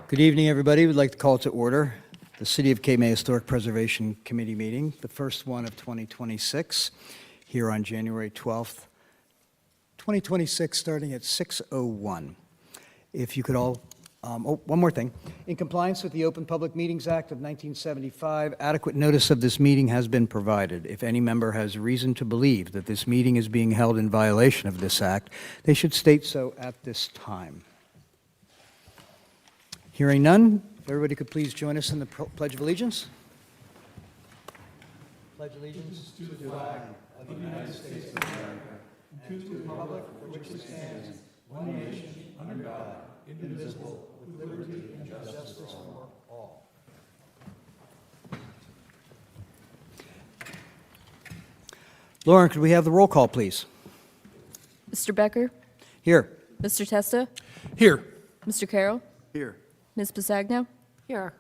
Good evening, everybody. We'd like to call to order the City of Cape May Historic Preservation Committee meeting, the first one of 2026, here on January 12th, 2026, starting at 6:01. If you could all, one more thing. In compliance with the Open Public Meetings Act of 1975, adequate notice of this meeting has been provided. If any member has reason to believe that this meeting is being held in violation of this act, they should state so at this time. Hearing none, if everybody could please join us in the Pledge of Allegiance. Pledge allegiance to the flag of the United States of America and to the republic for which it stands, one nation, under God, indivisible, with liberty and justice for all. Lauren, could we have the roll call, please? Mr. Becker? Here. Mr. Testa? Here. Mr. Carroll? Here. Ms. Pisagno? Here.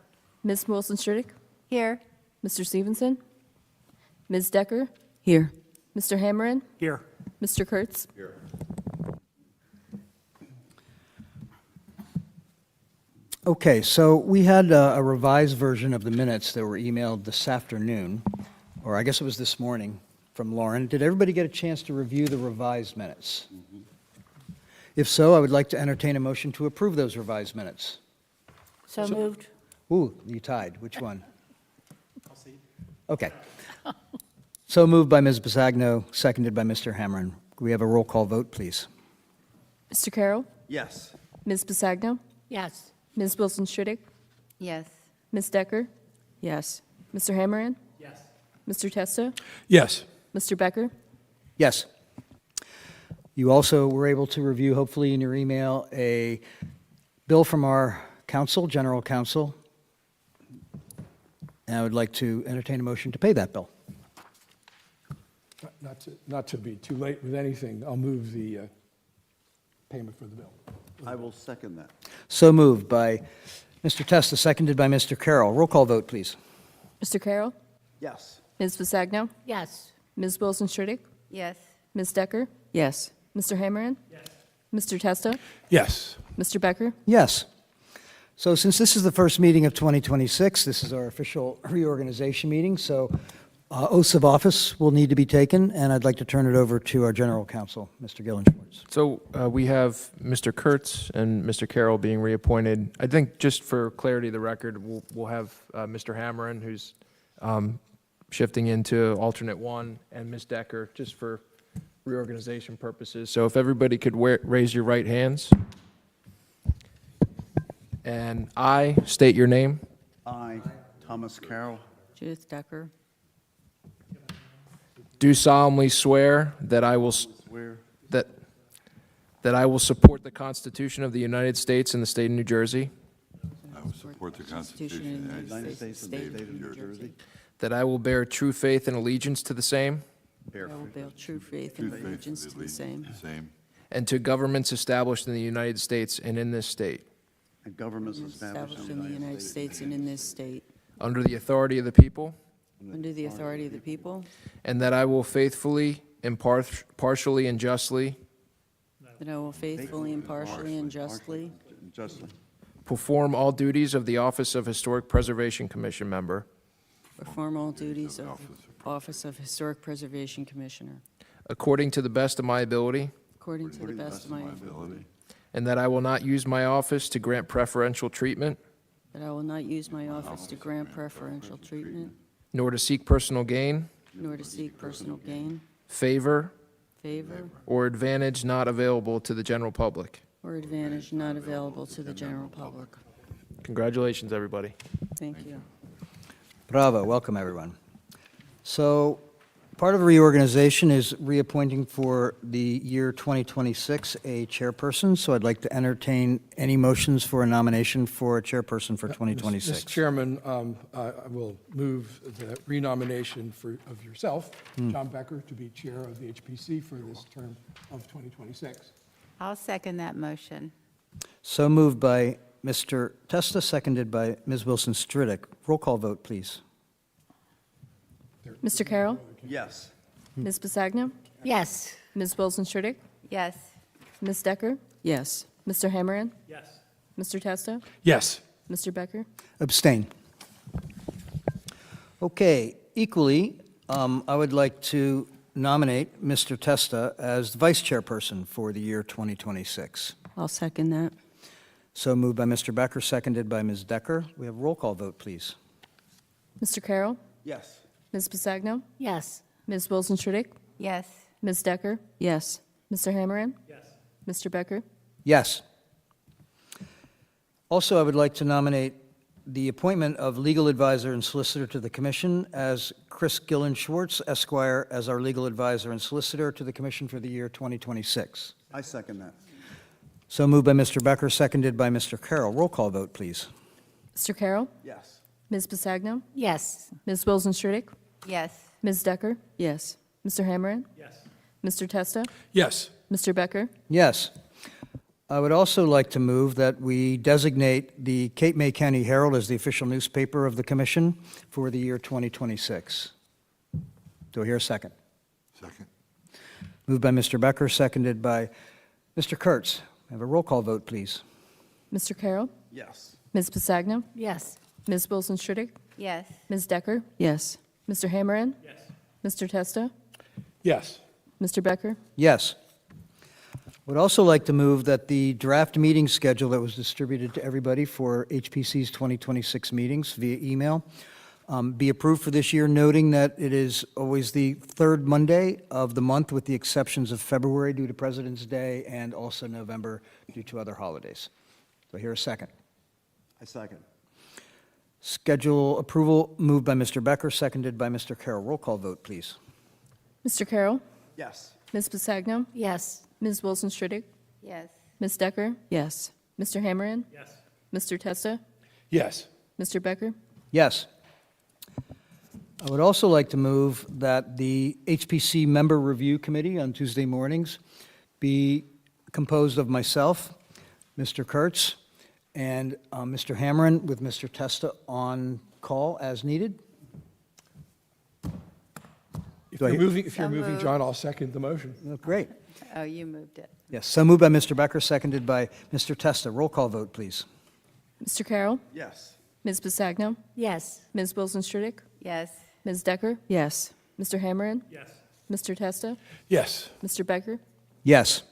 Ms. Wilson-Stridick? Here. Mr. Stevenson? Ms. Decker? Here. Mr. Hammerin? Here. Mr. Kurtz? Here. Okay, so we had a revised version of the minutes that were emailed this afternoon, or I guess it was this morning, from Lauren. Did everybody get a chance to review the revised minutes? If so, I would like to entertain a motion to approve those revised minutes. So moved. Ooh, you tied. Which one? Okay. So moved by Ms. Pisagno, seconded by Mr. Hammerin. Could we have a roll call vote, please? Mr. Carroll? Yes. Ms. Pisagno? Yes. Ms. Wilson-Stridick? Yes. Ms. Decker? Yes. Mr. Hammerin? Yes. Mr. Testa? Yes. Mr. Becker? Yes. You also were able to review, hopefully in your email, a bill from our council, general counsel. And I would like to entertain a motion to pay that bill. Not to be too late with anything, I'll move the payment for the bill. I will second that. So moved by Mr. Testa, seconded by Mr. Carroll. Roll call vote, please. Mr. Carroll? Yes. Ms. Pisagno? Yes. Ms. Wilson-Stridick? Yes. Ms. Decker? Yes. Mr. Hammerin? Yes. Mr. Testa? Yes. Mr. Becker? Yes. So since this is the first meeting of 2026, this is our official reorganization meeting, so oaths of office will need to be taken, and I'd like to turn it over to our general counsel, Mr. Gillen-Schwartz. So we have Mr. Kurtz and Mr. Carroll being reappointed. I think just for clarity of the record, we'll have Mr. Hammerin, who's shifting into alternate one, and Ms. Decker, just for reorganization purposes. So if everybody could raise your right hands. And I state your name. I, Thomas Carroll, Judith Decker. Do solemnly swear that I will swear that I will support the Constitution of the United States and the state of New Jersey. I will support the Constitution of the United States and the state of New Jersey, That I will bear true faith and allegiance to the same, bear I will bear true faith true and faith allegiance and to the same, same, and to governments established in the United States and in this state, and governments established in the United States and in this state, under the authority of the people, under the authority of the people, and that I will faithfully, impartially, and justly that I will faithfully, impartially, and justly justly perform all duties of the Office of Historic Preservation Commission member, perform all duties of Office of Historic Preservation Commissioner, according to the best of my ability, according to the best of my ability, ability, and that I will not use my office to grant preferential treatment, that I will not use my office to grant preferential treatment, nor to seek personal gain, nor to seek personal gain, favor, favor, or advantage not available to the general public. or advantage not available to the general public. Congratulations, everybody. Thank you. Bravo, welcome everyone. So part of the reorganization is reappointing for the year 2026 a chairperson, so I'd like to entertain any motions for a nomination for a chairperson for 2026. Mr. Chairman, I will move the renomination of yourself, John Becker, to be chair of the HPC for this term of 2026. I'll second that motion. So moved by Mr. Testa, seconded by Ms. Wilson-Stridick. Roll call vote, please. Mr. Carroll? yes. Ms. Pisagno? Yes. Ms. Wilson-Stridick? Yes. Ms. Decker? Yes. Mr. Hammerin? Yes. Mr. Testa? Yes. Mr. Becker? Abstain. Okay, equally, I would like to nominate Mr. Testa as the vice chairperson for the year 2026. I'll second that. So moved by Mr. Becker, seconded by Ms. Decker. We have a roll call vote, please. Mr. Carroll? Yes. Ms. Pasagno? Yes. Ms. Wilson Tritick? Yes. Ms. Decker? Yes. Mr. Hammerand? Yes. Mr. Becker? Yes. Also, I would like to nominate the appointment of legal advisor and solicitor to the commission as Chris Gillen Schwartz, Esquire, as our legal advisor and solicitor to the commission for the year 2026. I second that. So moved by Mr. Becker, seconded by Mr. Carroll. Roll call vote, please. Mr. Carroll? Yes. Ms. Pasagno? Yes. Ms. Wilson Tritick? Yes. Ms. Decker? Yes. Mr. Hammerand? Yes. Mr. Testa? Yes. Mr. Becker? Yes. I would also like to move that we designate the Cape May County Herald as the official newspaper of the commission for the year 2026. Do I hear a second? Second. Moved by Mr. Becker, seconded by Mr. Kurtz. Have a roll call vote, please. Mr. Carroll? Yes. Ms. Pasagno? Yes. Ms. Wilson Tritick? Yes. Ms. Decker? Yes. Mr. Hammerand? Yes. Mr. Testa? Yes. Mr. Becker? Yes. Would also like to move that the draft meeting schedule that was distributed to everybody for HPC's 2026 meetings via email be approved for this year, noting that it is always the third Monday of the month, with the exceptions of February due to President's Day and also November due to other holidays. Do I hear a second? I second. Schedule approval moved by Mr. Becker, seconded by Mr. Carroll. Roll call vote, please. Mr. Carroll? Yes. Ms. Pasagno? Yes. Ms. Wilson Tritick? Yes. Ms. Decker? Yes. Mr. Hammerand? Yes. Mr. Testa? Yes. Mr. Becker? Yes. I would also like to move that the HPC Member Review Committee on Tuesday mornings be composed of myself, Mr. Kurtz, and Mr. Hammerand, with Mr. Testa on call as needed. If Do I you're hear- moving, if you're So moving, moved. John, I'll second the motion. Oh, great. Oh, you moved it. Yes, so moved by Mr. Becker, seconded by Mr. Testa. Roll call vote, please. Mr. Carroll? Yes. Ms. Pasagno? Yes. Ms. Wilson Tritick? Yes. Ms. Decker? Yes. Mr. Hammerand? Yes. Mr. Testa? Yes. Mr. Becker? Yes.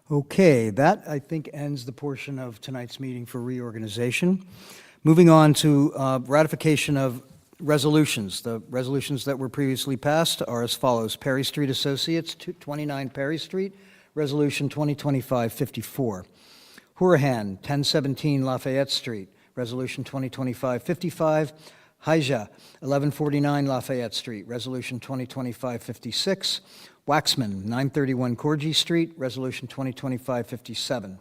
Okay, that, I think, ends the portion of tonight's meeting for reorganization. Moving on to ratification of resolutions. The resolutions that were previously passed are as follows. Perry Street Associates, 29 Perry Street, Resolution 2025-54. Hurahan, 1017 Lafayette Street, Resolution 2025-55. Haija, 1149 Lafayette Street, Resolution 2025-56. Waxman, 931 Corgi Street, Resolution 2025-57.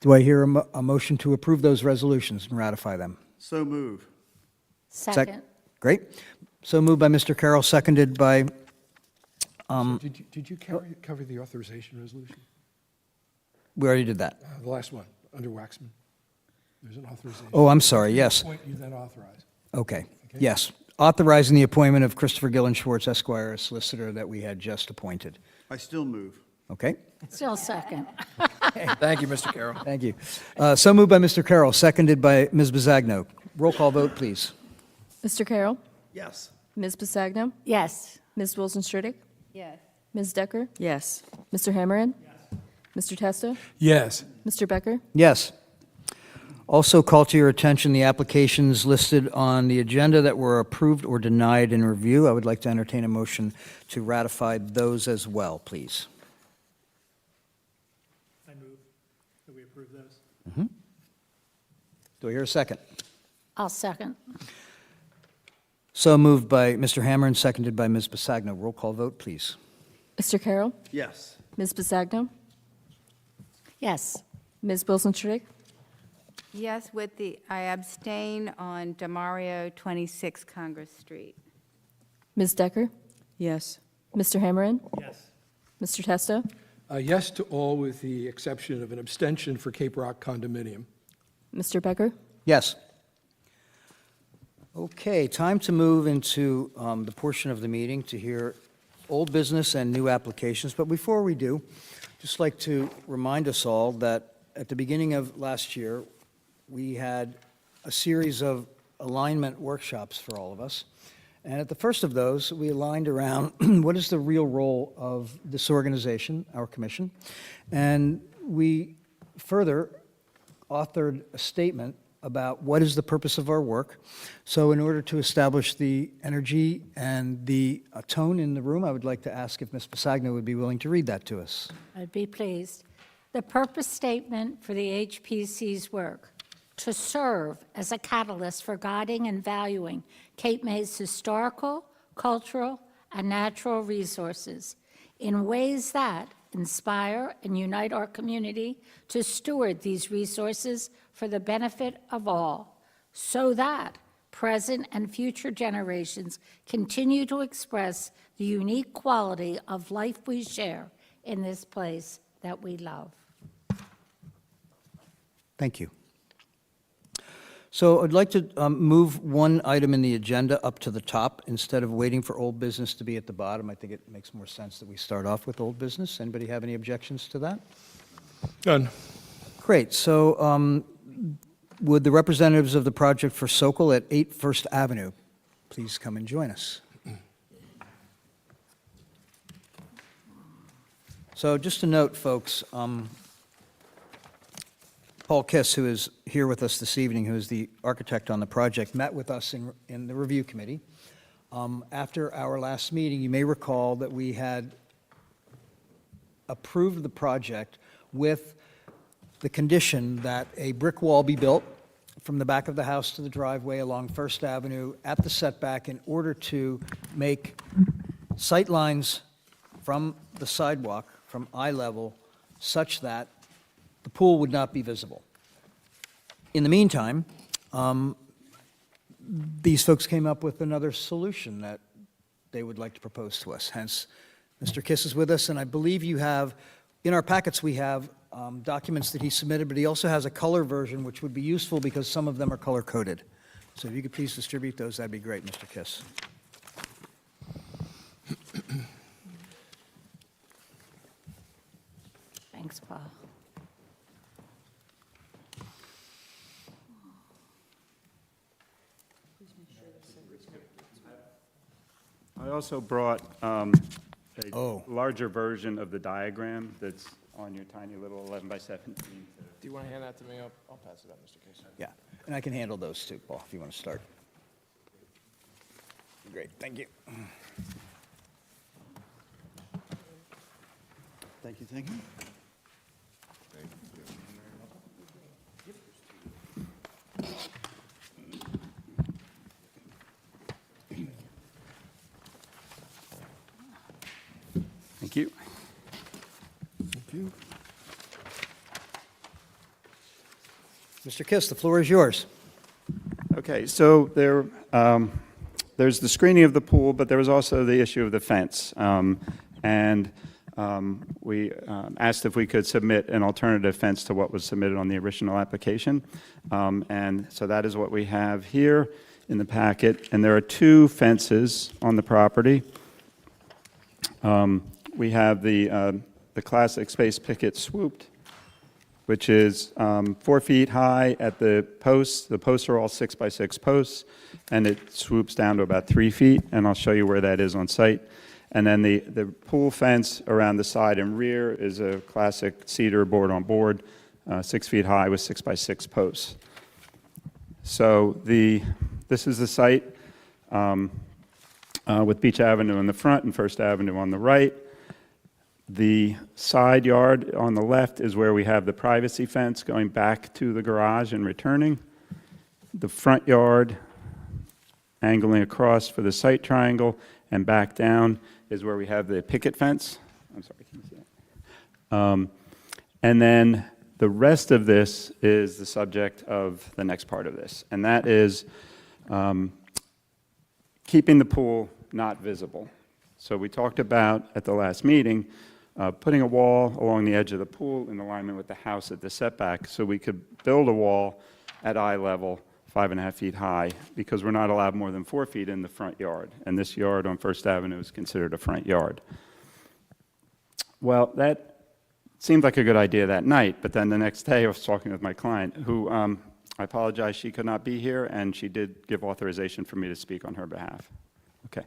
Do I hear a motion to approve those resolutions and ratify them? So move. Second. Great. So moved by Mr. Carroll, seconded by, Did you cover the authorization resolution? we already did that. The last one, under Waxman. There's an authorization. Oh, I'm sorry, yes. Point you then authorize. Okay, yes. Authorizing the appointment of Christopher Gillen Schwartz, Esquire, as solicitor that we had just appointed. I still move. Okay, Still second. Thank you, Mr. Carroll. thank you. So moved by Mr. Carroll, seconded by Ms. Bazagno. Roll call vote, please. Mr. Carroll? Yes. Ms. Pasagno? Yes. Ms. Wilson Tritick? Yes. Ms. Decker? Yes. Mr. Hammerand? Mr. Testa? Yes. Mr. Becker? Yes. Also call to your attention the applications listed on the agenda that were approved or denied in review. I would like to entertain a motion to ratify those as well, please. I move that we approve those. Do I hear a second? I'll second. So moved by Mr. Hammerand, seconded by Ms. Basagno. Roll call vote, please. Mr. Carroll? Yes. Ms. Pasagno? Yes. Ms. Wilson Tritick? Yes, I abstain on Demario 26 Congress Street. Ms. Decker? Yes. Mr. Hammerand? Yes. Mr. Testa? Yes to all with the exception of an abstention for Cape Rock condominium. Mr. Becker? Yes. Okay, time to move into the portion of the meeting to hear old business and new applications. But before we do, just like to remind us all that at the beginning of last year, we had a series of alignment workshops for all of us. And at the first of those, we aligned around what is the real role of this organization, our commission. And we further authored a statement about what is the purpose of our work. So in order to establish the energy and the tone in the room, I would like to ask if Ms. Pasagno would be willing to read that to us. I'd be pleased. The purpose statement for the HPC's work: to serve as a catalyst for guiding and valuing Cape May's historical, cultural, and natural resources in ways that inspire and unite our community to steward these resources for the benefit of all, so that present and future generations continue to express the unique quality of life we share in this place that we love. Thank you. So I'd like to move one item in the agenda up to the top instead of waiting for old business to be at the bottom. I think it makes more sense that we start off with old business. Anybody have any objections to that? None. Great. So would the representatives of the project for Sokol at 8 First Avenue please come and join us? So just a note, folks, Paul Kiss, who is here with us this evening, who is the architect on the project, met with us in the review committee. After our last meeting, you may recall that we had approved the project with the condition that a brick wall be built from the back of the house to the driveway along First Avenue at the setback in order to make sight lines from the sidewalk, from eye level, such that the pool would not be visible. In the meantime, these folks came up with another solution that they would like to propose to us. Hence, Mr. Kiss is with us, and I believe you have, in our packets, we have documents that he submitted, but he also has a color version, which would be useful because some of them are color-coded. So if you could please distribute those, that'd be great, Mr. Kiss. Thanks, Paul. I also brought a Oh. larger version of the diagram that's on your tiny little 11 by 17. Do you want to hand that to me? I'll pass it up, Mr. Case. Yeah, and I can handle those too, Paul, if you want to start. Great, thank you. Thank you, thank you. Thank you. Thank you. Mr. Kiss, the floor is yours. Okay, so there's the screening of the pool, but there was also the issue of the fence. We asked if we could submit an alternative fence to what was submitted on the original application. And so that is what we have here in the packet. And there are two fences on the property. We have the classic space picket swooped, which is 4 feet high at the posts. The posts are all 6 by 6 posts, and it swoops down to about 3 feet, and I'll show you where that is on site. And then the pool fence around the side and rear is a classic cedar board on board, 6 feet high with 6 by 6 posts. So this is the site with Beach Avenue in the front and First Avenue on the right. The side yard on the left is where we have the privacy fence going back to the garage and returning. The front yard, angling across for the site triangle and back down, is where we have the picket fence. I'm sorry, can you see that? And then the rest of this is the subject of the next part of this, and that is keeping the pool not visible. So we talked about at the last meeting putting a wall along the edge of the pool in alignment with the house at the setback so we could build a wall at eye level 5.5 feet high, because we're not allowed more than 4 feet in the front yard, and this yard on First Avenue is considered a front yard. Well, that seemed like a good idea that night, but then the next day I was talking with my client, who, I apologize, she could not be here, and she did give authorization for me to speak on her behalf. Okay.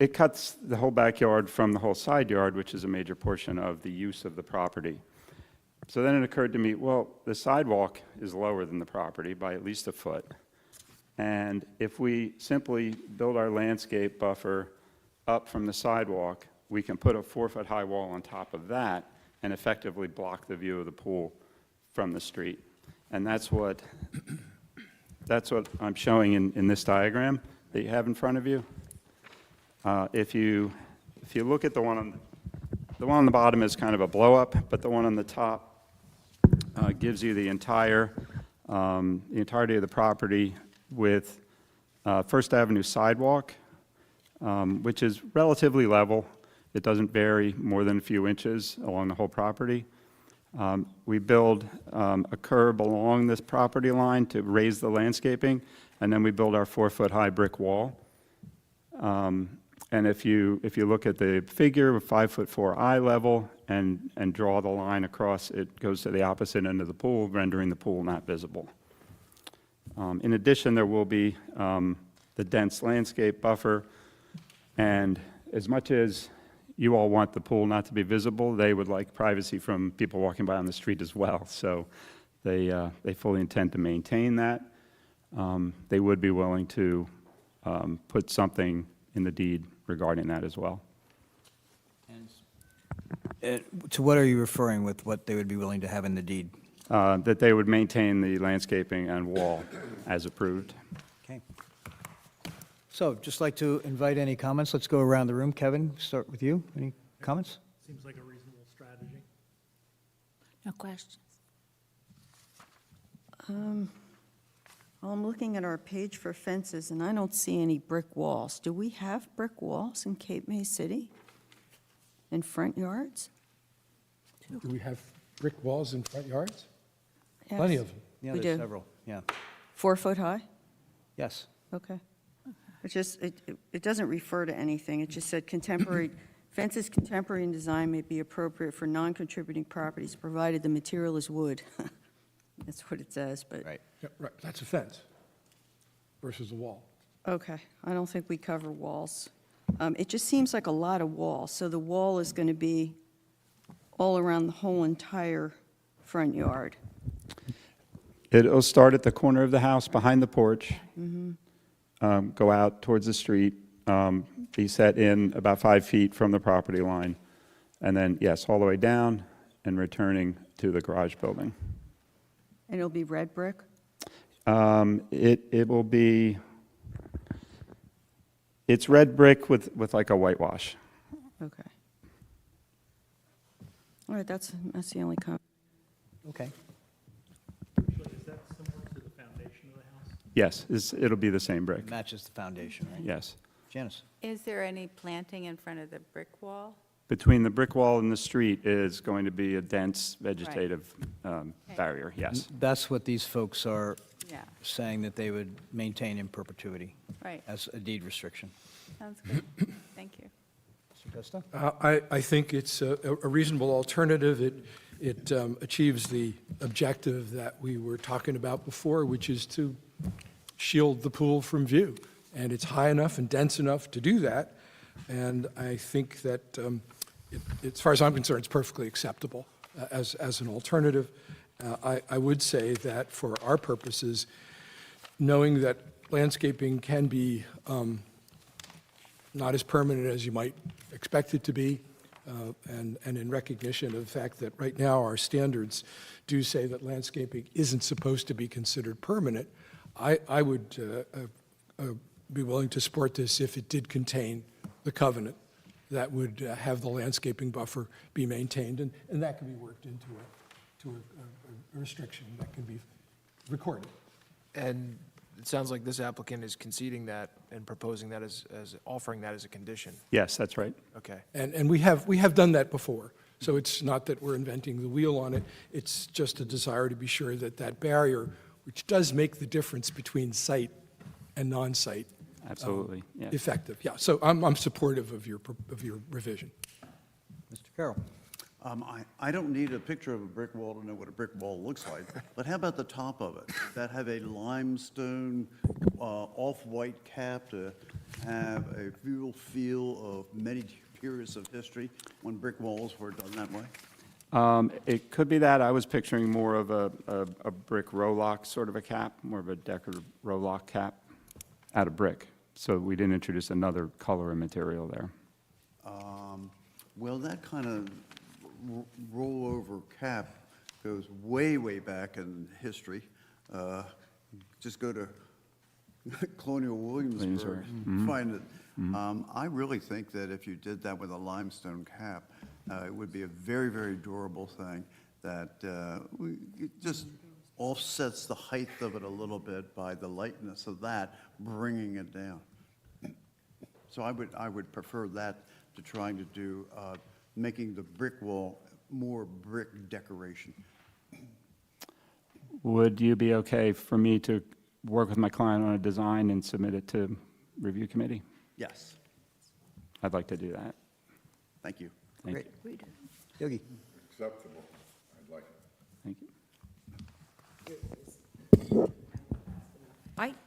It cuts the whole backyard from the whole side yard, which is a major portion of the use of the property. So then it occurred to me, well, the sidewalk is lower than the property by at least a foot. And if we simply build our landscape buffer up from the sidewalk, we can put a 4-foot-high wall on top of that and effectively block the view of the pool from the street. And that's what I'm showing in this diagram that you have in front of you. If you look at the one on the bottom is kind of a blow-up, but the one on the top gives you the entirety of the property with First Avenue sidewalk, which is relatively level. It doesn't vary more than a few inches along the whole property. We build a curb along this property line to raise the landscaping, and then we build our 4-foot-high brick wall. And if you look at the figure of 5'4" eye level and draw the line across, it goes to the opposite end of the pool, rendering the pool not visible. In addition, there will be the dense landscape buffer, and as much as you all want the pool not to be visible, they would like privacy from people walking by on the street as well. So they fully intend to maintain that. They would be willing to put something in the deed regarding that as well. To what are you referring with what they would be willing to have in the deed? That they would maintain the landscaping and wall as approved. Okay. So just like to invite any comments. Let's go around the room. Kevin, start with you. Any comments? Seems like a reasonable strategy. No questions. I'm looking at our page for fences, and I don't see any brick walls. Do we have brick walls in Cape May City? In front yards? Do we have brick walls in front yards? Plenty Yes. of them. Yeah, We there's do. several. Yeah. 4 foot high? Yes. Okay. It doesn't refer to anything. It just said contemporary, fences contemporary in design may be appropriate for non-contributing properties, provided the material is wood. That's what it says, but. Right. Yeah, right, that's a fence versus a wall. Okay, I don't think we cover walls. It just seems like a lot of walls, so the wall is going to be all around the whole entire front yard. It'll start at the corner of the house behind the porch, go out towards the street, be set in about 5 feet from the property line, and then, yes, all the way down and returning to the garage building. And it'll be red brick? It will be, it's red brick with like a whitewash. Okay. All right, that's the only comment. Okay. Actually, is that similar to the foundation of the house? Yes, it'll be the same brick, Matches the foundation, right? yes. Janice? Is there any planting in front of the brick wall? Between the brick wall and the street is going to be a dense vegetative barrier, yes. That's what these folks are Yeah, saying that they would maintain in perpetuity right. as a deed restriction. Sounds good. Thank you. Mr. Costa? I think it's a reasonable alternative. It achieves the objective that we were talking about before, which is to shield the pool from view. And it's high enough and dense enough to do that. And I think that, as far as I'm concerned, it's perfectly acceptable as an alternative. I would say that for our purposes, knowing that landscaping can be not as permanent as you might expect it to be, and in recognition of the fact that right now our standards do say that landscaping isn't supposed to be considered permanent, I would be willing to support this if it did contain the covenant that would have the landscaping buffer be maintained, and that can be worked into a restriction that can be recorded. And it sounds like this applicant is conceding that and proposing that as offering that as a condition. Yes, that's right. Okay. And we have done that before, so it's not that we're inventing the wheel on it, it's just a desire to be sure that that barrier, which does make the difference between site and non-site, Absolutely, yes. effective. Yeah, so I'm supportive of your revision. Mr. Carol? I don't need a picture of a brick wall to know what a brick wall looks like, but how about the top of it? Does that have a limestone, off-white cap to have a real feel of many periods of history when brick walls were done that way? It could be that. I was picturing more of a brick row-lock sort of a cap, more of a decorative row-lock cap out of brick. So we didn't introduce another color and material there. Well, that kind of rollover cap goes way, way back in history. Just go to Colonial Williamsburg, find it. I really think that if you did that with a limestone cap, it would be a very, very durable thing that it just offsets the height of it a little bit by the lightness of that, bringing it down. So I would prefer that to trying to do, making the brick wall more brick decoration. Would you be okay for me to work with my client on a design and submit it to review committee? Yes, I'd like to do that. thank you. Thank Great. Yogi? Acceptable. I'd like it. Thank you.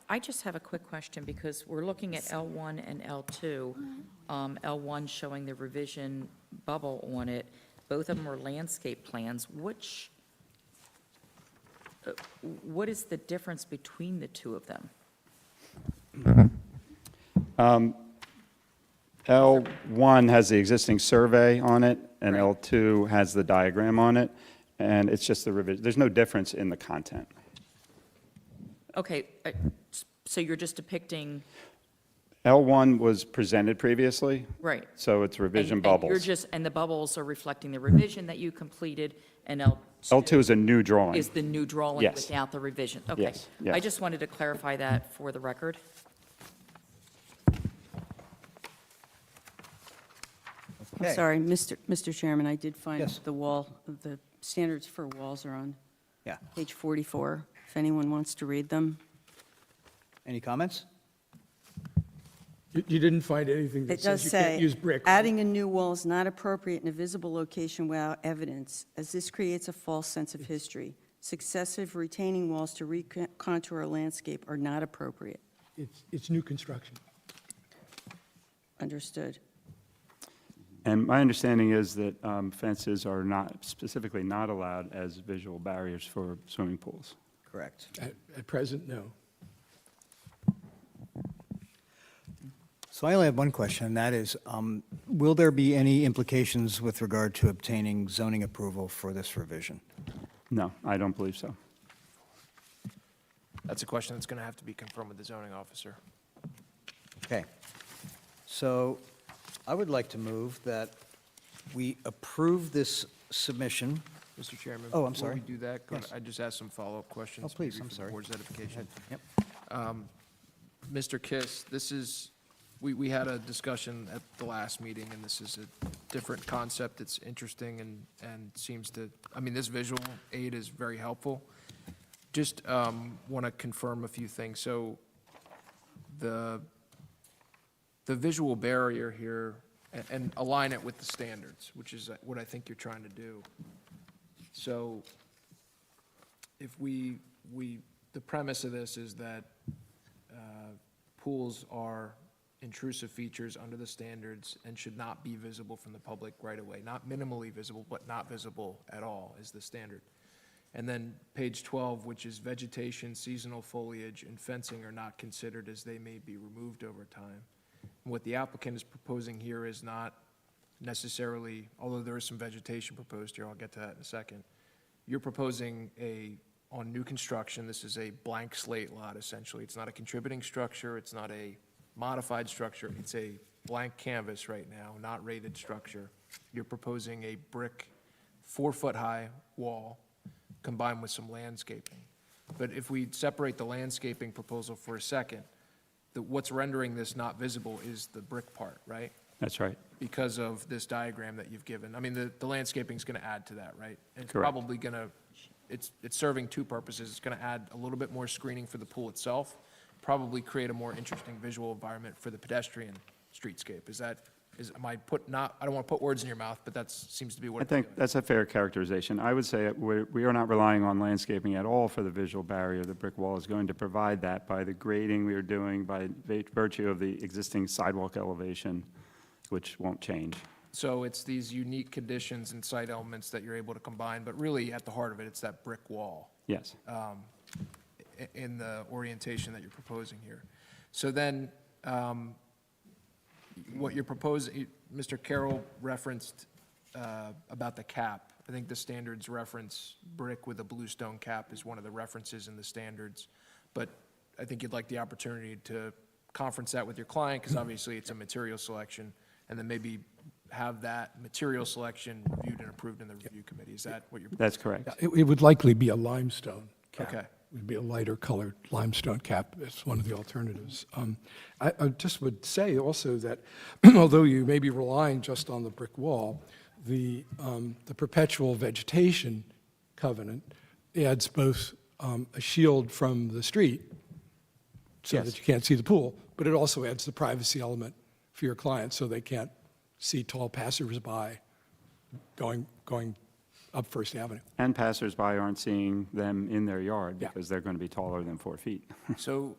I just have a quick question, because we're looking at L1 and L2. L1 showing the revision bubble on it. Both of them are landscape plans. What is the difference between the two of them? L1 has the existing survey on it, and L2 has the diagram on it, and it's just the revision. There's no difference in the content. Okay, so you're just depicting, L1 was presented previously, right. so it's revision And bubbles. and the bubbles are reflecting the revision that you completed, and L2 is a new drawing. is the new drawing Yes. without the revision? Okay. Yes, yes. I just wanted to clarify that for the record. I'm Okay. sorry, Mr. Chairman, I did find Yes. the wall, the standards for walls are on Yeah. page 44, if anyone wants to read them. Any comments? You didn't find anything that It does says you can't say, use brick? right? adding a new wall is not appropriate in a visible location without evidence, as this creates a false sense of history. Successive retaining walls to recontour a landscape are not appropriate. It's new construction. Understood. And my understanding is that fences are not, specifically not allowed as visual barriers for swimming pools. Correct. At present, no. So I only have one question, and that is, will there be any implications with regard to obtaining zoning approval for this revision? No, I don't believe so. That's a question that's going to have to be confirmed with the zoning officer. Okay. So I would like to move that we approve this submission. Mr. Chairman? Oh, I'm sorry. Before we do that, Yes. I just ask some follow-up questions. Oh, please, maybe I'm for the sorry. board's edification. Yep. Mr. Kiss, this is, we had a discussion at the last meeting, and this is a different concept. It's interesting and seems to, I mean, this visual aid is very helpful. Just want to confirm a few things. So the visual barrier here, and align it with the standards, which is what I think you're trying to do. So if the premise of this is that pools are intrusive features under the standards and should not be visible from the public right away, not minimally visible, but not visible at all is the standard. And then page 12, which is vegetation, seasonal foliage, and fencing are not considered as they may be removed over time. What the applicant is proposing here is not necessarily, although there is some vegetation proposed here, I'll get to that in a second. You're proposing on new construction, this is a blank slate lot essentially. It's not a contributing structure, it's not a modified structure, it's a blank canvas right now, not rated structure. You're proposing a brick 4-foot-high wall combined with some landscaping. But if we separate the landscaping proposal for a second, what's rendering this not visible is the brick part, right? That's right. Because of this diagram that you've given. I mean, the landscaping's going to add to that, right? And it's Correct. probably going to, it's serving two purposes. It's going to add a little bit more screening for the pool itself, probably create a more interesting visual environment for the pedestrian streetscape. Is am I I don't want to put words in your mouth, but that seems to be what I it's doing. think that's a fair characterization. I would say we are not relying on landscaping at all for the visual barrier. The brick wall is going to provide that by the grading we are doing, by virtue of the existing sidewalk elevation, which won't change. So it's these unique conditions and site elements that you're able to combine, but really at the heart of it, it's that brick wall Yes. in the orientation that you're proposing here. So then, what you're proposing, Mr. Carroll referenced about the cap. I think the standards reference brick with a bluestone cap is one of the references in the standards. But I think you'd like the opportunity to conference that with your client, because obviously it's a material selection, and then maybe have that material selection reviewed and approved in the review committee. Is that what you're? That's correct. It would likely be a limestone cap. Okay. It would be a lighter colored limestone cap. It's one of the alternatives. I just would say also that although you may be relying just on the brick wall, the perpetual vegetation covenant adds both a shield from the street so Yes. that you can't see the pool, but it also adds the privacy element for your clients so they can't see tall passersby going up First Avenue. And passersby aren't seeing them in their yard Yeah. because they're going to be taller than 4 feet. So,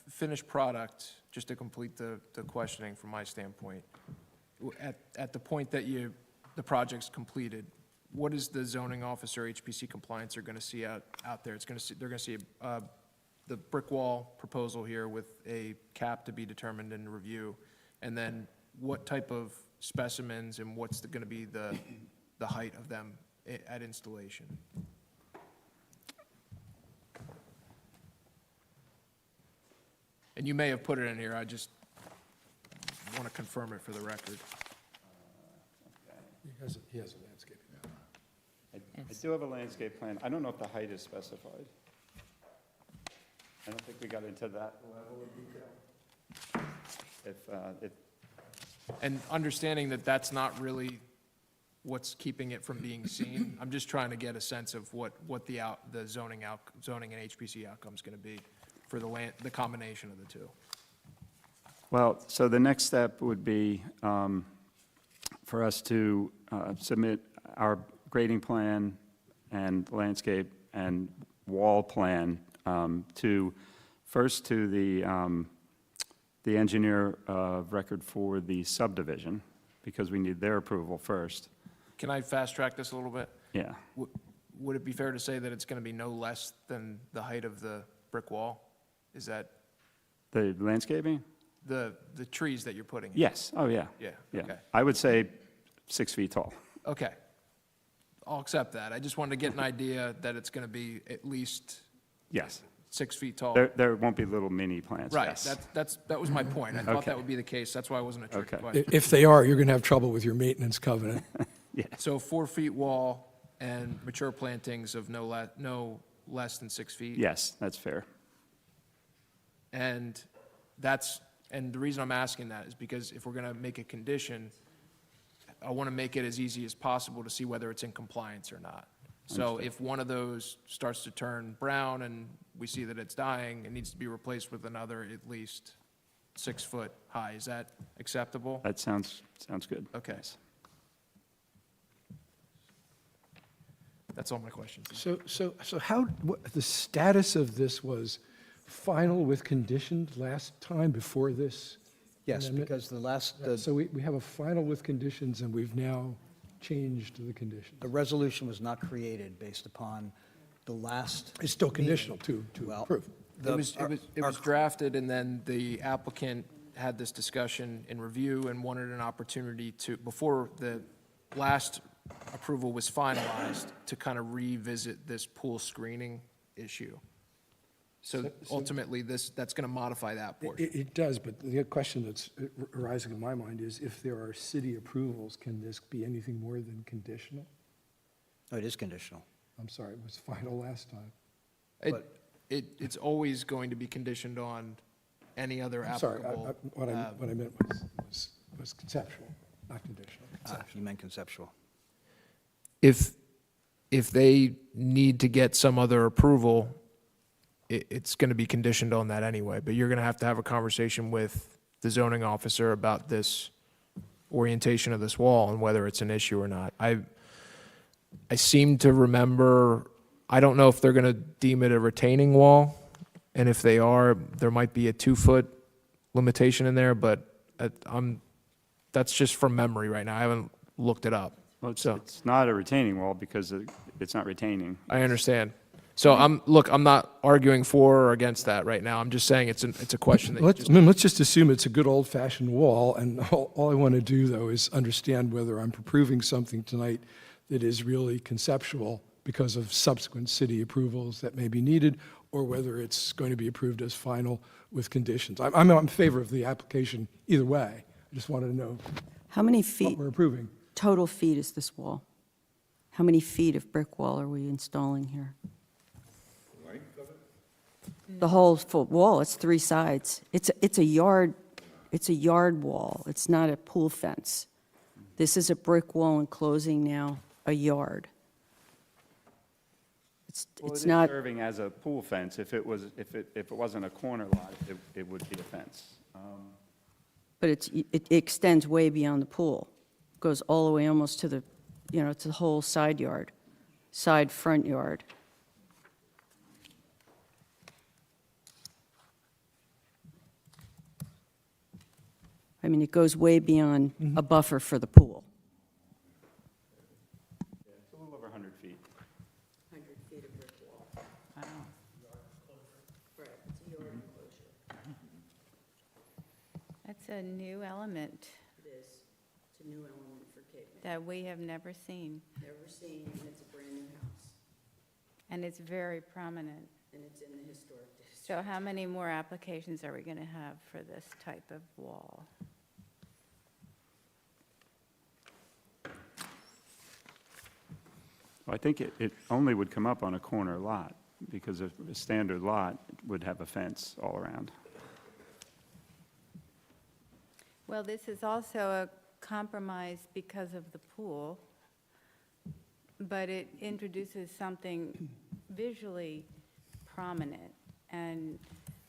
finished product, just to complete the questioning from my standpoint, at the point that the project's completed, what is the zoning officer, HPC compliance, are going to see out there? They're going to see the brick wall proposal here with a cap to be determined in review, and then what type of specimens and what's going to be the height of them at installation? And you may have put it in here, I just want to confirm it for the record. He has a landscape. I do have a landscape plan. I don't know if the height is specified. I don't think we got into that level of detail. And understanding that that's not really what's keeping it from being seen, I'm just trying to get a sense of what the zoning and HPC outcome is going to be for the combination of the two. Well, so the next step would be for us to submit our grading plan and landscape and wall plan to the engineer of record for the subdivision, because we need their approval first. Can I fast track this a little bit? Yeah. Would it be fair to say that it's going to be no less than the height of the brick wall? Is that The landscaping? the trees that you're putting in? Yes. Oh, yeah. Yeah, Yeah. okay. I would say 6 feet tall. Okay. I'll accept that. I just wanted to get an idea that it's going to be at least Yes. 6 feet tall. There won't be little mini plants. Right, Yes. that was my point. I thought Okay. that would be the case. That's why it wasn't a trick Okay. question. If they are, you're going to have trouble with your maintenance covenant. So 4 feet wall and mature plantings of no less than 6 feet? Yes, that's fair. And the reason I'm asking that is because if we're going to make a condition, I want to make it as easy as possible to see whether it's in compliance or not. So if one of those starts to turn brown and we see that it's dying, it needs to be replaced with another at least 6 foot high. Is that acceptable? That sounds good. Okay. That's all my questions. So the status of this was final with conditions last time before this? Yes, amendment? because So we have a final with conditions, and we've now changed the conditions. the resolution was not created based upon the last. It's still conditional to Well, approve. It was drafted, and then the applicant had this discussion in review and wanted an opportunity to, before the last approval was finalized, to kind of revisit this pool screening issue. So ultimately, that's going to modify that portion. It does, but the question that's arising in my mind is if there are city approvals, can this be anything more than conditional? No, it is conditional. I'm sorry, it was final last time. It's always going to be conditioned on any other I'm sorry, applicable. what I meant was conceptual, not conditional. You meant conceptual. If they need to get some other approval, it's going to be conditioned on that anyway, but you're going to have a conversation with the zoning officer about this orientation of this wall and whether it's an issue or not. I seem to remember, I don't know if they're going to deem it a retaining wall, and if they are, there might be a 2-foot limitation in there, but that's just from memory right now. I haven't looked it up. Well, it's, So- it's not a retaining wall because it's not retaining. I understand. So I'm not arguing for or against that right now. I'm just saying it's a question that you just. Let's just assume it's a good old-fashioned wall, and all I want to do, though, is understand whether I'm approving something tonight that is really conceptual because of subsequent city approvals that may be needed, or whether it's going to be approved as final with conditions. I'm in favor of the application either way. I just wanted to know How many what feet, we're approving. total feet is this wall? How many feet of brick wall are we installing here? Length of it? The whole full wall, it's 3 sides. It's a yard wall. It's not a pool fence. This is a brick wall enclosing now a yard. Well, it It's is not, serving as a pool fence. If it wasn't a corner lot, it would be a fence. but it extends way beyond the pool. Goes all the way almost to the, to the whole side yard, front yard. I mean, it goes way beyond a buffer for the pool. It's a little over 100 feet. 100 feet of brick wall. Wow. Right, it's a yard enclosure. That's a new element It is. It's a new element for Cape May. that we have never seen, Never seen, and it's a brand-new house, and it's very prominent. and it's in the historic district. So how many more applications are we going to have for this type of wall? Well, I think it only would come up on a corner lot, because a standard lot would have a fence all around. Well, this is also a compromise because of the pool, but it introduces something visually prominent. And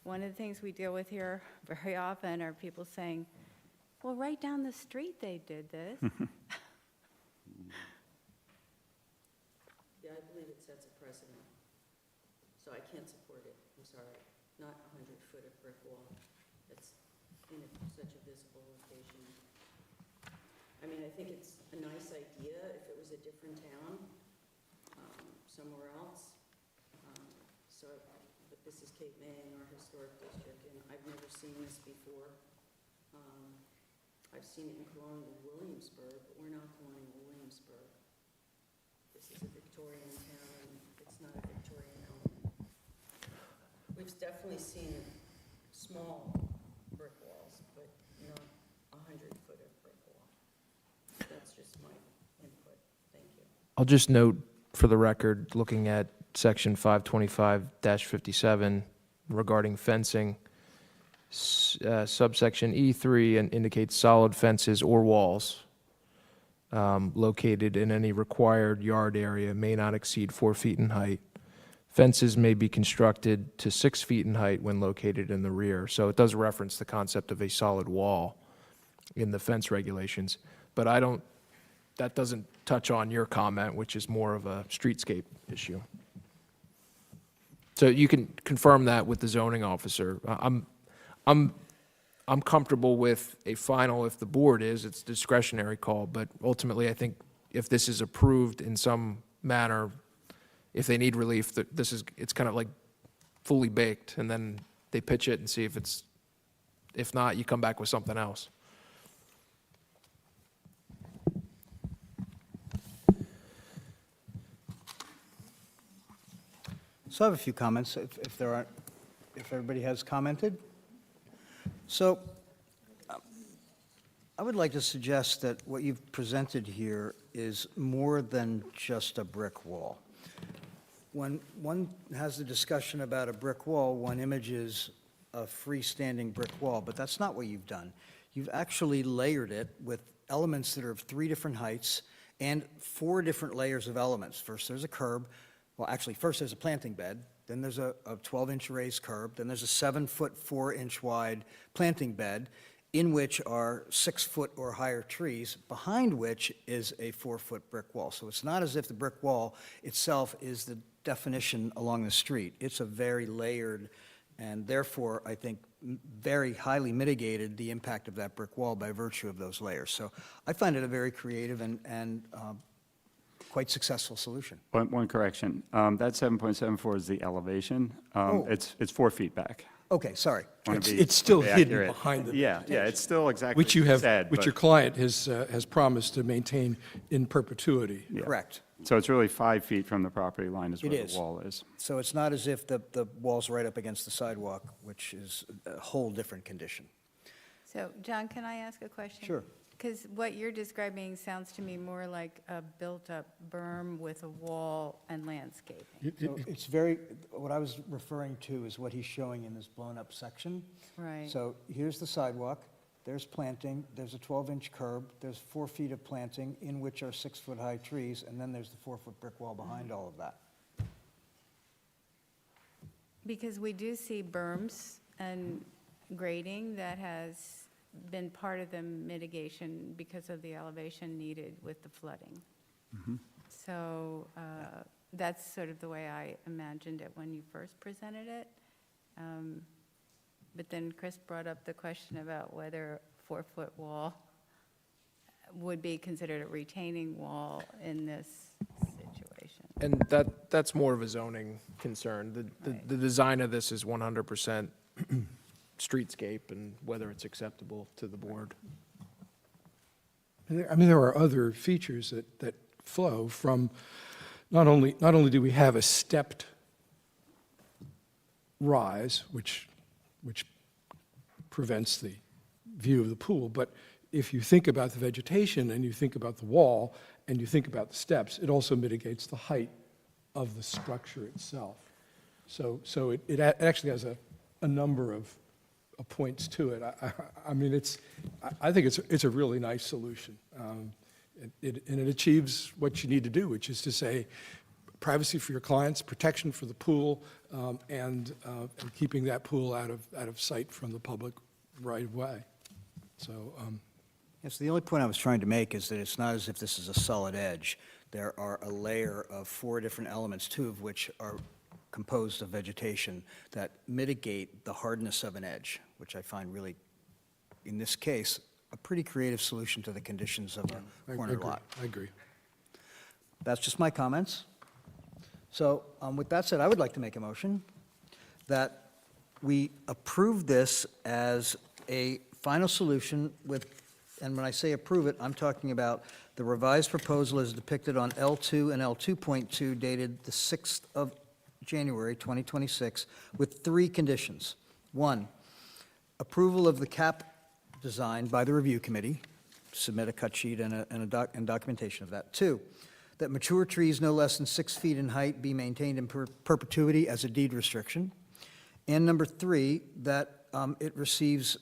one of the things we deal with here very often are people saying, well, right down the street they did this. Yeah, I believe it sets a precedent, so I can't support it, I'm sorry. Not 100 foot of brick wall, it's in such a visible location. I mean, I think it's a nice idea if it was a different town, somewhere else. So, but this is Cape May in our historic district, and I've never seen this before. I've seen it in Colonial Williamsburg, but we're not Colonial Williamsburg. This is a Victorian town, and it's not a Victorian element. We've definitely seen small brick walls, but not 100 foot of brick wall. That's just my input. Thank you. I'll just note for the record, looking at section 525-57 regarding fencing, subsection E3 and indicates solid fences or walls located in any required yard area may not exceed 4 feet in height. Fences may be constructed to 6 feet in height when located in the rear. So it does reference the concept of a solid wall in the fence regulations. But that doesn't touch on your comment, which is more of a streetscape issue. So you can confirm that with the zoning officer. I'm comfortable with a final if the board is, it's a discretionary call, but ultimately I think if this is approved in some manner, if they need relief, it's kind of like fully baked, and then they pitch it and see if not, you come back with something else. So I have a few comments, if everybody has commented. So I would like to suggest that what you've presented here is more than just a brick wall. When one has the discussion about a brick wall, one images a freestanding brick wall, but that's not what you've done. You've actually layered it with elements that are of 3 different heights and 4 different layers of elements. First, there's a curb. Well, actually, first there's a planting bed, then there's a 12-inch raised curb, then there's a 7-foot, 4-inch wide planting bed, in which are 6-foot or higher trees, behind which is a 4-foot brick wall. So it's not as if the brick wall itself is the definition along the street. It's a very layered, and therefore, I think, very highly mitigated the impact of that brick wall by virtue of those layers. So I find it a very creative and quite successful solution. One correction. That 7.74 is the elevation. Oh. It's 4 feet back. Okay, sorry. Wanna It's be- it's still be hidden accurate. behind the Yeah, it's still exactly which you what have, said, which your but- client has promised to maintain in perpetuity. Yeah. Correct. So it's really 5 feet from the property line is It where is. the wall is. So it's not as if the wall's right up against the sidewalk, which is a whole different condition. So, John, can I ask a question? Sure. Because what you're describing sounds to me more like a built-up berm with a wall and landscaping. So it's very, what I was referring to is what he's showing in this blown-up section. Right. So here's the sidewalk, there's planting, there's a 12-inch curb, there's 4 feet of planting, in which are 6-foot-high trees, and then there's the 4-foot brick wall behind all of that. Because we do see berms and grading that has been part of the mitigation because of the elevation needed with the flooding. So that's sort of the way I imagined it when you first presented it. But then Chris brought up the question about whether a 4-foot wall would be considered a retaining wall in this situation. And that's more of a zoning concern. The design of this is 100% streetscape and whether it's acceptable to the board. I mean, there are other features that flow from, not only do we have a stepped rise, which prevents the view of the pool, but if you think about the vegetation and you think about the wall and you think about the steps, it also mitigates the height of the structure itself. So it actually has a number of points to it. I mean, I think it's a really nice solution. And it achieves what you need to do, which is to say, privacy for your clients, protection for the pool, and keeping that pool out of sight from the public right of way. So, Yes, the only point I was trying to make is that it's not as if this is a solid edge. There are a layer of 4 different elements, 2 of which are composed of vegetation that mitigate the hardness of an edge, which I find really, in this case, a pretty creative solution to the conditions of a corner lot. I agree. That's just my comments. So with that said, I would like to make a motion that we approve this as a final solution with, and when I say approve it, I'm talking about the revised proposal as depicted on L2 and L2.2 dated the 6th of January 2026 with 3 conditions. 1, approval of the cap design by the review committee, submit a cut sheet and documentation of that. 2, that mature trees no less than 6 feet in height be maintained in perpetuity as a deed restriction. And number 3, that it receives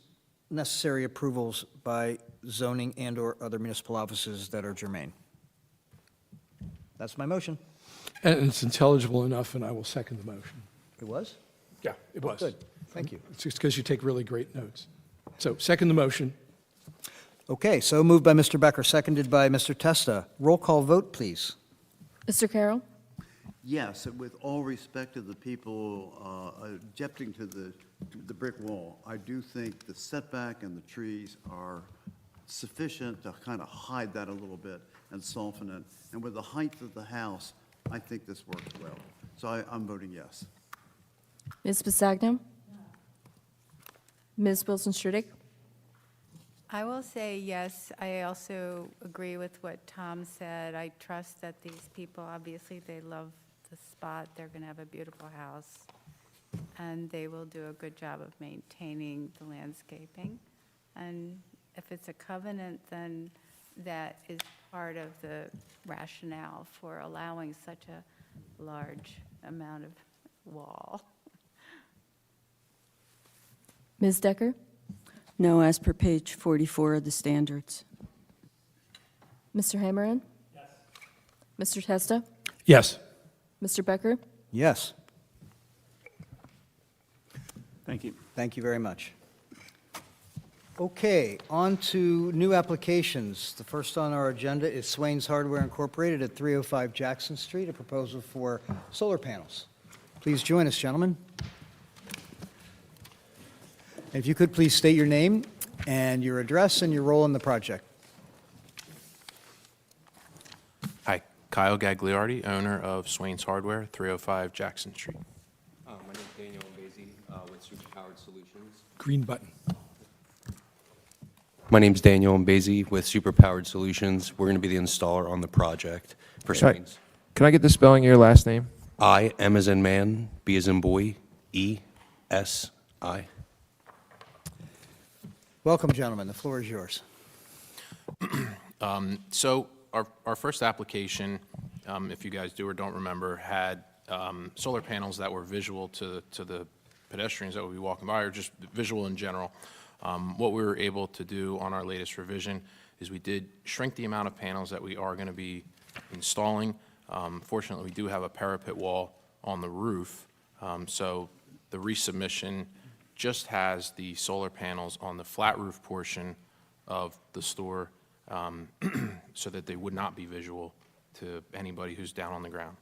necessary approvals by zoning and/or other municipal offices that are germane. That's my motion. And it's intelligible enough, and I will second the motion. It was? Yeah, it was. Good, thank you. It's just because you take really great notes. So, second the motion. Okay, so moved by Mr. Becker, seconded by Mr. Testa. Roll call vote, please. Mr. Carroll? Yes, and with all respect to the people objecting to the brick wall, I do think the setback and the trees are sufficient to kind of hide that a little bit and soften it. And with the height of the house, I think this works well. So I'm voting yes. Ms. Bisagno? Ms. Wilson Stridick? I will say yes. I also agree with what Tom said. I trust that these people, obviously, they love the spot. They're going to have a beautiful house, and they will do a good job of maintaining the landscaping. And if it's a covenant, then that is part of the rationale for allowing such a large amount of wall. Ms. Decker? No, as per page 44 of the standards. Mr. Hammerin? Yes. Mr. Testa? Yes. Mr. Becker? Yes, Thank you. thank you very much. Okay, on to new applications. The first on our agenda is Swain's Hardware Incorporated at 305 Jackson Street, a proposal for solar panels. Please join us, gentlemen. If you could, please state your name and your address and your role in the project. Hi, Kyle Gagliardi, owner of Swain's Hardware, 305 Jackson Street. My name is Daniel Mbezi with Superpowered Solutions. Green button. My name is Daniel Mbezi with Superpowered Solutions. We're going to be the installer on the project for Can I- Swain's. Can I get the spelling of your last name? I, M as in man, B as in boy, E, S, I. Welcome, gentlemen. The floor is yours. So our first application, if you guys do or don't remember, had solar panels that were visual to the pedestrians that would be walking by, or just visual in general. What we were able to do on our latest revision is we did shrink the amount of panels that we are going to be installing. Fortunately, we do have a parapet wall on the roof, so the resubmission just has the solar panels on the flat roof portion of the store, so that they would not be visual to anybody who's down on the ground.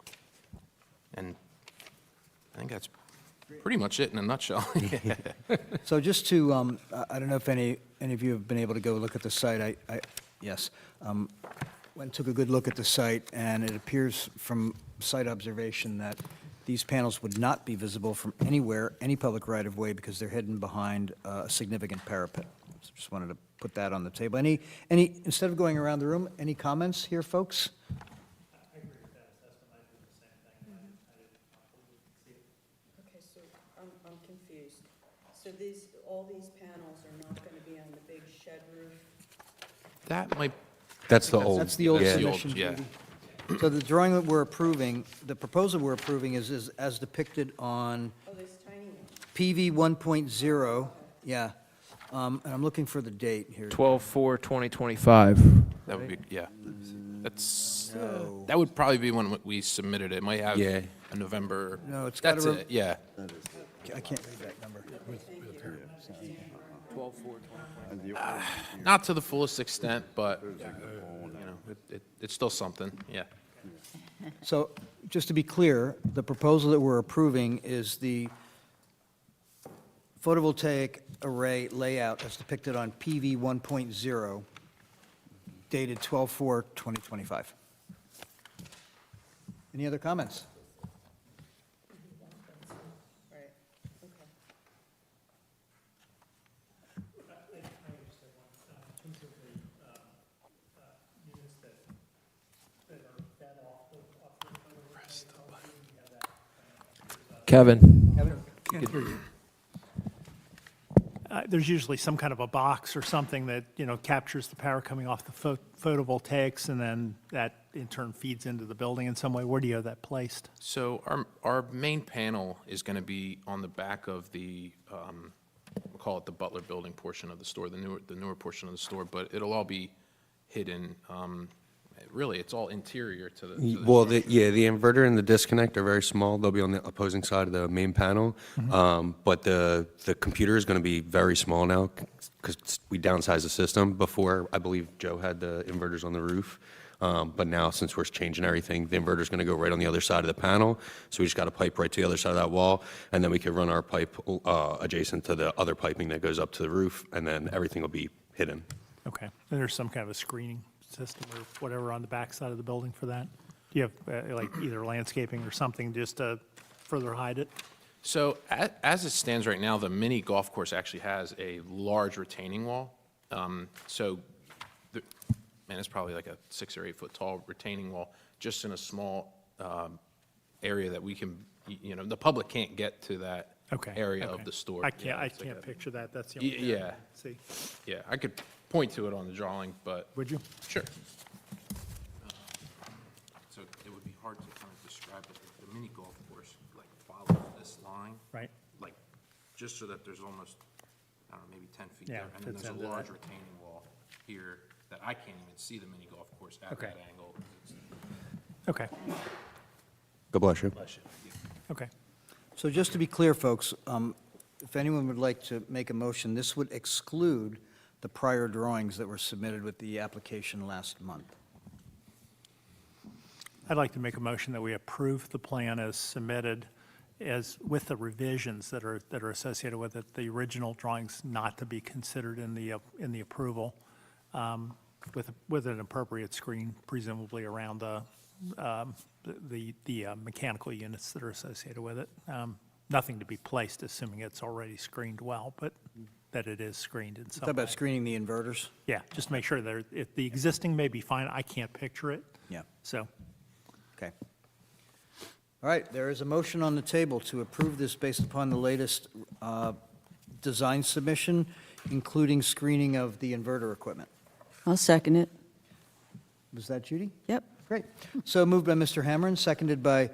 And I think that's pretty much it in a nutshell. So just to, I don't know if any of you have been able to go look at the site. Yes. Went and took a good look at the site, and it appears from site observation that these panels would not be visible from anywhere, any public right-of-way, because they're hidden behind a significant parapet. So just wanted to put that on the table. Any, instead of going around the room, any comments here, folks? Okay, so I'm confused. So all these panels are not going to be on the big shed roof? That might, That's the old. That's the old yeah. submission. Yeah. Judy. So the drawing that we're approving, the proposal we're approving is as depicted on Oh, this tiny one. PV 1.0, yeah. And I'm looking for the date here. 12/4/2025. that would be, yeah. That's, No. that would probably be when we submitted it. It might have Yeah. a November. No, it's got That's a- it, yeah. I can't read that number. Not to the fullest extent, but, you know, it's still something, yeah. So, just to be clear, the proposal that we're approving is the photovoltaic array layout as depicted on PV 1.0, dated 12/4/2025. Any other comments? Right, okay. Kevin? There's usually some kind of a box or something that, captures the power coming off the photovoltaics, and then that in turn feeds into the building in some way. Where do you have that placed? So our main panel is going to be on the back of the, we'll call it the Butler Building portion of the store, the newer portion of the store, but it'll all be hidden. Really, it's all interior to the Well, structure. the inverter and the disconnect are very small. They'll be on the opposing side of the main panel. But the computer is going to be very small now because we downsized the system. Before, I believe Joe had the inverters on the roof. But now, since we're changing everything, the inverter's going to go right on the other side of the panel. So we just got a pipe right to the other side of that wall, and then we can run our pipe adjacent to the other piping that goes up to the roof, and then everything will be hidden. Okay. And there's some kind of a screening system or whatever on the back side of the building for that? Do you have, like, either landscaping or something just to further hide it? So as it stands right now, the mini golf course actually has a large retaining wall. So, it's probably like a 6 or 8 foot tall retaining wall, just in a small area that we can, the public can't get to that Okay. area okay. of the store. I Yeah, can't it's like a- picture that. That's the only thing I Yeah. can see. Yeah, I could point to it on the drawing, but. Would you? Sure. So it would be hard to kind of describe it, but the mini golf course, like, follows this line. Right. Like, just so that there's almost, I don't know, maybe 10 feet Yeah, there. And then fits there's a into large that. retaining wall here that I can't even see the mini golf course at Okay. that angle. Okay. God bless you. Okay. So just to be clear, folks, if anyone would like to make a motion, this would exclude the prior drawings that were submitted with the application last month. I'd like to make a motion that we approve the plan as submitted, as with the revisions that are associated with it, the original drawings not to be considered in the approval, with an appropriate screen presumably around the mechanical units that are associated with it. Nothing to be placed, assuming it's already screened well, but that it is screened in some Talk way. about screening the inverters? Yeah, just make sure that if the existing may be fine, I can't picture it. Yeah. So, Okay. All right, there is a motion on the table to approve this based upon the latest design submission, including screening of the inverter equipment. I'll second it. Was that Judy? Yep. Great. So moved by Mr. Hammerin, seconded by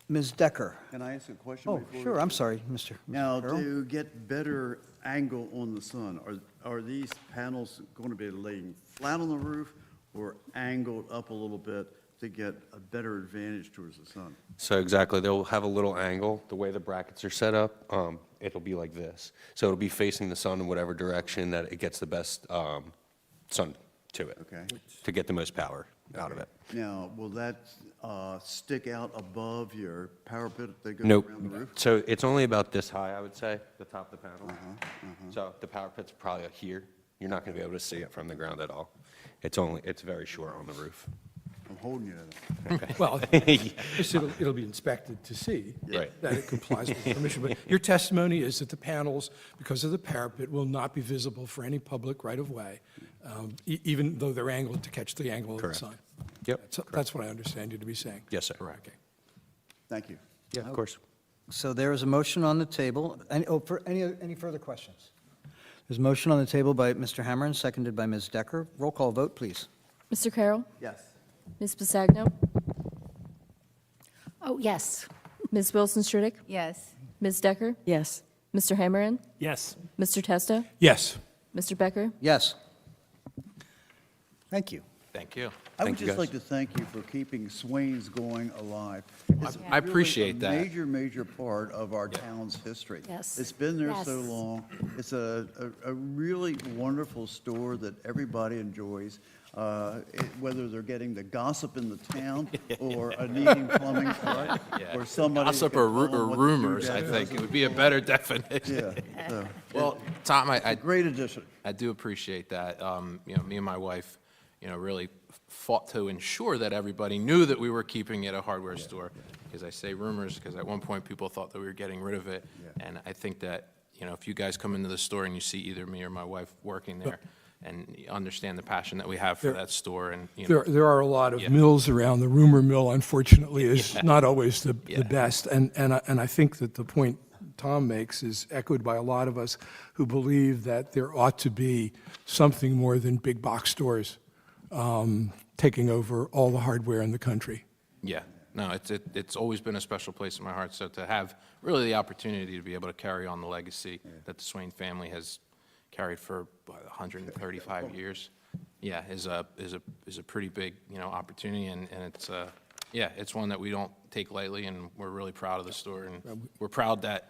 Ms. Decker. Can I ask a question Oh, before? sure, I'm sorry, Mr. Now, Carroll. to get better angle on the sun, are these panels going to be laying flat on the roof or angled up a little bit to get a better advantage towards the sun? So exactly, they'll have a little angle. The way the brackets are set up, it'll be like this. So it'll be facing the sun in whatever direction that it gets the best sun to it. Okay. To get the most power out of it. Now, will that stick out above your parapet that goes Nope. around the roof? So it's only about this high, I would say, the top of the panel. So the power pit's probably here. You're not going to be able to see it from the ground at all. It's very short on the roof. I'm holding you to that. Well, just it'll be inspected to see Right. that it complies with the permission. But your testimony is that the panels, because of the parapet, will not be visible for any public right-of-way, even though they're angled to catch the angle of the Correct. sun. Yep. That's what I understand you to be saying. Yes, sir. Okay. Thank you. Yeah, of course. So there is a motion on the table. For any further questions? There's a motion on the table by Mr. Hammerin, seconded by Ms. Decker. Roll call vote, please. Mr. Carroll? Yes. Ms. Pasagno? Oh, yes. Ms. Wilson Tritick? Yes. Ms. Decker? Yes. Mr. Hammerin? yes. Mr. Testa? Yes. Mr. Becker? Yes. Thank you. Thank you. I would Thank you, just guys. like to thank you for keeping Swains going alive. It's I really appreciate that. a major part of our town's history. Yes. It's been there so Yes. long. It's a really wonderful store that everybody enjoys, whether they're getting the gossip in the town or a needing plumbing part, or somebody. Gossip who or can tell them what to do rumors, I better. think, it would be a better definition. Yeah, so, Well, Tom, I great addition. I do appreciate that. Me and my wife, really fought to ensure that everybody knew that we were keeping it a hardware store. Because I say rumors, because at one point, people thought that we were getting rid of it. And I think that, if you guys come into the store and you see either me or my wife working there, and you understand the passion that we have for that store, and, There are a lot of Yeah. mills around. The rumor mill, unfortunately, is not always the Yeah. best. And I think that the point Tom makes is echoed by a lot of us who believe that there ought to be something more than big box stores taking over all the hardware in the country. yeah. No, it's always been a special place in my heart. So to have really the opportunity to be able to carry on the legacy that the Swain family has carried for 135 years, yeah, is a pretty big, opportunity, and it's it's one that we don't take lightly, and we're really proud of the store, and we're proud that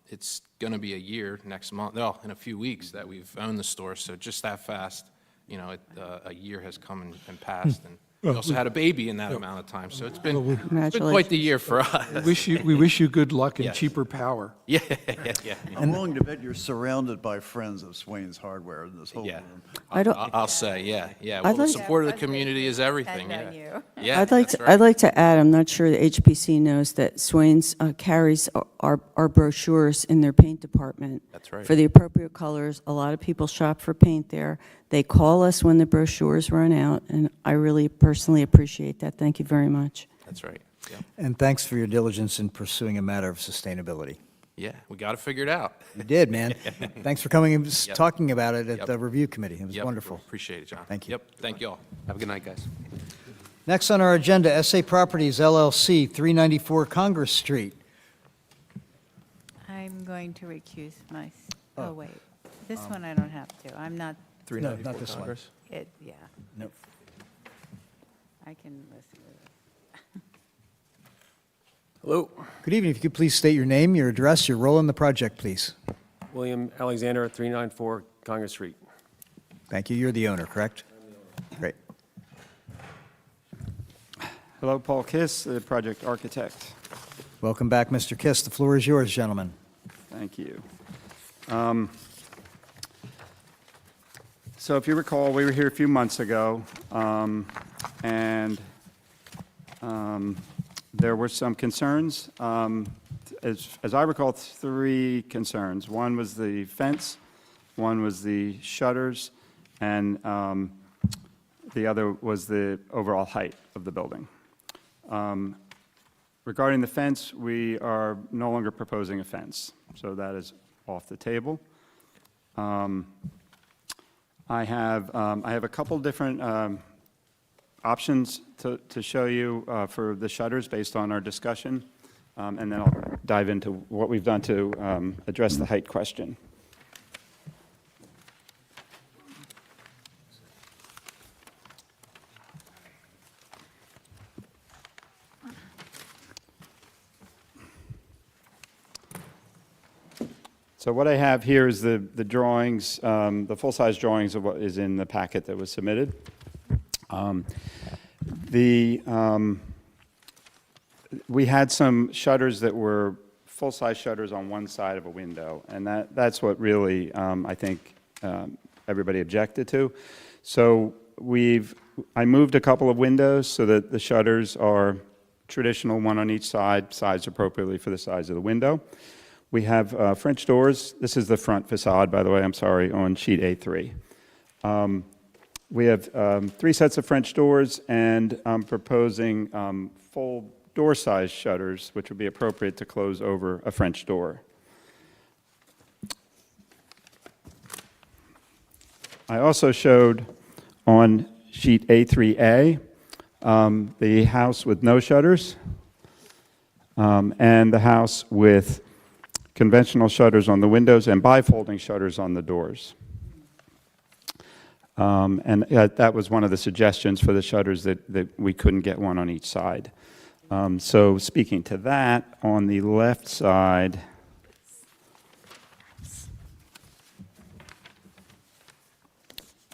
it's going to be a year next month, in a few weeks, that we've owned the store. So just that fast, a year has come and passed, and we also had a baby in that amount of time. So it's been quite the year for us. We wish you good luck and Yes. cheaper power. Yeah. I'm willing to bet you're surrounded by friends of Swain's Hardware in this whole Yeah. room. I'll say, yeah. Well, I'd the like- support of the community is everything, Depend on yeah. you. Yeah, I'd like that's to, right. I'd like to add, I'm not sure the HPC knows that Swain's carries our brochures in their paint department. That's right. For the appropriate colors. A lot of people shop for paint there. They call us when the brochures run out, and I really personally appreciate that. Thank you very much. That's right, yeah. And thanks for your diligence in pursuing a matter of sustainability. Yeah, we got to figure it out. You did, man. Thanks for coming and Yep. talking about it at Yep. the review committee. It was Yep, wonderful. Appreciate it, John. Thank you. Yep, thank you all. Have a good night, guys. Next on our agenda, SA Properties LLC, 394 Congress Street. I'm going to recuse oh, wait. This one I don't have to. I'm not, 394 not this one. Congress. yeah. Nope. I can listen to this. Hello, Good evening. If you could please state your name, your address, your role in the project, please. William Alexander, 394 Congress Street. Thank you. You're the owner, correct? Great. Hello, Paul Kiss, the project architect. Welcome back, Mr. Kiss. The floor is yours, gentlemen. Thank you. So if you recall, we were here a few months ago, and there were some concerns. As I recall, 3 concerns. One was the fence, one was the shutters, and the other was the overall height of the building. Regarding the fence, we are no longer proposing a fence, so that is off the table. I have a couple different options to show you for the shutters based on our discussion, and then I'll dive into what we've done to address the height question. So what I have here is the drawings, the full-size drawings of what is in the packet that was submitted. We had some shutters that were full-size shutters on one side of a window, and that's what really, I think, everybody objected to. So I moved a couple of windows so that the shutters are traditional, one on each side, sized appropriately for the size of the window. We have French doors. This is the front facade, by the way, I'm sorry, on sheet A3. We have 3 sets of French doors, and I'm proposing full door-sized shutters, which would be appropriate to close over a French door. I also showed on sheet A3A the house with no shutters and the house with conventional shutters on the windows and bifolding shutters on the doors. And that was one of the suggestions for the shutters, that we couldn't get one on each side. So speaking to that, on the left side,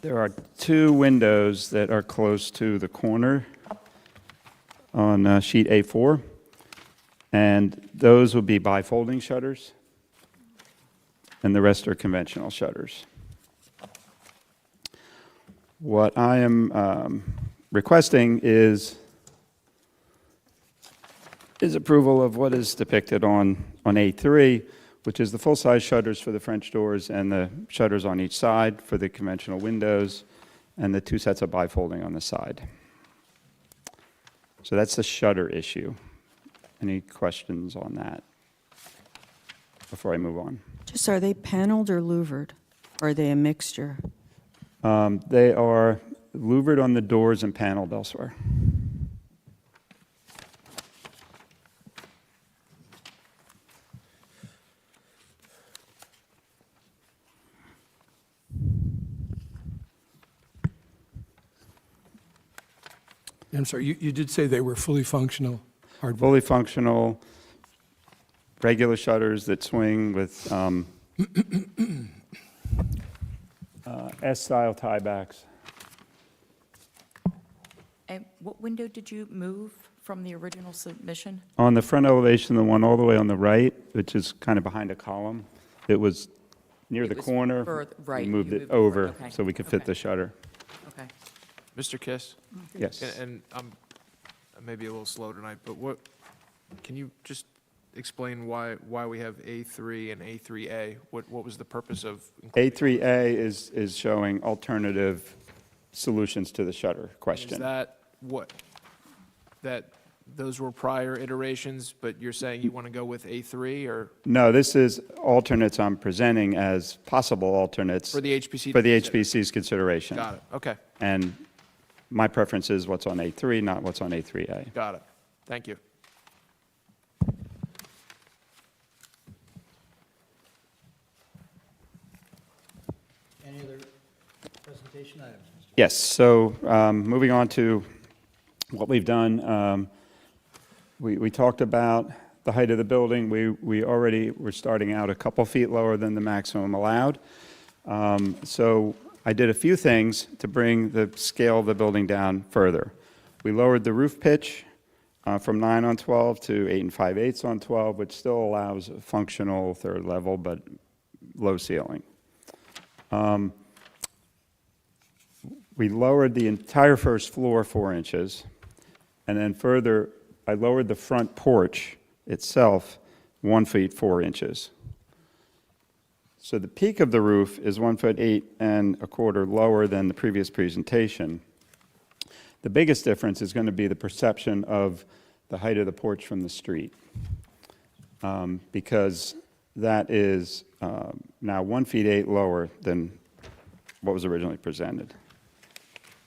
there are 2 windows that are close to the corner on sheet A4. And those will be bifolding shutters, and the rest are conventional shutters. What I am requesting is approval of what is depicted on A3, which is the full-size shutters for the French doors and the shutters on each side for the conventional windows, and the 2 sets of bifolding on the side. So that's the shutter issue. Any questions on that before I move on? Just, are they paneled or louvered? Or are they a mixture? They are louvered on the doors and paneled elsewhere. I'm sorry, you did say they were fully functional hardwood. Fully functional, regular shutters that swing with S-style tiebacks. And what window did you move from the original submission? On the front elevation, the one all the way on the right, which is kind of behind a column, it was near It the was corner. further- right, We you moved moved it it forward, over okay, so we could fit okay. the shutter. Okay. Mr. Kiss? Yes. And I'm maybe a little slow tonight, but can you just explain why we have A3 and A3A? What was the purpose of? A3A is showing alternative solutions to the shutter Is question. that those were prior iterations, but you're saying you want to go with A3 or No, this is alternates I'm presenting as possible alternates. for the HPC? For the HPC's consideration. Got it, okay, And my preference is what's on A3, not what's on A3A. got it. Thank you. Any other presentation items, Mr. Yes, so moving on to what we've done, we talked about the height of the building. We already were starting out a couple feet lower than the maximum allowed. So I did a few things to bring the scale of the building down further. We lowered the roof pitch from 9 on 12 to 8 5/8 on 12, which still allows a functional third level, but low ceiling. We lowered the entire first floor 4 inches, and then further, I lowered the front porch itself 1 feet 4 inches. So the peak of the roof is 1 1/8 1/4 lower than the previous presentation. The biggest difference is going to be the perception of the height of the porch from the street, because that is now 1 feet 8 lower than what was originally presented.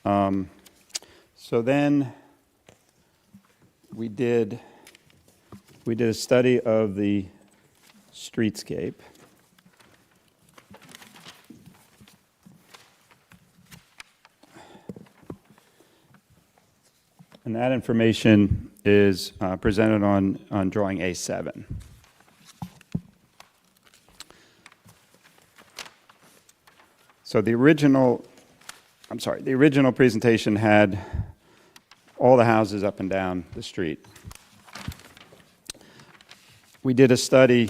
So then we did a study of the streetscape. And that information is presented on drawing A7. So the original presentation had all the houses up and down the street. We did a study,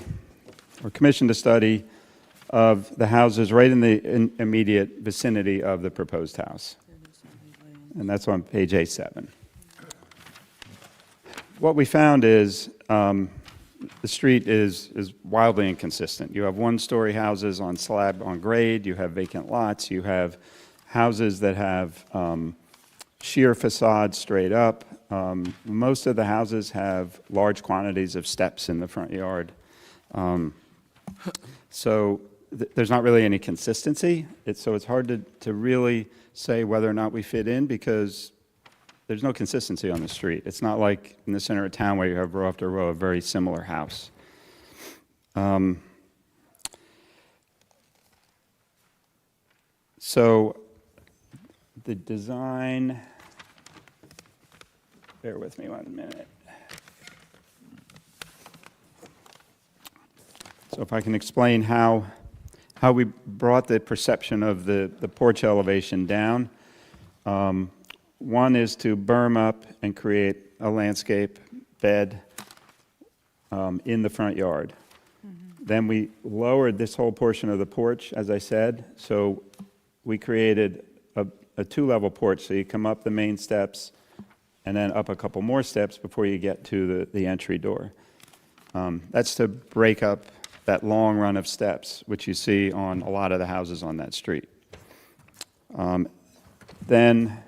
or commissioned a study, of the houses right in the immediate vicinity of the proposed house. And that's on page A7. What we found is the street is wildly inconsistent. You have one-story houses on slab on grade, you have vacant lots, you have houses that have sheer facades straight up. Most of the houses have large quantities of steps in the front yard. So there's not really any consistency. So it's hard to really say whether or not we fit in, because there's no consistency on the street. It's not like in the center of town where you have row after row of very similar house. So the design, bear with me 1 minute. So if I can explain how we brought the perception of the porch elevation down. One is to berm up and create a landscape bed in the front yard. Then we lowered this whole portion of the porch, as I said, so we created a two-level porch. So you come up the main steps and then up a couple more steps before you get to the entry door. That's to break up that long run of steps, which you see on a lot of the houses on that street. Then,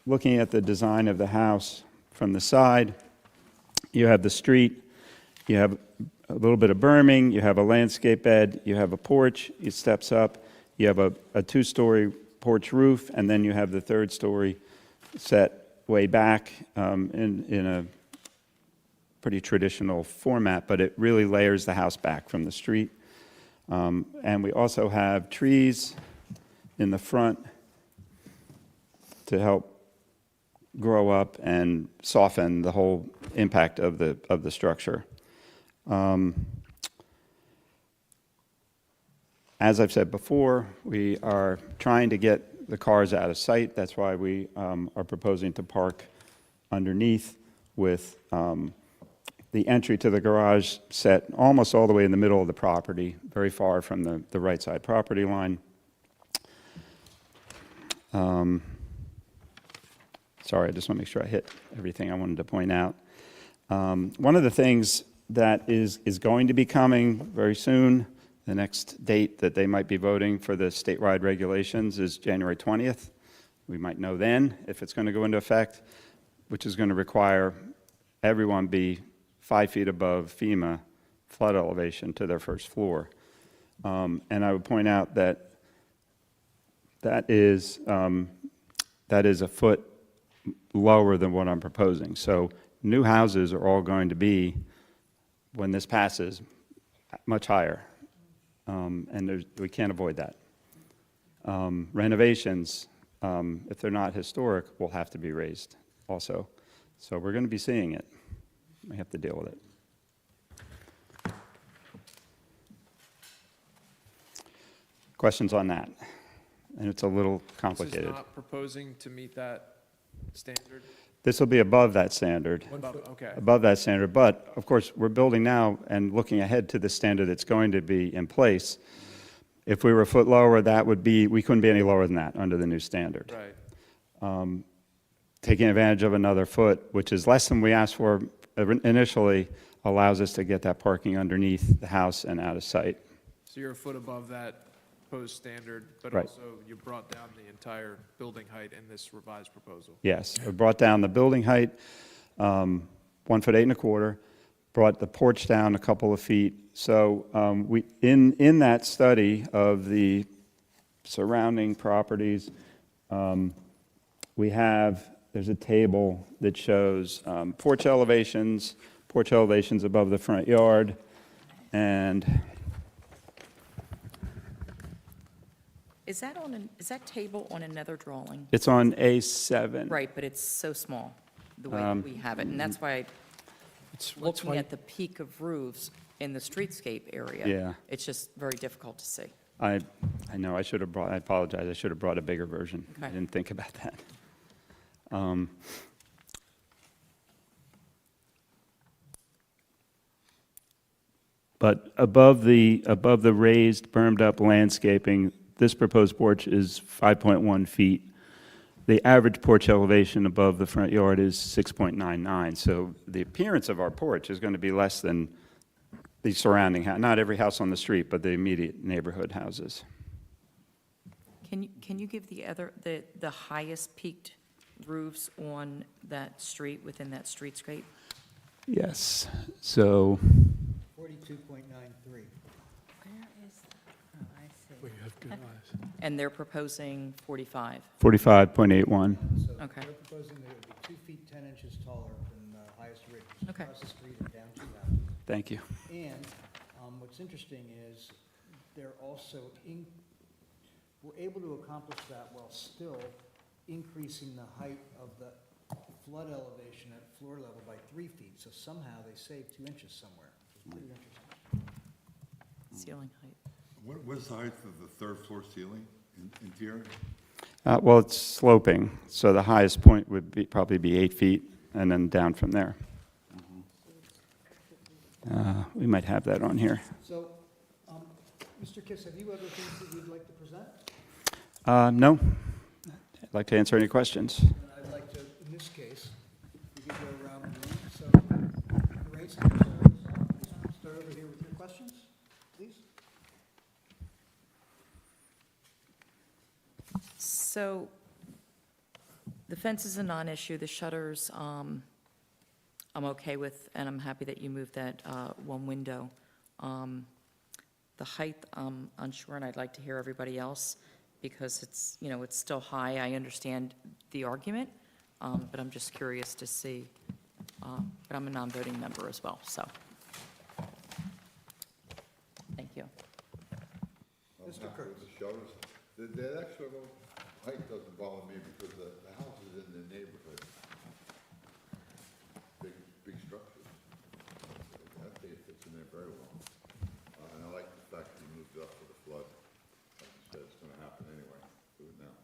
looking at the design of the house from the side, you have the street, you have a little bit of berming, you have a landscape bed, you have a porch, it steps up, you have a two-story porch roof, and then you have the third story set way back in a pretty traditional format, but it really layers the house back from the street. And we also have trees in the front to help grow up and soften the whole impact of the structure. As I've said before, we are trying to get the cars out of sight. That's why we are proposing to park underneath, with the entry to the garage set almost all the way in the middle of the property, very far from the right side property line. Sorry, I just want to make sure I hit everything I wanted to point out. One of the things that is going to be coming very soon, the next date that they might be voting for the statewide regulations is January 20th. We might know then if it's going to go into effect, which is going to require everyone be 5 feet above FEMA flood elevation to their first floor. And I would point out that that is a foot lower than what I'm proposing. So new houses are all going to be, when this passes, much higher. And we can't avoid that. Renovations, if they're not historic, will have to be raised also. So we're going to be seeing it. We have to deal with it. Questions on that? And it's a little This is complicated. not proposing to meet that standard? This will be above that standard. Okay. Above that standard, but of course, we're building now and looking ahead to the standard that's going to be in place. If we were a foot lower, that would be, we couldn't be any lower than that under the new standard. Right. Taking advantage of another foot, which is less than we asked for initially, allows us to get that parking underneath the house and out of sight. So you're a foot above that proposed standard, but Right. also you brought down the entire building height in this revised proposal. Yes, we brought down the building height, 1 foot 8 1/4, brought the porch down a couple of feet. So we, in that study of the surrounding properties, we have, there's a table that shows porch elevations above the front yard, and Is that is that table on another drawing? it's on A7. Right, but it's so small, the way that we have it, and that's why, looking at the peak of roofs in the streetscape area. Yeah. It's just very difficult to see. I know, I should have brought, I apologize, I should have brought a bigger version. I Okay. didn't think about that. But above the raised, bermed-up landscaping, this proposed porch is 5.1 feet. The average porch elevation above the front yard is 6.99, so the appearance of our porch is going to be less than the surrounding, not every house on the street, but the immediate neighborhood houses. Can you give the highest peaked roofs on that street, within that streetscape? Yes, so 42.93. We have good eyes. And they're proposing 45. 45.81. So Okay. they're proposing that it would be 2 feet 10 inches taller than the highest ridge, which is Okay. across the street and down 2 houses. Thank you. And what's interesting is they're also, we're able to accomplish that while still increasing the height of the flood elevation at floor level by 3 feet. So somehow they saved 2 inches somewhere, which is pretty interesting. Ceiling height. What is the height of the third floor ceiling interior? Well, it's sloping, so the highest point would probably be 8 feet, and then down from there. We might have that on here. So, Mr. Kiss, have you other things that you'd like to present? No. I'd like to answer any questions. And I'd like to, in this case, we could go around the room. So, Lorraine, start over here with your questions, please. So the fence is a non-issue, the shutters, I'm okay with, and I'm happy that you moved that one window. The height, I'm unsure, and I'd like to hear everybody else, because it's, it's still high. I understand the argument, but I'm just curious to see. But I'm a non-voting member as well, so. Thank you. Mr. Kurtz. The shutters, that extra little height doesn't bother me because the house is in the neighborhood. Big structures. I think it fits in there very well. And I like the fact that you moved it up for the flood. Like you said, it's gonna happen anyway. Do it now.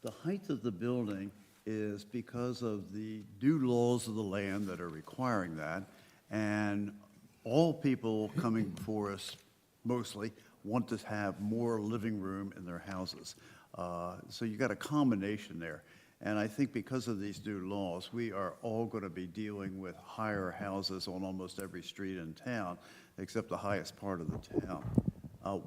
The height of the building is because of the new laws of the land that are requiring that, and all people coming before us, mostly, want to have more living room in their houses. So you got a combination there. And I think because of these new laws, we are all going to be dealing with higher houses on almost every street in town, except the highest part of the town.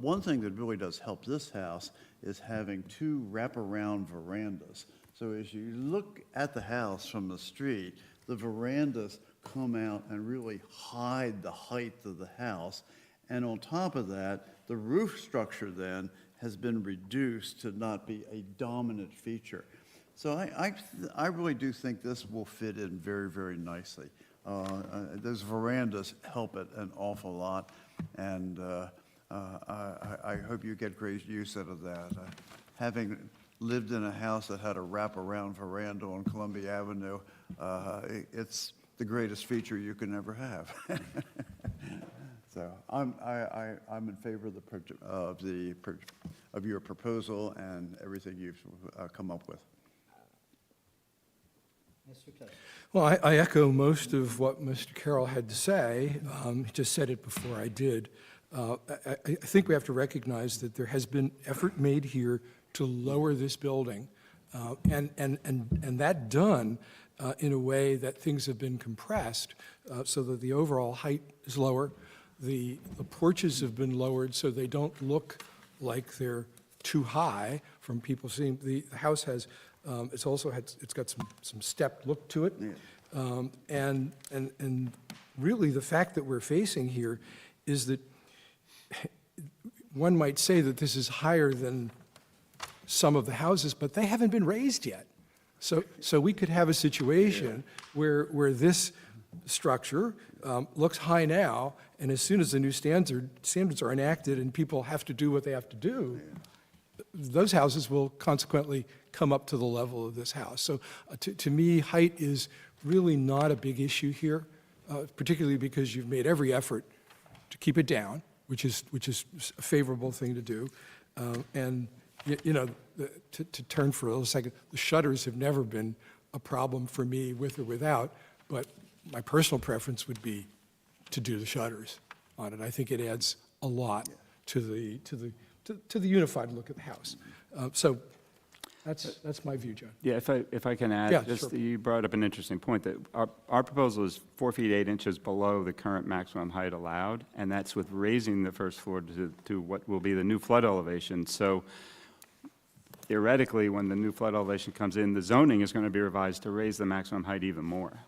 One thing that really does help this house is having 2 wraparound verandas. So as you look at the house from the street, the verandas come out and really hide the height of the house. And on top of that, the roof structure then has been reduced to not be a dominant feature. So I really do think this will fit in very, very nicely. Those verandas help it an awful lot, and I hope you get great use out of that. Having lived in a house that had a wraparound veranda on Columbia Avenue, it's the greatest feature you can ever have. So I'm in favor of your proposal and everything you've come up with. Mr. Testa. Well, I echo most of what Mr. Carroll had to say. He just said it before I did. I think we have to recognize that there has been effort made here to lower this building, and that done in a way that things have been compressed so that the overall height is lower. The porches have been lowered so they don't look like they're too high from people seeing. The house has, it's got some stepped look to it. And really the fact that we're facing here is that one might say that this is higher than some of the houses, but they haven't been raised yet. So we could have a situation where this structure looks high now, and as soon as the new standards are enacted and people have to do what they have to do, those houses will consequently come up to the level of this house. So to me, height is really not a big issue here, particularly because you've made every effort to keep it down, which is a favorable thing to do. And you know, to turn for a little second, the shutters have never been a problem for me with or without, but my personal preference would be to do the shutters on it. I think it adds a lot to the unified look of the house. So that's my view, John. Yeah, if I can add, Yeah, just, sure. you brought up an interesting point, that our proposal is 4 feet 8 inches below the current maximum height allowed, and that's with raising the first floor to what will be the new flood elevation. So theoretically, when the new flood elevation comes in, the zoning is going to be revised to raise the maximum height even more.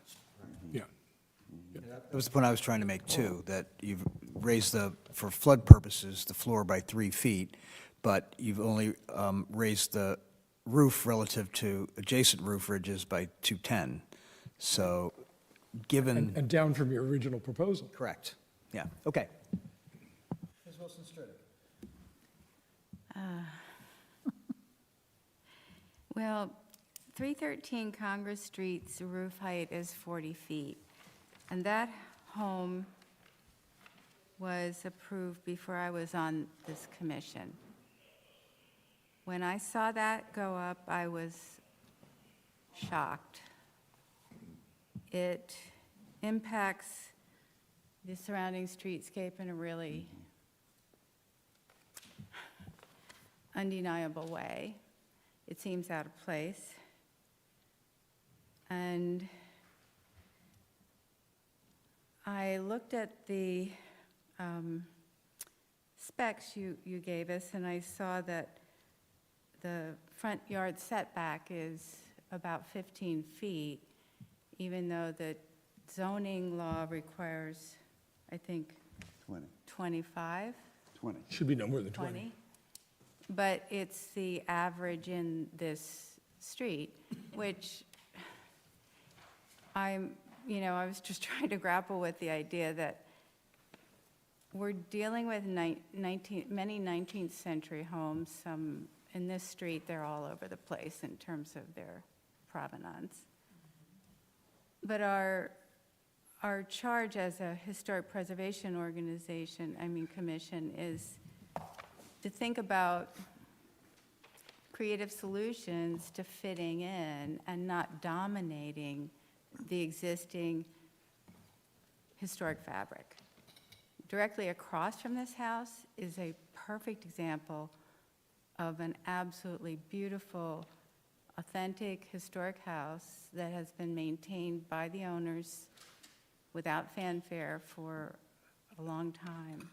Yeah. That was the point I was trying to make, too, that you've raised for flood purposes, the floor by 3 feet, but you've only raised the roof relative to adjacent roof ridges by 210. So, given... And down from your original proposal. Correct. Yeah, okay. Ms. Wilson-Stritter. Well, 313 Congress Street's roof height is 40 feet, and that home was approved before I was on this commission. When I saw that go up, I was shocked. It impacts the surrounding streetscape in a really undeniable way. It seems out of place. And I looked at the specs you gave us, and I saw that the front yard setback is about 15 feet, even though the zoning law requires, I think, 20. 25? 20. Should be no more than 20. But it's the average in this street, which I was just trying to grapple with the idea that we're dealing with many 19th century homes. Some in this street, they're all over the place in terms of their provenance. But our charge as a historic preservation commission, is to think about creative solutions to fitting in and not dominating the existing historic fabric. Directly across from this house is a perfect example of an absolutely beautiful, authentic historic house that has been maintained by the owners without fanfare for a long time.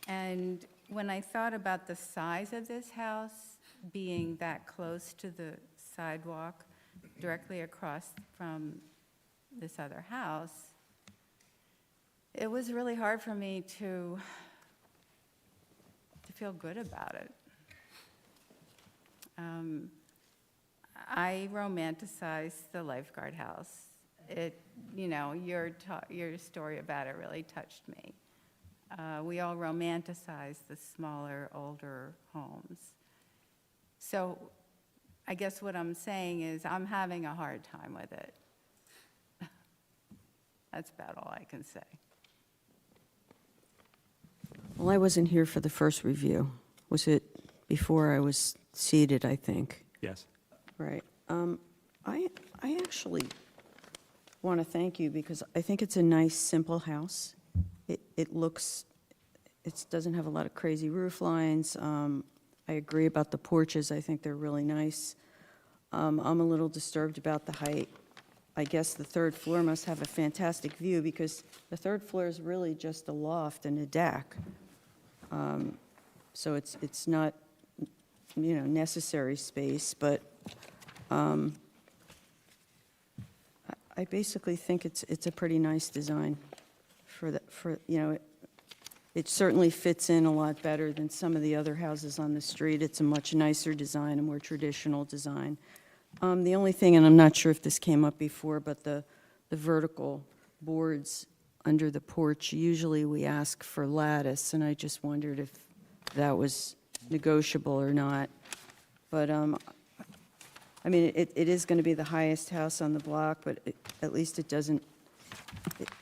And when I thought about the size of this house being that close to the sidewalk directly across from this other house, it was really hard for me to feel good about it. I romanticize the lifeguard house. Your story about it really touched me. We all romanticize the smaller, older homes. So I guess what I'm saying is I'm having a hard time with it. That's about all I can say. Well, I wasn't here for the first review. Was it before I was seated, I think? Yes. Right. I actually want to thank you because I think it's a nice, simple house. It looks, it doesn't have a lot of crazy roof lines. I agree about the porches. I think they're really nice. I'm a little disturbed about the height. I guess the third floor must have a fantastic view because the third floor is really just a loft and a deck. So it's not, necessary space, but I basically think it's a pretty nice design it certainly fits in a lot better than some of the other houses on the street. It's a much nicer design, a more traditional design. The only thing, and I'm not sure if this came up before, but the vertical boards under the porch, usually we ask for lattice, and I just wondered if that was negotiable or not. But, I mean, it is going to be the highest house on the block, but at least it doesn't,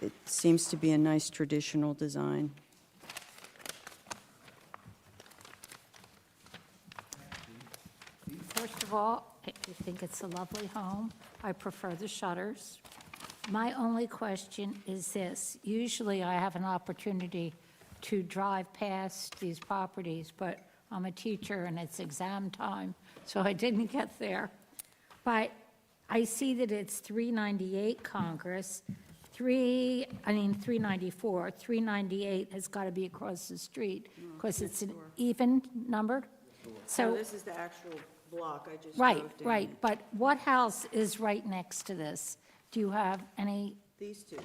it seems to be a nice traditional design. First of all, I think it's a lovely home. I prefer the shutters. My only question is this. Usually I have an opportunity to drive past these properties, but I'm a teacher and it's exam time, so I didn't get there. But I see that it's 398 Congress, 394, 398 has got to be across the street because it's an even numbered. So, This is the actual block I just right, right, but what house is right next to this? Do you have any, These two.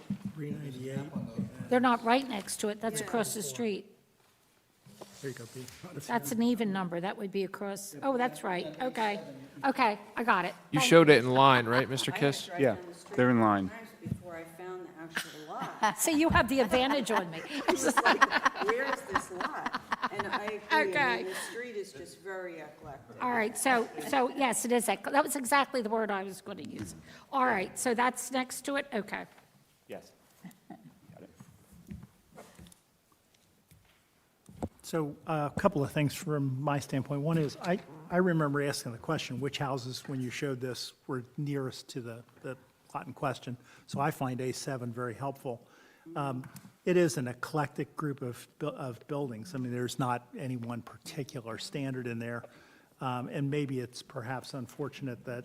they're not right next to it, that's across the street. There you go, Pete. That's an even number, that would be across, oh, that's right, okay, okay, I got it. You showed it in line, right, Mr. Kiss? Yeah, they're in line. Before I found the actual lot. See, you have the advantage on me. I was like, where is this lot? And I agree, I Okay. mean, the street is just very eclectic. All right, so yes, it is, that was exactly the word I was going to use. All right, so that's next to it, okay. Yes. So a couple of things from my standpoint. One is, I remember asking the question, which houses, when you showed this, were nearest to the lot in question? So I find A7 very helpful. It is an eclectic group of buildings. I mean, there's not any one particular standard in there. And maybe it's perhaps unfortunate that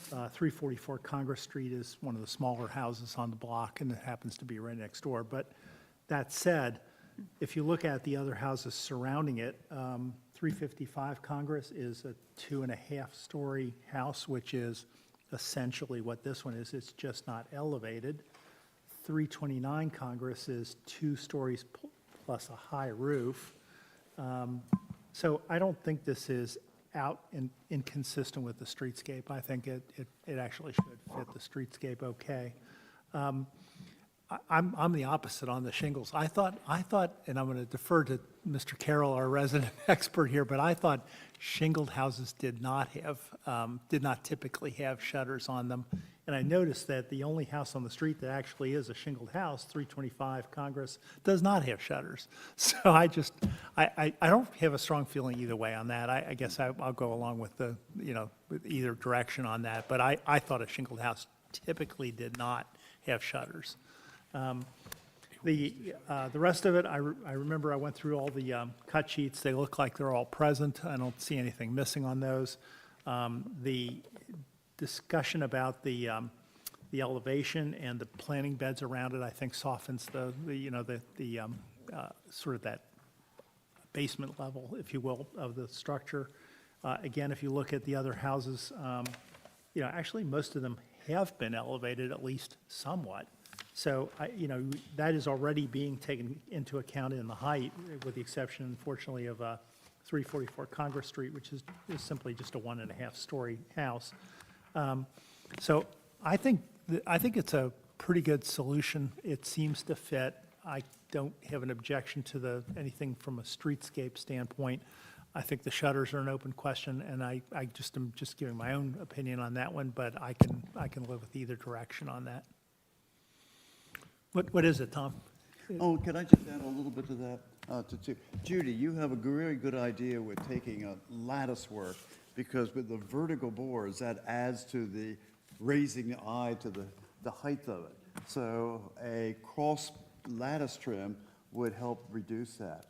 344 Congress Street is one of the smaller houses on the block, and it happens to be right next door. But that said, if you look at the other houses surrounding it, 355 Congress is a 2.5-story house, which is essentially what this one is. It's just not elevated. 329 Congress is 2 stories plus a high roof. So I don't think this is out and inconsistent with the streetscape. I think it actually should fit the streetscape okay. I'm the opposite on the shingles. I thought, and I'm going to defer to Mr. Carroll, our resident expert here, but I thought shingled houses did not typically have shutters on them. And I noticed that the only house on the street that actually is a shingled house, 325 Congress, does not have shutters. So I don't have a strong feeling either way on that. I guess I'll go along with with either direction on that. But I thought a shingled house typically did not have shutters. The rest of it, I remember I went through all the cut sheets. They look like they're all present. I don't see anything missing on those. The discussion about the elevation and the planting beds around it, I think softens the sort of that basement level, if you will, of the structure. Again, if you look at the other houses, actually most of them have been elevated at least somewhat. So, that is already being taken into account in the height, with the exception, unfortunately, of 344 Congress Street, which is simply just a 1.5-story house. So I think it's a pretty good solution. It seems to fit. I don't have an objection to anything from a streetscape standpoint. I think the shutters are an open question, and I just am just giving my own opinion on that one, but I can live with either direction on that. What is it, Tom? Oh, can I just add a little bit to that? to two. Judy, you have a very good idea with taking a lattice work, because with the vertical boards, that adds to the raising the eye to the height of it. So a cross lattice trim would help reduce that.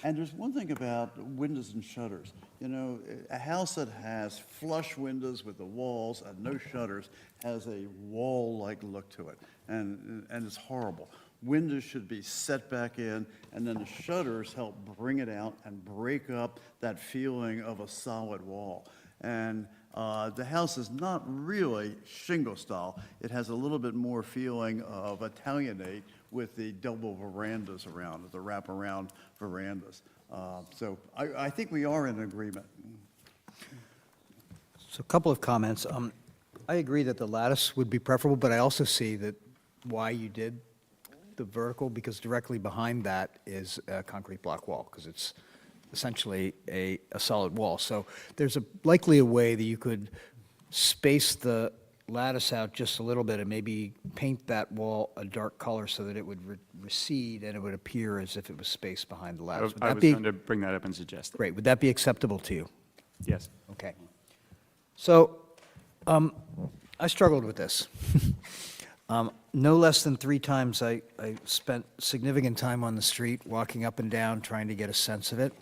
And there's one thing about windows and shutters. You know, a house that has flush windows with the walls and no shutters has a wall-like look to it, and it's horrible. Windows should be set back in, and then the shutters help bring it out and break up that feeling of a solid wall. And the house is not really shingle style. It has a little bit more feeling of Italianate with the double verandas around it, the wraparound verandas. So I think we are in agreement. So a couple of comments. I agree that the lattice would be preferable, but I also see that why you did the vertical, because directly behind that is a concrete block wall, because it's essentially a solid wall. So there's likely a way that you could space the lattice out just a little bit and maybe paint that wall a dark color so that it would recede and it would appear as if it was spaced behind the lattice. Would I that was be going to bring that up and suggest. great? Would that be acceptable to you? Yes. Okay. So, I struggled with this. No less than 3 times I spent significant time on the street, walking up and down, trying to get a sense of it.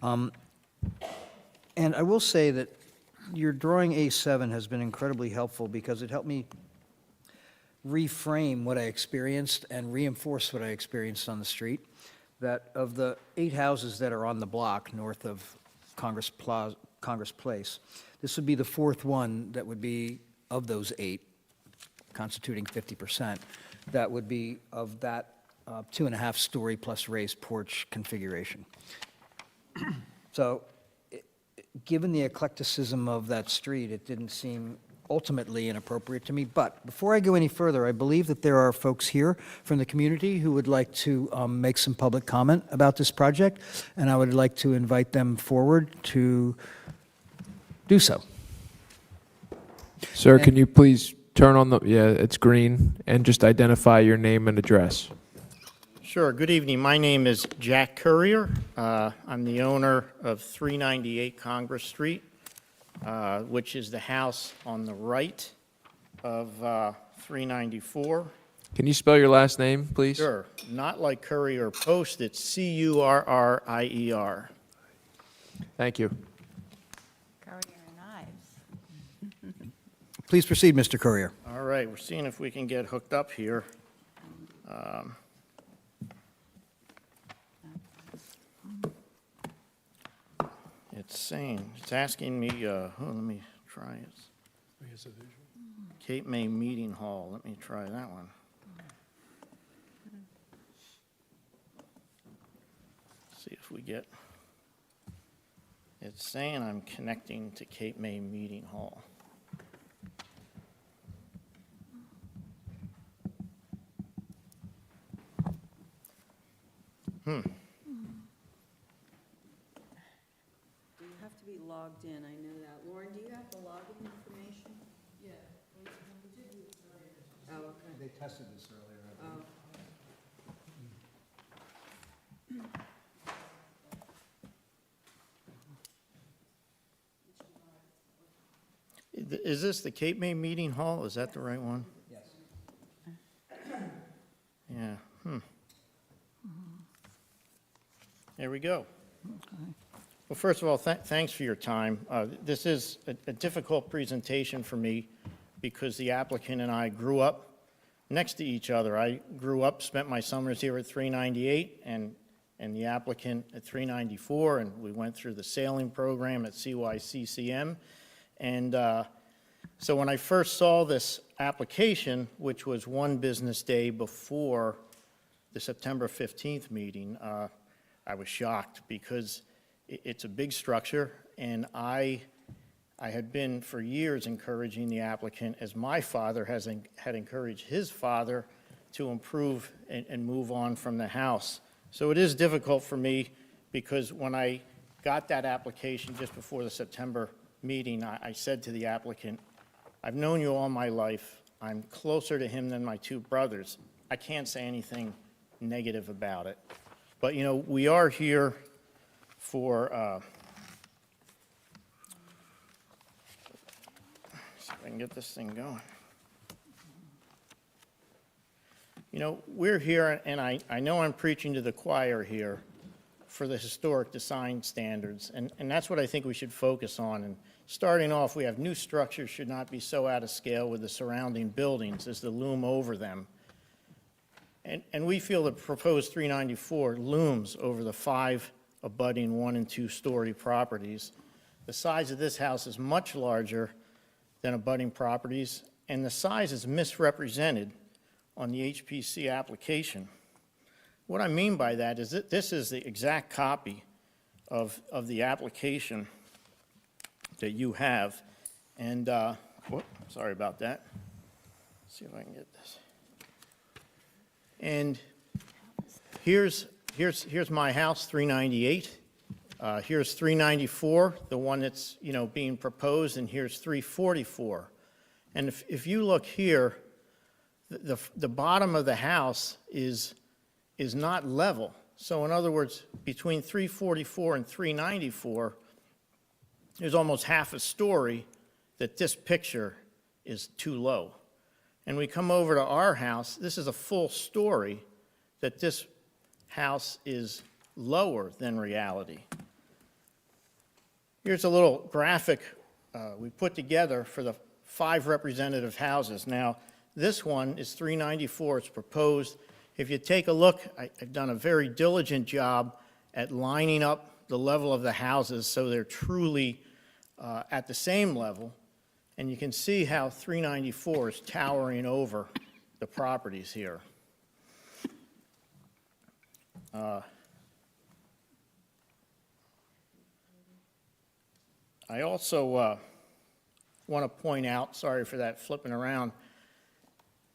And I will say that your drawing A7 has been incredibly helpful, because it helped me reframe what I experienced and reinforce what I experienced on the street. That of the 8 houses that are on the block north of Congress Place, this would be the 4th one that would be, of those 8, constituting 50%, that would be of that 2.5-story plus raised porch configuration. So, given the eclecticism of that street, it didn't seem ultimately inappropriate to me. But before I go any further, I believe that there are folks here from the community who would like to make some public comment about this project, and I would like to invite them forward to do so. Sir, can you please turn on the, yeah, it's green, and just identify your name and address? Sure. Good evening. My name is Jack Courier. I'm the owner of 398 Congress Street, which is the house on the right of 394. Can you spell your last name, please? Sure. Not like Courier Post. It's Currier. Thank you. Courier knives. Please proceed, Mr. Courier. All right. We're seeing if we can get hooked up here. It's saying, it's asking me, let me try it. Cape May Meeting Hall, let me try that one. See if we get, it's saying I'm connecting to Cape May Meeting Hall. You have to be logged in, I know that. Lauren, do you have the login information? Yeah. Oh, okay. They tested this earlier. Oh. Is this the Cape May Meeting Hall? Is that the right one? Yes. Yeah, There we go. Well, first of all, thanks for your time. This is a difficult presentation for me because the applicant and I grew up next to each other. I grew up, spent my summers here at 398, and the applicant at 394, and we went through the sailing program at CYCCM. And so when I first saw this application, which was one business day before the September 15th meeting, I was shocked because it's a big structure, and I had been for years encouraging the applicant, as my father had encouraged his father, to improve and move on from the house. So it is difficult for me because when I got that application just before the September meeting, I said to the applicant, I've known you all my life. I'm closer to him than my 2 brothers. I can't say anything negative about it. But, you know, we are here for, see if I can get this thing going. You know, we're here, and I know I'm preaching to the choir here, for the historic design standards, and that's what I think we should focus on. And starting off, we have new structures should not be so out of scale with the surrounding buildings as to loom over them. And we feel the proposed 394 looms over the 5 abutting 1- and 2-story properties. The size of this house is much larger than abutting properties, and the size is misrepresented on the HPC application. What I mean by that is that this is the exact copy of the application that you have. And, sorry about that. Let's see if I can get this. And here's my house, 398. Here's 394, the one that's, you know, being proposed, and here's 344. And if you look here, the bottom of the house is not level. So in other words, between 344 and 394, there's almost half a story that this picture is too low. And we come over to our house, this is a full story that this house is lower than reality. Here's a little graphic we put together for the 5 representative houses. Now, this one is 394, it's proposed. If you take a look, I've done a very diligent job at lining up the level of the houses so they're truly at the same level. And you can see how 394 is towering over the properties here. I also want to point out, sorry for that flipping around,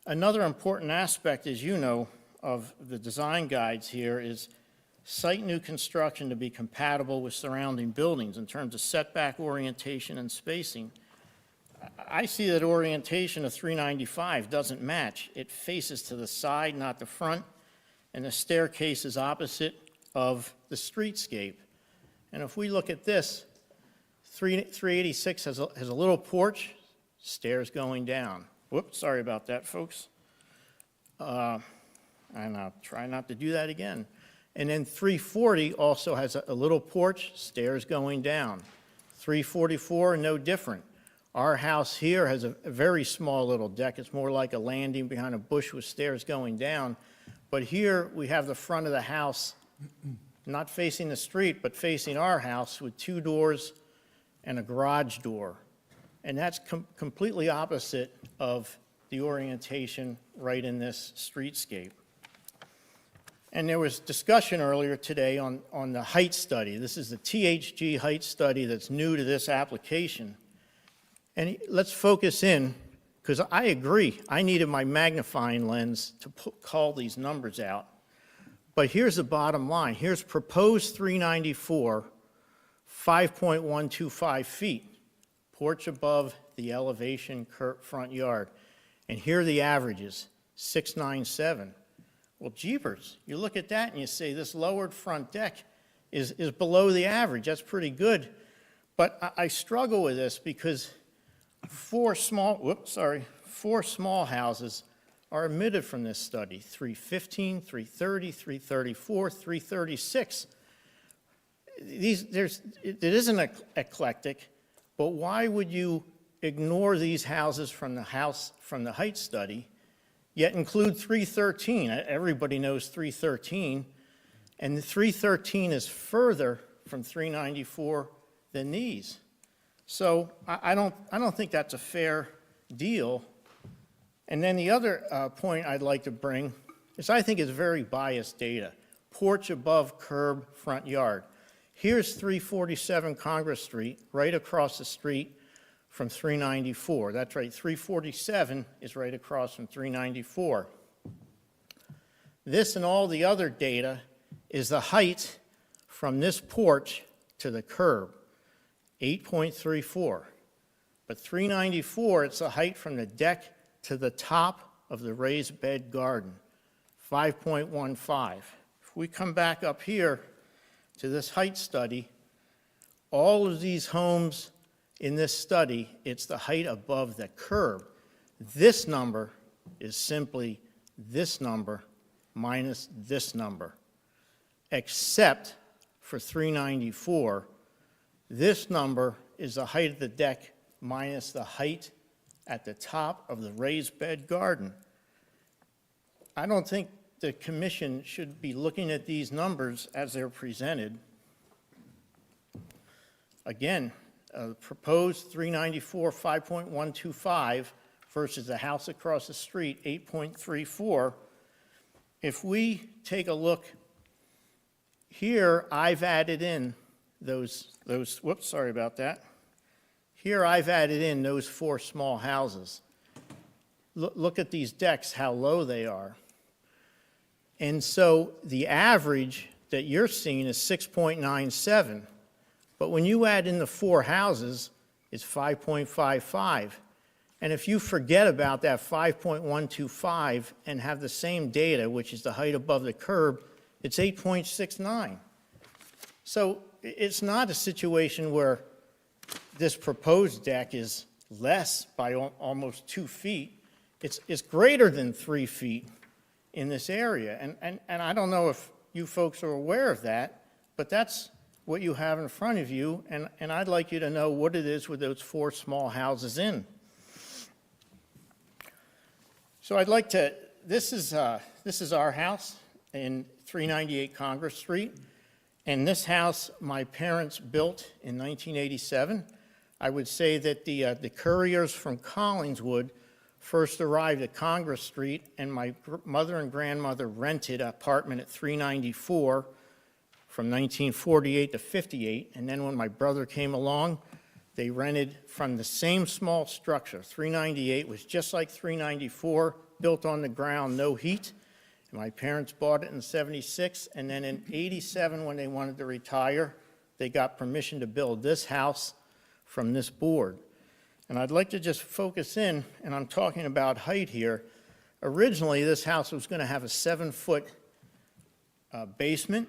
another important aspect, as you know, of the design guides here is site new construction to be compatible with surrounding buildings in terms of setback orientation and spacing. I see that orientation of 395 doesn't match. It faces to the side, not the front, and the staircase is opposite of the streetscape. And if we look at this, 386 has a little porch, stairs going down. Whoops, sorry about that, folks. And I'll try not to do that again. And then 340 also has a little porch, stairs going down. 344, no different. Our house here has a very small little deck. It's more like a landing behind a bush with stairs going down. But here we have the front of the house, not facing the street, but facing our house with 2 doors and a garage door. And that's completely opposite of the orientation right in this streetscape. And there was discussion earlier today on the height study. This is the THG height study that's new to this application. And let's focus in, because I agree, I needed my magnifying lens to call these numbers out. But here's the bottom line. Here's proposed 394, 5.125 feet, porch above the elevation front yard. And here are the averages, 697. Well, jeepers, you look at that and you say this lowered front deck is below the average. That's pretty good. But I struggle with this because 4 small houses are omitted from this study, 315, 330, 334, 336. It isn't eclectic, but why would you ignore these houses from the height study, yet include 313? Everybody knows 313, and the 313 is further from 394 than these. So I don't think that's a fair deal. And then the other point I'd like to bring is I think it's very biased data. Porch above curb, front yard. Here's 347 Congress Street, right across the street from 394. That's right, 347 is right across from 394. This and all the other data is the height from this porch to the curb, 8.34. But 394, it's the height from the deck to the top of the raised bed garden, 5.15. If if we come back up here to this height study, all of these homes in this study, it's the height above the curb. This number is simply this number minus this number, except for 394. This number is the height of the deck minus the height at the top of the raised bed garden. I don't think the commission should be looking at these numbers as they're presented. Again, proposed 394, 5.125 versus the house across the street, 8.34. If we take a look here, I've added in those, whoops, sorry about that. Here I've added in those 4 small houses. Look at these decks, how low they are. And so the average that you're seeing is 6.97. But when you add in the 4 houses, it's 5.55. And if you forget about that 5.125 and have the same data, which is the height above the curb, it's 8.69. So it's not a situation where this proposed deck is less by almost 2 feet. It's greater than 3 feet in this area. And I don't know if you folks are aware of that, but that's what you have in front of you, and I'd like you to know what it is with those 4 small houses in. So I'd like to, this is our house in 398 Congress Street, and this house my parents built in 1987. I would say that the couriers from Collingswood first arrived at Congress Street, and my mother and grandmother rented an apartment at 394 from 1948 to 58, and then when my brother came along, they rented from the same small structure. 398 was just like 394, built on the ground, no heat. And my parents bought it in 76, and then in 87, when they wanted to retire, they got permission to build this house from this board. And I'd like to just focus in, and I'm talking about height here. Originally, this house was going to have a 7-foot basement.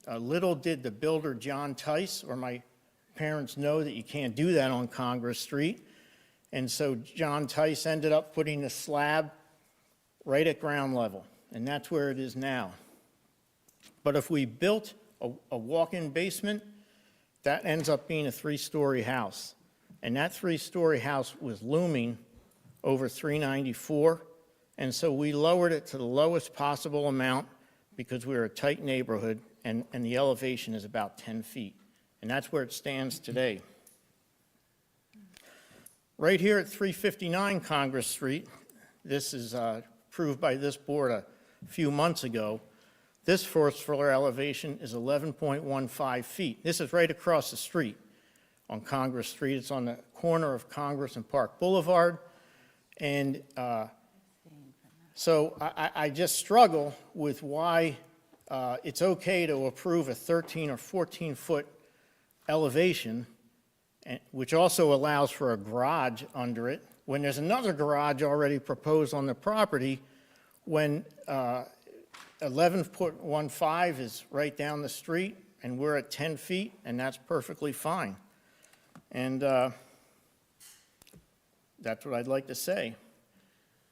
Little did the builder, John Tice, or my parents know that you can't do that on Congress Street. And so John Tice ended up putting the slab right at ground level, and that's where it is now. But if we built a walk-in basement, that ends up being a 3-story house. And that 3-story house was looming over 394, and so we lowered it to the lowest possible amount because we're a tight neighborhood, and the elevation is about 10 feet. And that's where it stands today. Right here at 359 Congress Street, this is approved by this board a few months ago. This first floor elevation is 11.15 feet. This is right across the street on Congress Street. It's on the corner of Congress and Park Boulevard. And so I just struggle with why it's okay to approve a 13 or 14-foot elevation, which also allows for a garage under it, when there's another garage already proposed on the property, when 11.15 is right down the street, and we're at 10 feet, and that's perfectly fine. And that's what I'd like to say.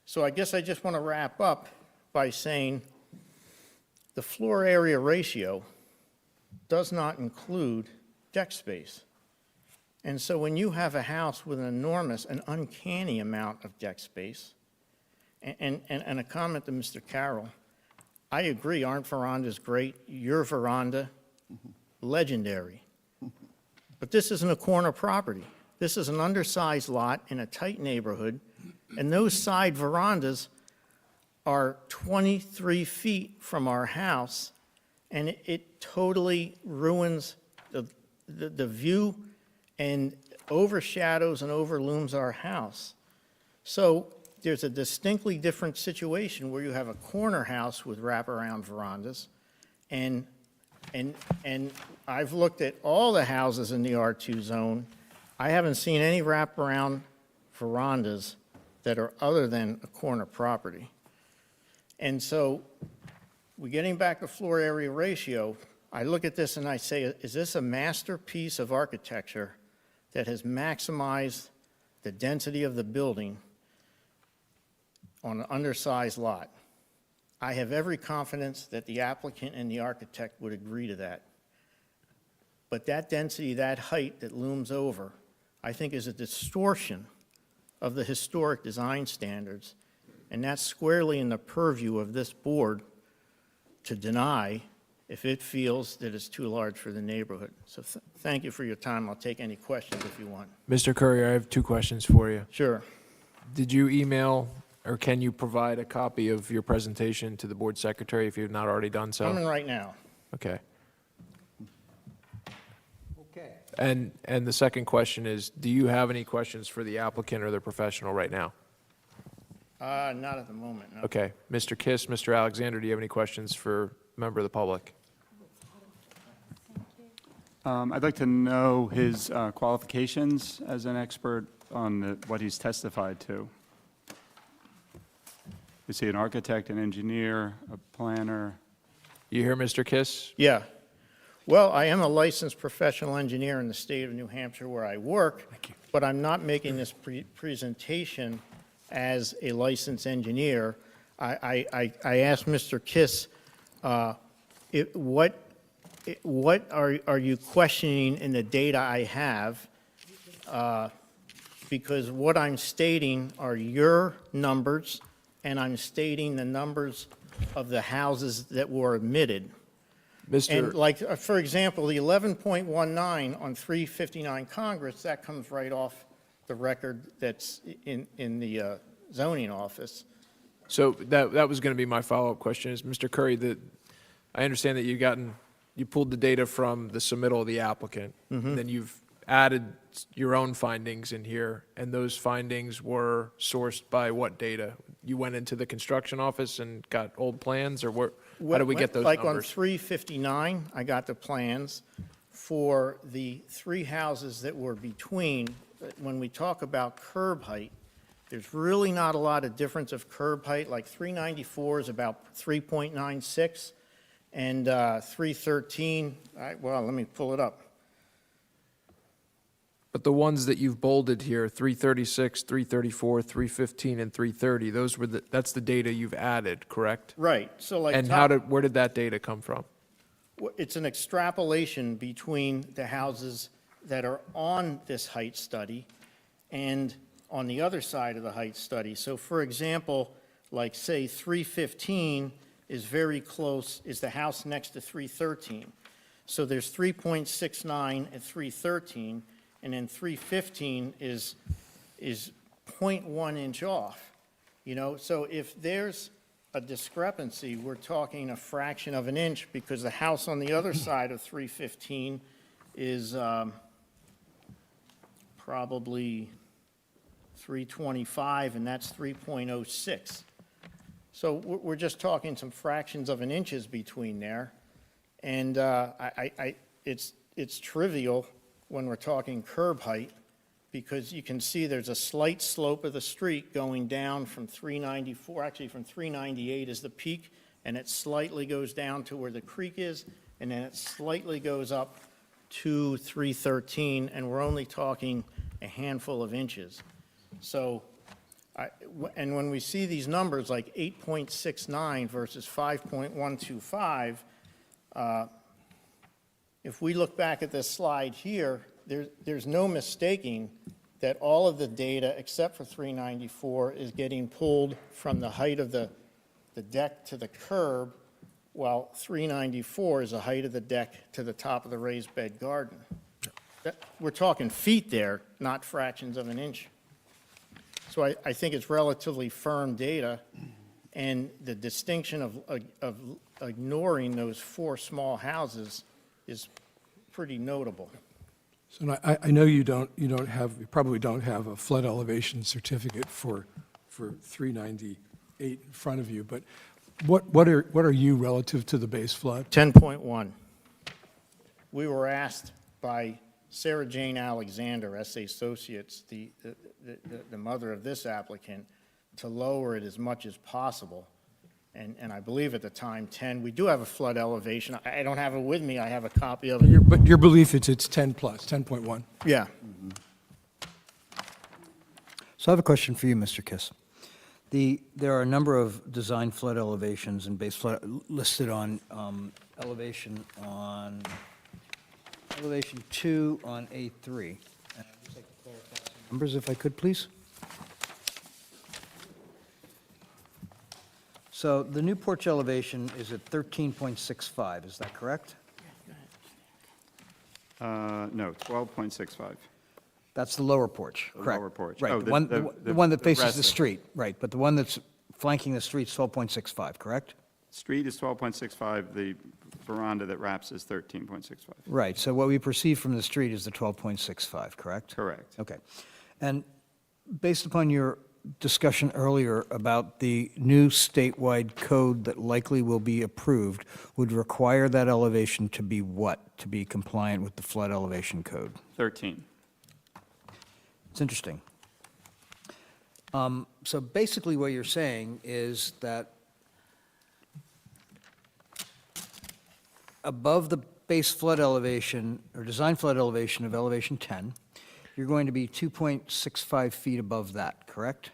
So I guess I just want to wrap up by saying the floor area ratio does not include deck space. And so when you have a house with an enormous, an uncanny amount of deck space, and a comment to Mr. Carroll, I agree, Arndt Veranda is great, your veranda, legendary. But this isn't a corner property. This is an undersized lot in a tight neighborhood, and those side verandas are 23 feet from our house, and it totally ruins the view and overshadows and overlooms our house. So there's a distinctly different situation where you have a corner house with wraparound verandas, and I've looked at all the houses in the R2 zone. I haven't seen any wraparound verandas that are other than a corner property. And so we're getting back to floor area ratio, I look at this and I say, is this a masterpiece of architecture that has maximized the density of the building on an undersized lot? I have every confidence that the applicant and the architect would agree to that. But that density, that height that looms over, I think is a distortion of the historic design standards, and that's squarely in the purview of this board to deny if it feels that it's too large for the neighborhood. So thank you for your time. I'll take any questions if you want. Mr. Curry, I have 2 questions for you. Sure. Did you email, or can you provide a copy of your presentation to the board secretary if you've not already done so? Coming right now. Okay. Okay. And the second question is, do you have any questions for the applicant or the professional right now? Not at the moment, no. Okay. Mr. Kiss, Mr. Alexander, do you have any questions for a member of the public? I'd like to know his qualifications as an expert on what he's testified to. Is he an architect, an engineer, a planner? You hear Mr. Kiss? Yeah. Well, I am a licensed professional engineer in the state of New Hampshire where I work, but I'm not making this presentation as a licensed engineer. I asked Mr. Kiss, what are you questioning in the data I have? Because what I'm stating are your numbers, and I'm stating the numbers of the houses that were admitted. And like, for example, the 11.19 on 359 Congress, that comes right off the record that's in the zoning office. So that was going to be my follow-up question is, Mr. Curry, I understand that you pulled the data from the submittal of the applicant, then you've added your own findings in here, and those findings were sourced by what data? You went into the construction office and got old plans, or how did we get those Like on numbers? 359, I got the plans for the 3 houses that were between, when we talk about curb height, there's really not a lot of difference of curb height, like 394 is about 3.96, and 313, well, let me pull it up. But the ones that you've bolded here, 336, 334, 315, and 330, that's the data you've added, correct? Right, so like. And where did that data come from? It's an extrapolation between the houses that are on this height study and on the other side of the height study. So for example, like say 315 is very close, is the house next to 313. So there's 3.69 at 313, and then 315 is 0.1 inch off. You know, so if there's a discrepancy, we're talking a fraction of an inch, because the house on the other side of 315 is probably 325, and that's 3.06. So we're just talking some fractions of an inches between there, and it's trivial when we're talking curb height, because you can see there's a slight slope of the street going down from 394, actually from 398 is the peak, and it slightly goes down to where the creek is, and then it slightly goes up to 313, and we're only talking a handful of inches. So, and when we see these numbers like 8.69 versus 5.125, if we look back at this slide here, there's no mistaking that all of the data, except for 394, is getting pulled from the height of the deck to the curb, while 394 is the height of the deck to the top of the raised bed garden. We're talking feet there, not fractions of an inch. So I think it's relatively firm data, and the distinction of ignoring those 4 small houses is pretty notable. So I know you probably don't have a flood elevation certificate for 398 in front of you, but what are you relative to the base flood? 10.1. We were asked by Sarah Jane Alexander, S.A. Associates, the mother of this applicant, to lower it as much as possible. and I believe at the time 10. We do have a flood elevation. I don't have it with me. I have a copy of it. But your belief is it's 10 plus, 10.1? Yeah. So I have a question for you, Mr. Kiss. There are a number of design flood elevations and base flood listed on elevation 2 on A3. And I'd just like to clarify some numbers, if I could, please. So the new porch elevation is at 13.65, is that correct? No, 12.65. That's the lower porch, The correct? lower porch. Right, Oh, the one, the one that faces the rest. street, right, but the one that's flanking the street's 12.65, correct? Street is 12.65, the veranda that wraps is 13.65. Right, so what we perceive from the street is the 12.65, correct? Correct. Okay. And based upon your discussion earlier about the new statewide code that likely will be approved, would require that elevation to be what, to be compliant with the flood elevation code? 13. It's interesting. So basically what you're saying is that above the base flood elevation, or design flood elevation of elevation 10, you're going to be 2.65 feet above that, correct?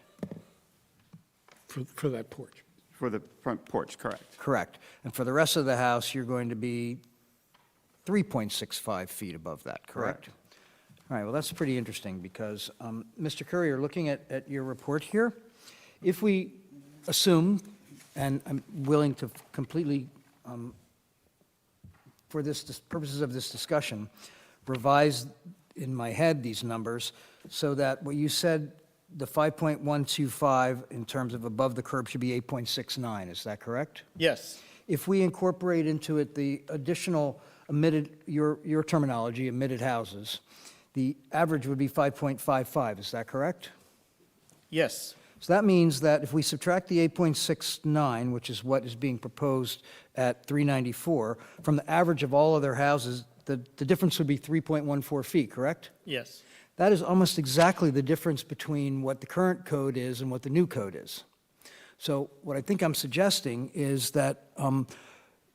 For that porch. For the front porch, correct. Correct. And for the rest of the house, you're going to be 3.65 feet above that, correct? Correct. All right, well, that's pretty interesting, because, Mr. Courier, looking at your report here, if we assume, and I'm willing to completely, for this purposes of this discussion, revise in my head these numbers, so that what you said, the 5.125 in terms of above the curb should be 8.69, is that correct? Yes. If we incorporate into it the additional emitted, your terminology, emitted houses, the average would be 5.55, is that correct? Yes. So that means that if we subtract the 8.69, which is what is being proposed at 394, from the average of all other houses, the difference would be 3.14 feet, correct? Yes. That is almost exactly the difference between what the current code is and what the new code is. So what I think I'm suggesting is that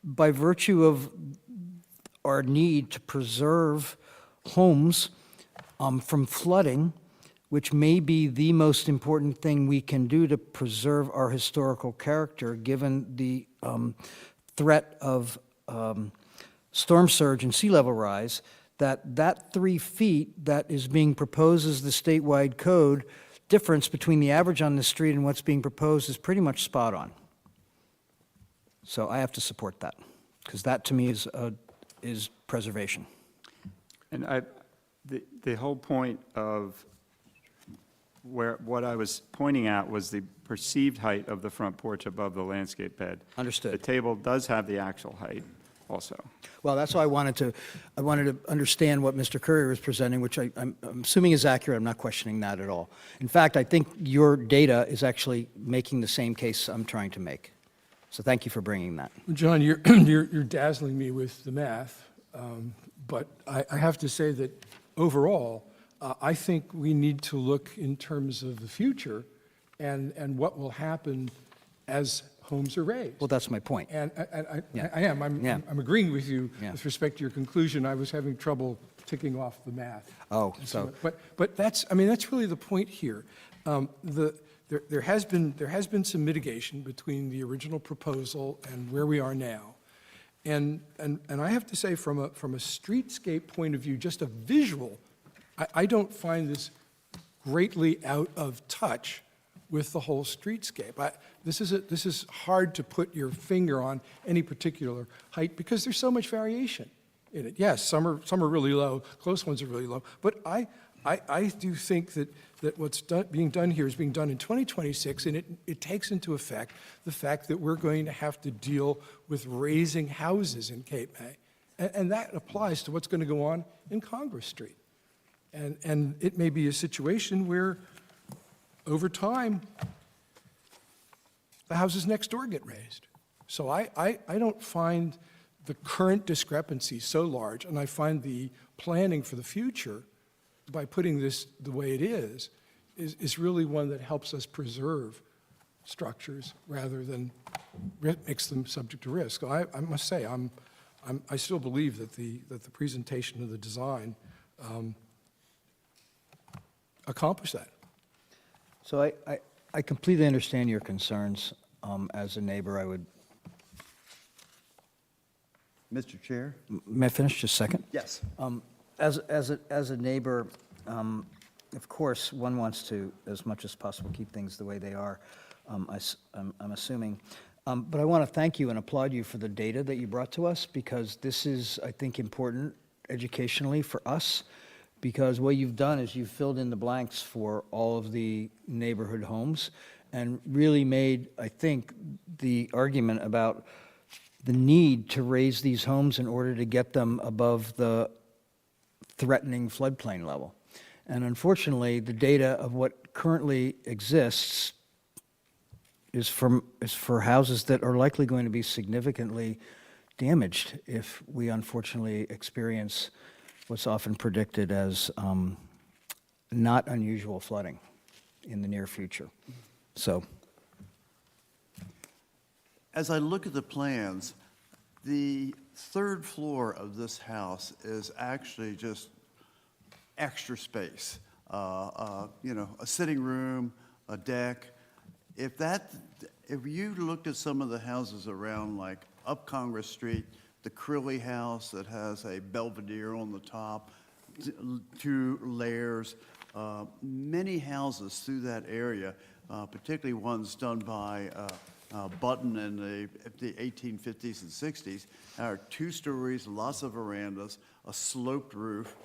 by virtue of our need to preserve homes from flooding, which may be the most important thing we can do to preserve our historical character, given the threat of storm surge and sea level rise, that 3 feet that is being proposed as the statewide code difference between the average on the street and what's being proposed is pretty much spot on. So I have to support that, because that to me is preservation. And the whole point of what I was pointing at was the perceived height of the front porch above the landscape bed. Understood. The table does have the actual height also. Well, that's why I wanted to understand what Mr. Courier was presenting, which I'm assuming is accurate. I'm not questioning that at all. In fact, I think your data is actually making the same case I'm trying to make. So thank you for bringing that. John, you're dazzling me with the math, but I have to say that overall, I think we need to look in terms of the future and what will happen as homes are raised. Well, that's my point. And Yeah. I am. Yeah. I'm agreeing with you Yeah. with respect to your conclusion. I was having trouble ticking off the math. Oh, And so, But that's really the point here. There has been some mitigation between the original proposal and where we are now. And I have to say, from a streetscape point of view, just a visual, I don't find this greatly out of touch with the whole streetscape. This is hard to put your finger on any particular height because there's so much variation in it. Yes, some are really low, close ones are really low, but I do think that what's being done here is being done in 2026, and it takes into effect the fact that we're going to have to deal with raising houses in Cape May. And that applies to what's going to go on in Congress Street. And it may be a situation where, over time, the houses next door get raised. So I don't find the current discrepancy so large, and I find the planning for the future, by putting this the way it is really one that helps us preserve structures rather than makes them subject to risk. I must say, I still believe that the presentation of the design accomplished that. So I completely understand your concerns. As a neighbor, I would, Mr. Chair? may I finish just a second? Yes. As a neighbor, of course, one wants to, as much as possible, keep things the way they are, I'm assuming. But I want to thank you and applaud you for the data that you brought to us, because this is, I think, important educationally for us, because what you've done is you've filled in the blanks for all of the neighborhood homes and really made, I think, the argument about the need to raise these homes in order to get them above the threatening floodplain level. And unfortunately, the data of what currently exists is for houses that are likely going to be significantly damaged if we unfortunately experience what's often predicted as not unusual flooding in the near future. So, As I look at the plans, the third floor of this house is actually just extra space. You know, a sitting room, a deck. If you looked at some of the houses around, like up Congress Street, the Crilly house that has a belvedere on the top, 2 layers, many houses through that area, particularly ones done by Button in the 1850s and 60s, are 2 stories, lots of verandas, a sloped roof,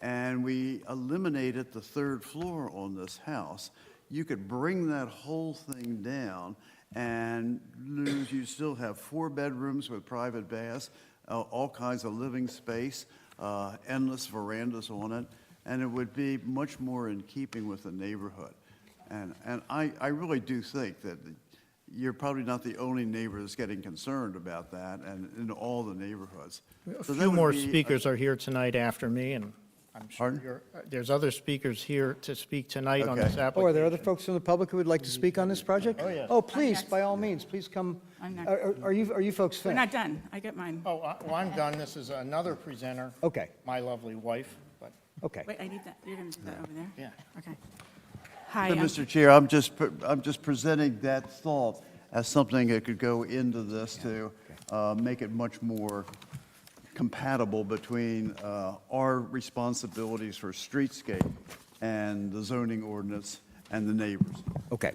and we eliminated the third floor on this house. You could bring that whole thing down and you still have 4 bedrooms with private baths, all kinds of living space, endless verandas on it, and it would be much more in keeping with the neighborhood. And I really do think that you're probably not the only neighbor that's getting concerned about that, and in all the neighborhoods. A So that few would more be speakers are here tonight after me, and I'm sure Pardon? there's other speakers here to speak tonight on this Okay. application. oh, are there other folks in the public who would like to speak on this project? Oh, yes. Oh, please, by all means, please come. I'm not- Are you folks We're finished? not done. I get mine. Oh, well, I'm done. This is another presenter. Okay, My lovely wife, but, okay. Wait, I need that. You're going to do that over there? yeah. Okay. Hi, So, Mr. Chair, I'm just presenting that thought as something that could go into this to make it much more compatible between our responsibilities for streetscape and the zoning ordinance and the neighbors. Okay.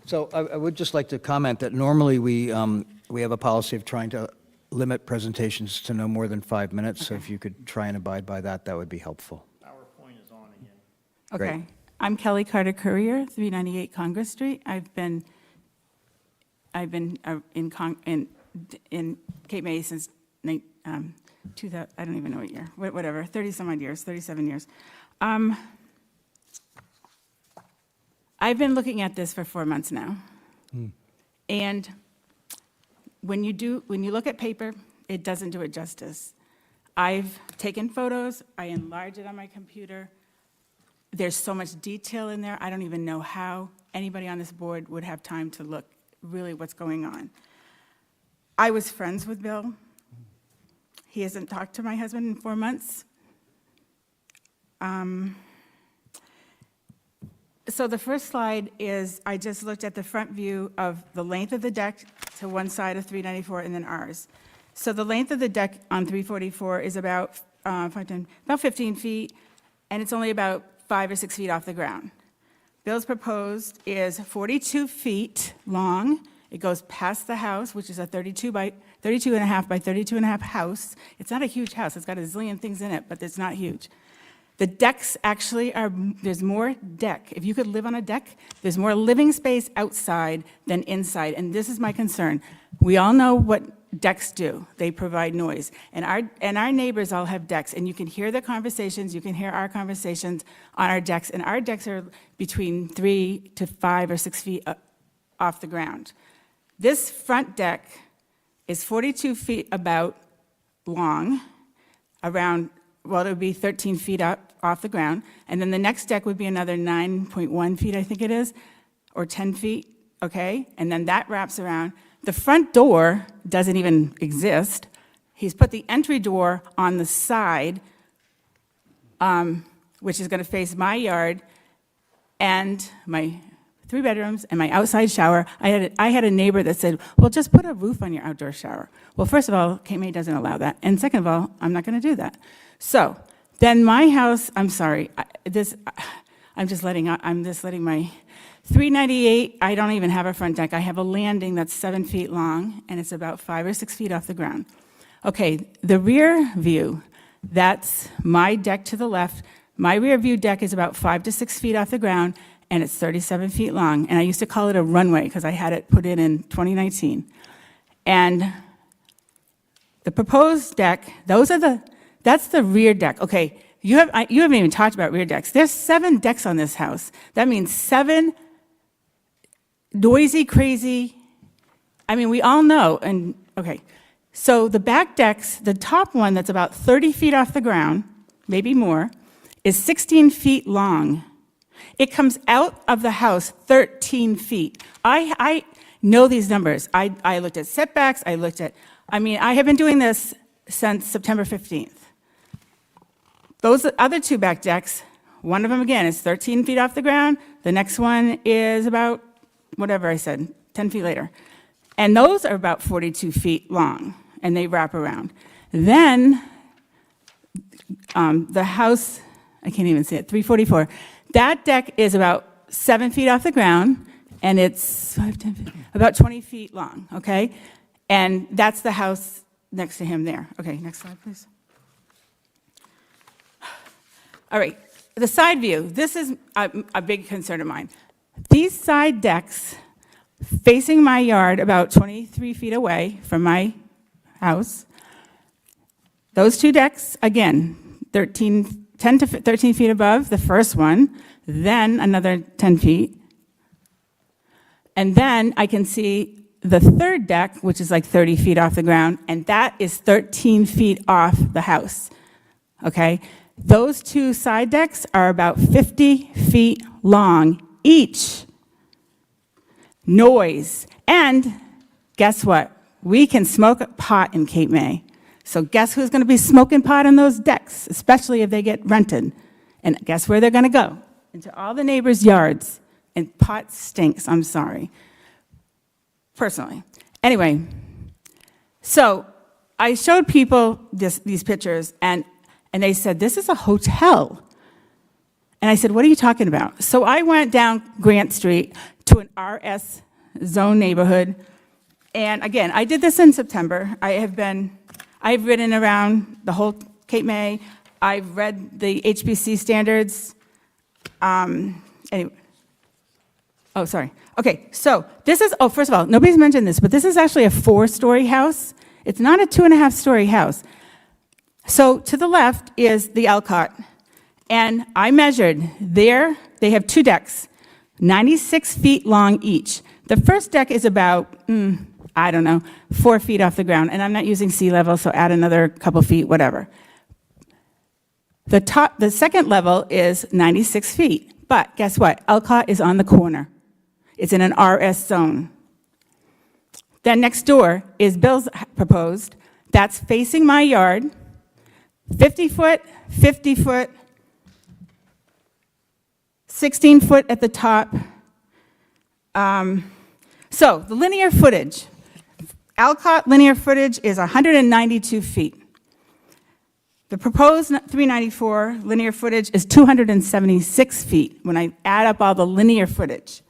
So I would just like to comment that normally we have a policy of trying to limit presentations to no more than 5 minutes. So if you could try and abide by that, that would be helpful. PowerPoint is on again. Great. Okay. I'm Kelly Carter Courier, 398 Congress Street. I've been in Cape May since 2000, I don't even know what year, whatever, 30-some odd years, 37 years. I've been looking at this for 4 months now. And when you look at paper, it doesn't do it justice. I've taken photos, I enlarge it on my computer. There's so much detail in there, I don't even know how anybody on this board would have time to look really what's going on. I was friends with Bill. He hasn't talked to my husband in 4 months. So the first slide is, I just looked at the front view of the length of the deck to one side of 394 and then ours. So the length of the deck on 344 is about 15 feet, and it's only about 5 or 6 feet off the ground. Bill's proposed is 42 feet long. It goes past the house, which is a 32 and a half by 32 and a half house. It's not a huge house. It's got a zillion things in it, but it's not huge. The decks actually there's more deck. If you could live on a deck, there's more living space outside than inside, and this is my concern. We all know what decks do. They provide noise. And our neighbors all have decks, and you can hear the conversations, you can hear our conversations on our decks, and our decks are between 3 to 5 or 6 feet off the ground. This front deck is 42 feet about long, around, well, it would be 13 feet up off the ground, and then the next deck would be another 9.1 feet, I think it is, or 10 feet, okay? And then that wraps around. The front door doesn't even exist. He's put the entry door on the side, which is going to face my yard and my 3 bedrooms and my outside shower. I had a neighbor that said, well, just put a roof on your outdoor shower. Well, first of all, KMA doesn't allow that. And second of all, I'm not going to do that. So then my house, I'm sorry, I'm just letting my 398, I don't even have a front deck. I have a landing that's 7 feet long, and it's about 5 or 6 feet off the ground. Okay, the rear view, that's my deck to the left. My rear view deck is about 5 to 6 feet off the ground, and it's 37 feet long. And I used to call it a runway because I had it put in 2019. And the proposed deck, that's the rear deck. Okay, you haven't even talked about rear decks. There's 7 decks on this house. That means 7 noisy, crazy, I mean, we all know, and, okay. So the back decks, the top one that's about 30 feet off the ground, maybe more, is 16 feet long. It comes out of the house 13 feet. I know these numbers. I looked at setbacks, I have been doing this since September 15th. Those other 2 back decks, one of them, again, is 13 feet off the ground. The next one is about, whatever I said, 10 feet later. And those are about 42 feet long, and they wrap around. Then the house, I can't even see it, 344, that deck is about 7 feet off the ground, and it's 5, 10, 15, about 20 feet long, okay? And that's the house next to him there. Okay, next slide, please. All right, the side view. This is a big concern of mine. These side decks facing my yard about 23 feet away from my house, those 2 decks, again, 10 to 13 feet above the first one, then another 10 feet. And then I can see the third deck, which is like 30 feet off the ground, and that is 13 feet off the house, okay? Those 2 side decks are about 50 feet long each. Noise. And guess what? We can smoke pot in Cape May. So guess who's going to be smoking pot on those decks, especially if they get rented? And guess where they're going to go? Into all the neighbors' yards. And pot stinks, I'm sorry. Personally. Anyway, so I showed people these pictures, and they said, this is a hotel. And I said, what are you talking about? So I went down Grant Street to an RS zone neighborhood. And again, I did this in September. I've ridden around the whole Cape May. I've read the HPC standards. Anyway. Oh, sorry. Okay, so this is, first of all, nobody's mentioned this, but this is actually a 4-story house. It's not a 2.5-story house. So to the left is the Alcott. And I measured there, they have 2 decks, 96 feet long each. The first deck is about, 4 feet off the ground. And I'm not using sea level, so add another couple feet, whatever. The second level is 96 feet. But guess what? Alcott is on the corner. It's in an RS zone. Then next door is Bill's proposed. That's facing my yard. 50 foot, 50 foot, 16 foot at the top. So the linear footage, Alcott linear footage is 192 feet. The proposed 394 linear footage is 276 feet when I add up all the linear footage.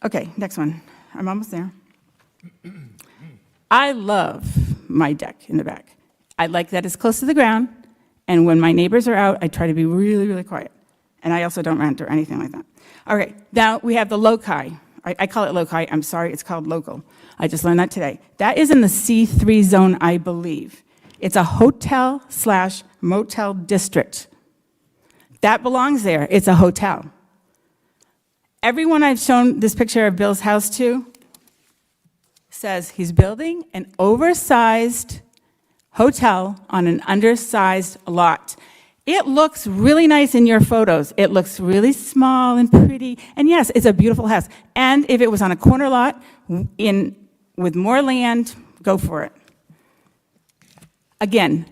Okay, next one. I'm almost there. I love my deck in the back. I like that it's close to the ground, and when my neighbors are out, I try to be really, really quiet. And I also don't rent or anything like that. All right, now we have the loci. I call it loci. I'm sorry, it's called local. I just learned that today. That is in the C3 zone, I believe. It's a hotel/motel district. That belongs there. It's a hotel. Everyone I've shown this picture of Bill's house to says he's building an oversized hotel on an undersized lot. It looks really nice in your photos. It looks really small and pretty. And yes, it's a beautiful house. And if it was on a corner lot with more land, go for it. Again,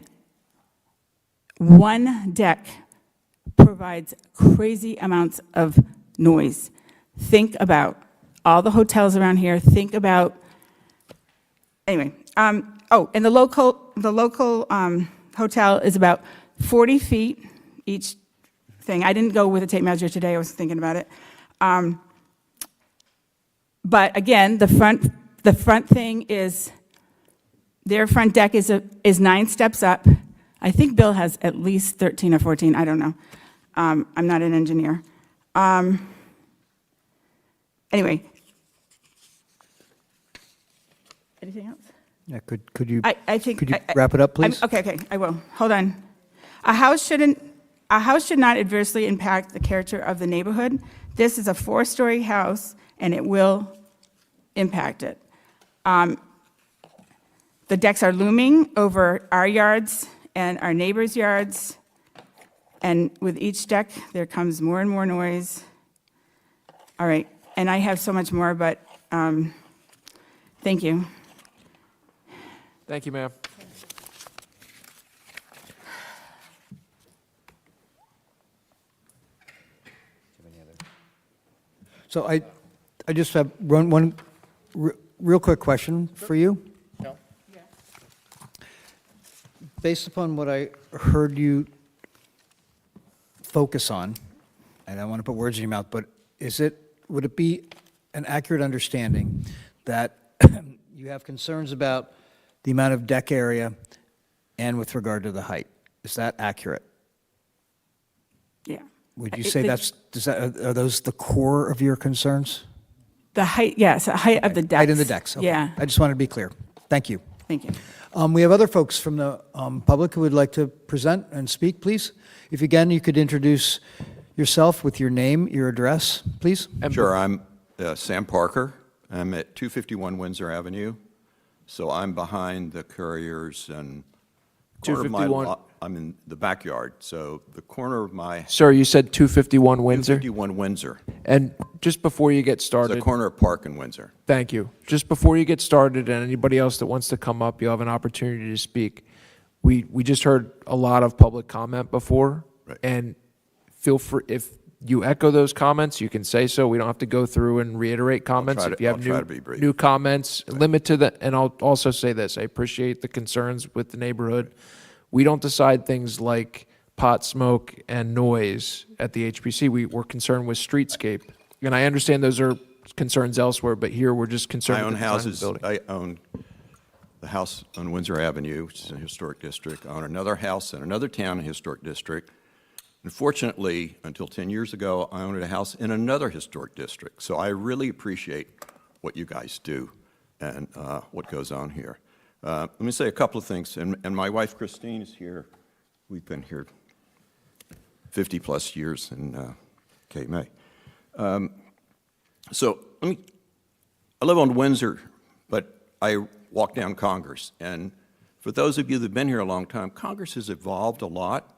one deck provides crazy amounts of noise. Think about all the hotels around here. Think about, anyway. And the local hotel is about 40 feet each thing. I didn't go with a tape measure today. I was thinking about it. But again, the front thing is, their front deck is 9 steps up. I think Bill has at least 13 or 14. I don't know. I'm not an engineer. Anyway. Anything else? Yeah, could you, I think. could you wrap it up, please? Okay, I will. Hold on. A house should not adversely impact the character of the neighborhood. This is a 4-story house, and it will impact it. The decks are looming over our yards and our neighbors' yards, and with each deck, there comes more and more noise. All right, and I have so much more, but thank you. Thank you, ma'am. So I just have one real quick question for you. No? Based upon what I heard you focus on, and I don't want to put words in your mouth, but would it be an accurate understanding that you have concerns about the amount of deck area and with regard to the height? Is that accurate? Yeah. Would you say are those the core of your concerns? The height, yes, the height of the decks. Height of the decks, okay. Yeah, I just wanted to be clear. Thank you. thank you. We have other folks from the public who would like to present and speak, please. If again, you could introduce yourself with your name, your address, please. Sure, I'm Sam Parker. I'm at 251 Windsor Avenue. So I'm behind the Couriers and corner of my 251. lot, I'm in the backyard. So the corner of my Sir, you said 251 Windsor? 251 Windsor. And just before you get It's started. the corner of Park and Windsor. Thank you. Just before you get started, and anybody else that wants to come up, you'll have an opportunity to speak. We just heard a lot of public comment before. Right. And feel free, if you echo those comments, you can say so. We don't have to go through and reiterate comments. If you have I'll try to be brief. new comments, limit to the, and I'll also say this, I appreciate the concerns with the neighborhood. We don't decide things like pot smoke and noise at the HPC. We're concerned with streetscape. And I understand those are concerns elsewhere, but here we're just concerned I with own the design of the houses, building. I own the house on Windsor Avenue, which is a historic district. I own another house in another town in a historic district. Unfortunately, until 10 years ago, I owned a house in another historic district. So I really appreciate what you guys do and what goes on here. Let me say a couple of things, and my wife Christine is here. We've been here 50-plus years in Cape May. So I live on Windsor, but I walk down Congress. And for those of you that have been here a long time, Congress has evolved a lot,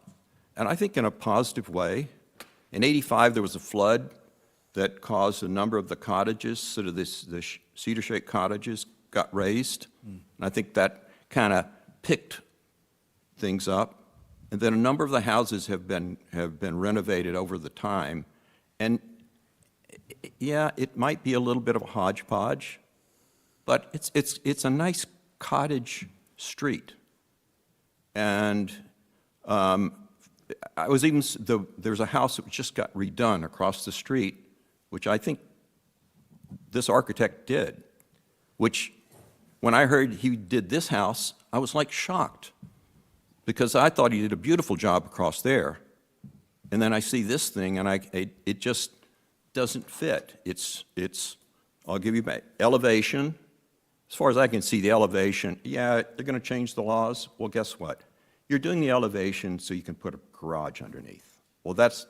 and I think in a positive way. In '85, there was a flood that caused a number of the cottages, sort of the cedar-shaped cottages, got raised. And I think that kind of picked things up. And then a number of the houses have been renovated over the time. And yeah, it might be a little bit of a hodgepodge, but it's a nice cottage street. And I was even, there's a house that just got redone across the street, which I think this architect did, which when I heard he did this house, I was like shocked, because I thought he did a beautiful job across there. And then I see this thing, and it just doesn't fit. I'll give you back, elevation. As far as I can see, the elevation, yeah, they're going to change the laws. Well, guess what? You're doing the elevation so you can put a garage underneath. Well, that's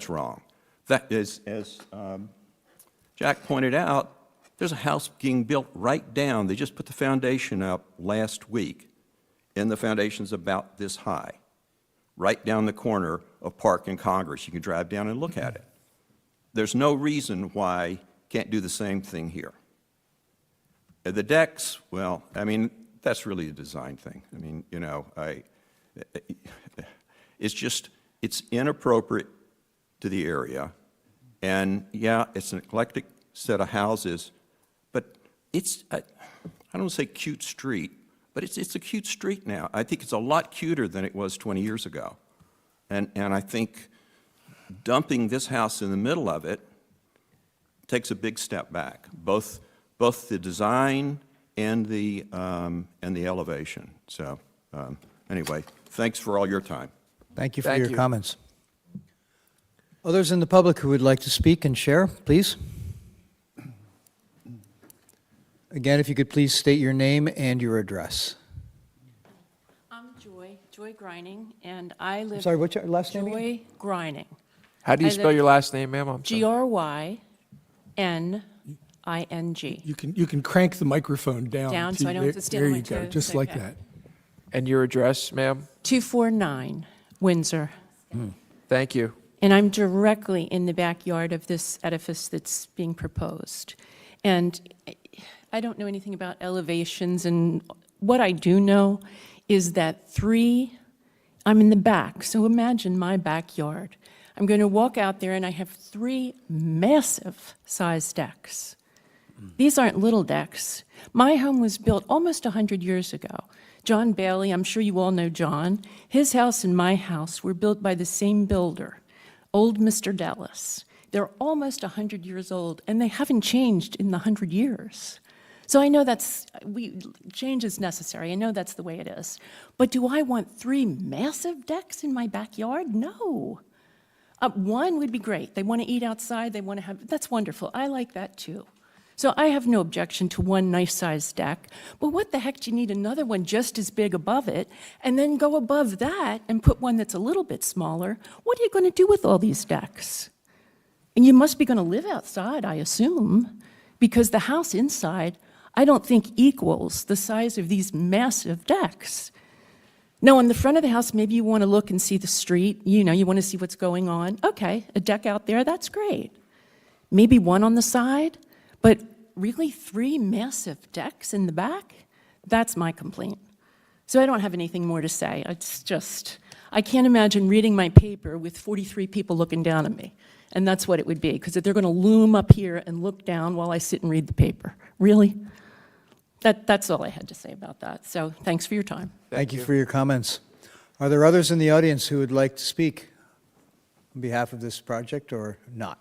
wrong. That is, as Jack pointed out, there's a house being built right down. They just put the foundation up last week, and the foundation's about this high. right down the corner of Park and Congress. You can drive down and look at it. There's no reason why you can't do the same thing here. The decks, well, I mean, that's really a design thing. I mean, you know, it's just, it's inappropriate to the area. And yeah, it's an eclectic set of houses, but it's, I don't want to say cute street, but it's a cute street now. I think it's a lot cuter than it was 20 years ago. And I think dumping this house in the middle of it takes a big step back, both the design and the elevation. So anyway, thanks for all your time. Thank you for your comments. Others in the public who would like to speak and share, please. Again, if you could please state your name and your address. I'm Joy Grining, and I live... I'm sorry, what's your last name again? Joy Grining. How do you spell your last name, ma'am? I'm sorry. G-R-Y-N-I-N-G. You can crank the microphone down. Down, so I don't have to stand There on my you go, toes. just like Okay. that. And your address, ma'am? 249 Windsor. Thank you. And I'm directly in the backyard of this edifice that's being proposed. And I don't know anything about elevations, and what I do know is that I'm in the back, so imagine my backyard. I'm going to walk out there, and I have 3 massive-sized decks. These aren't little decks. My home was built almost 100 years ago. John Bailey, I'm sure you all know John, his house and my house were built by the same builder, old Mr. Dallas. They're almost 100 years old, and they haven't changed in the 100 years. So I know change is necessary. I know that's the way it is. But do I want 3 massive decks in my backyard? No. One would be great. They want to eat outside. They want to have, that's wonderful. I like that too. So I have no objection to one nice-sized deck. But what the heck do you need another one just as big above it, and then go above that and put one that's a little bit smaller? What are you going to do with all these decks? And you must be going to live outside, I assume, because the house inside, I don't think equals the size of these massive decks. Now, on the front of the house, maybe you want to look and see the street. You know, you want to see what's going on. Okay, a deck out there, that's great. Maybe one on the side, but really 3 massive decks in the back? That's my complaint. So I don't have anything more to say. It's just, I can't imagine reading my paper with 43 people looking down at me. And that's what it would be, because they're going to loom up here and look down while I sit and read the paper. Really? That's all I had to say about that. So thanks for your time. Thank you for your comments. Are there others in the audience who would like to speak on behalf of this project or not?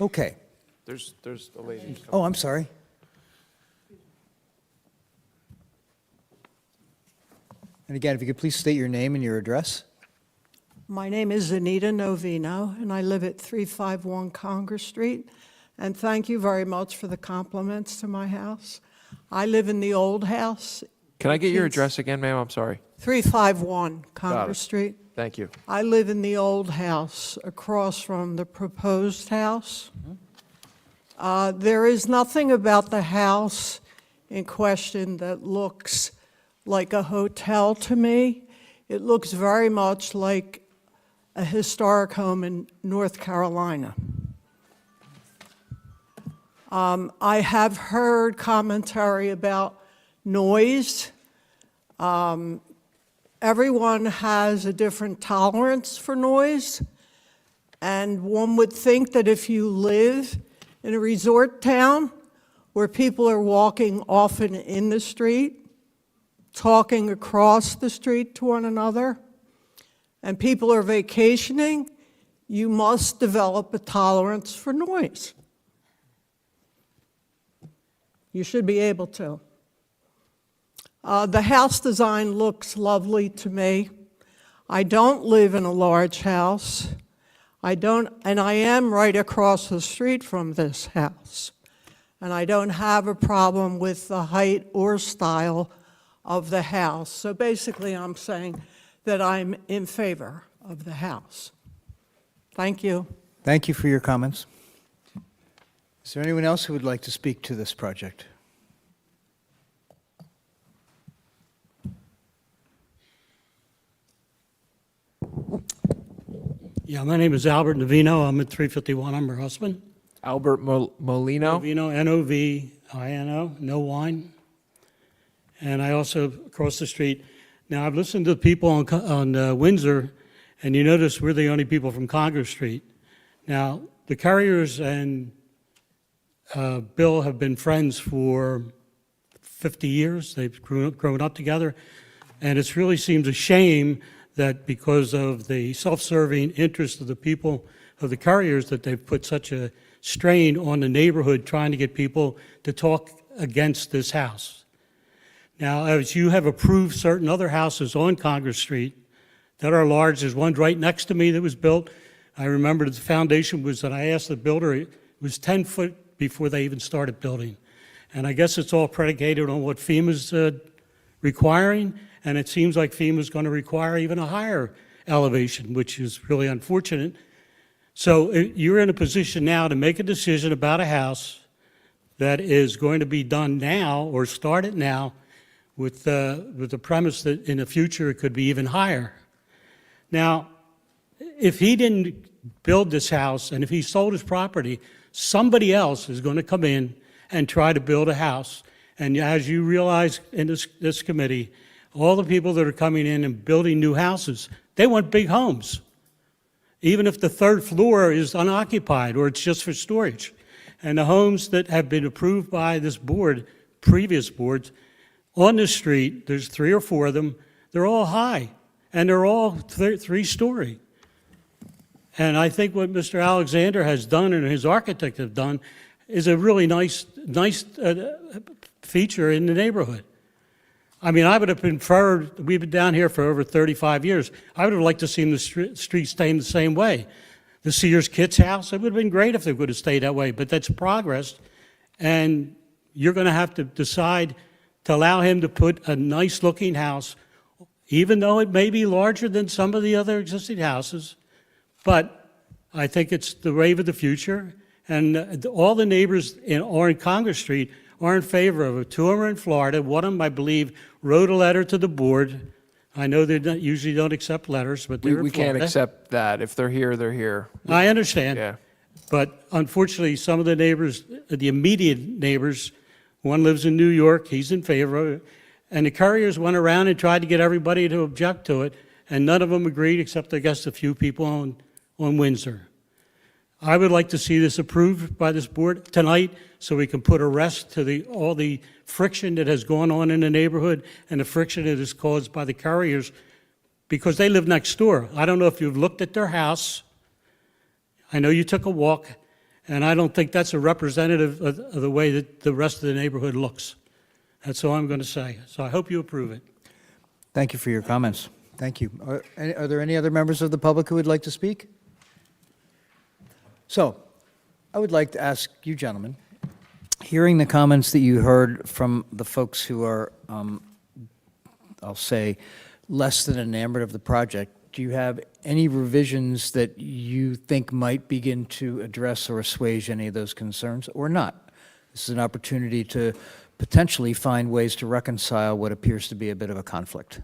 Okay. There's a lady. Oh, I'm sorry. And again, if you could please state your name and your address. My name is Anita Novino, and I live at 351 Congress Street. And thank you very much for the compliments to my house. I live in the old house. Can I get your address again, ma'am? I'm sorry. 351 Congress Street. Thank you. I live in the old house across from the proposed house. There is nothing about the house in question that looks like a hotel to me. It looks very much like a historic home in North Carolina. I have heard commentary about noise. Everyone has a different tolerance for noise, and one would think that if you live in a resort town where people are walking often in the street, talking across the street to one another, and people are vacationing, you must develop a tolerance for noise. You should be able to. The house design looks lovely to me. I don't live in a large house. And I am right across the street from this house. And I don't have a problem with the height or style of the house. So basically, I'm saying that I'm in favor of the house. Thank you. Thank you for your comments. Is there anyone else who would like to speak to this project? Yeah, my name is Albert Novino. I'm at 351. I'm her husband. Albert Molino? Novino, Novino, no wine. And I also across the street. Now, I've listened to the people on Windsor, and you notice we're the only people from Congress Street. Now, the Carriers and Bill have been friends for 50 years. They've grown up together. And it really seems a shame that because of the self-serving interest of the people of the Carriers, that they've put such a strain on the neighborhood trying to get people to talk against this house. Now, as you have approved certain other houses on Congress Street that are large, there's one right next to me that was built. I remember the foundation was that I asked the builder, it was 10 foot before they even started building. And I guess it's all predicated on what FEMA's requiring, and it seems like FEMA's going to require even a higher elevation, which is really unfortunate. So you're in a position now to make a decision about a house that is going to be done now or started now with the premise that in the future it could be even higher. Now, if he didn't build this house and if he sold his property, somebody else is going to come in and try to build a house. And as you realize in this committee, all the people that are coming in and building new houses, they want big homes, even if the third floor is unoccupied or it's just for storage. And the homes that have been approved by this board, previous boards, on the street, there's 3 or 4 of them, they're all high, and they're all 3-story. And I think what Mr. Alexander has done and his architect have done is a really nice feature in the neighborhood. I mean, I would have preferred, we've been down here for over 35 years, I would have liked to see the street staying the same way. The Sears Kids house, it would have been great if they would have stayed that way, but that's progress, and you're going to have to decide to allow him to put a nice-looking house, even though it may be larger than some of the other existing houses, but I think it's the wave of the future, and all the neighbors in Congress Street are in favor of it. 2 of them are in Florida. One of them, I believe, wrote a letter to the board. I know they usually don't accept letters, but they're in We can't Florida. accept that. If they're here, they're here. I understand. Yeah. But unfortunately, some of the neighbors, the immediate neighbors, one lives in New York, he's in favor of it, and the Couriers went around and tried to get everybody to object to it, and none of them agreed except, I guess, a few people on Windsor. I would like to see this approved by this board tonight so we can put a rest to all the friction that has gone on in the neighborhood and the friction that is caused by the Couriers because they live next door. I don't know if you've looked at their house. I know you took a walk, and I don't think that's a representative of the way that the rest of the neighborhood looks. That's all I'm going to say. So I hope you approve it. Thank you for your comments. Thank you. Are there any other members of the public who would like to speak? So, I would like to ask you gentlemen, hearing the comments that you heard from the folks who are, I'll say, less than enamored of the project, do you have any revisions that you think might begin to address or assuage any of those concerns, or not? This is an opportunity to potentially find ways to reconcile what appears to be a bit of a conflict.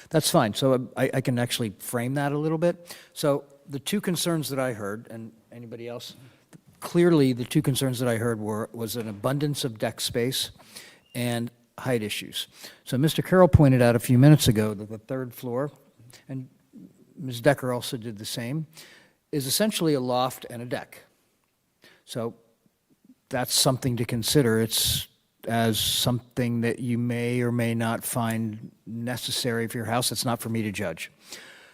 That's fine. So I can actually frame that a little bit. So the 2 concerns that I heard, and anybody else, clearly the 2 concerns that I heard was an abundance of deck space and height issues. So Mr. Carroll pointed out a few minutes ago that the 3rd floor, and Ms. Decker also did the same, is essentially a loft and a deck. So that's something to consider. It's as something that you may or may not find necessary for your house. It's not for me to judge.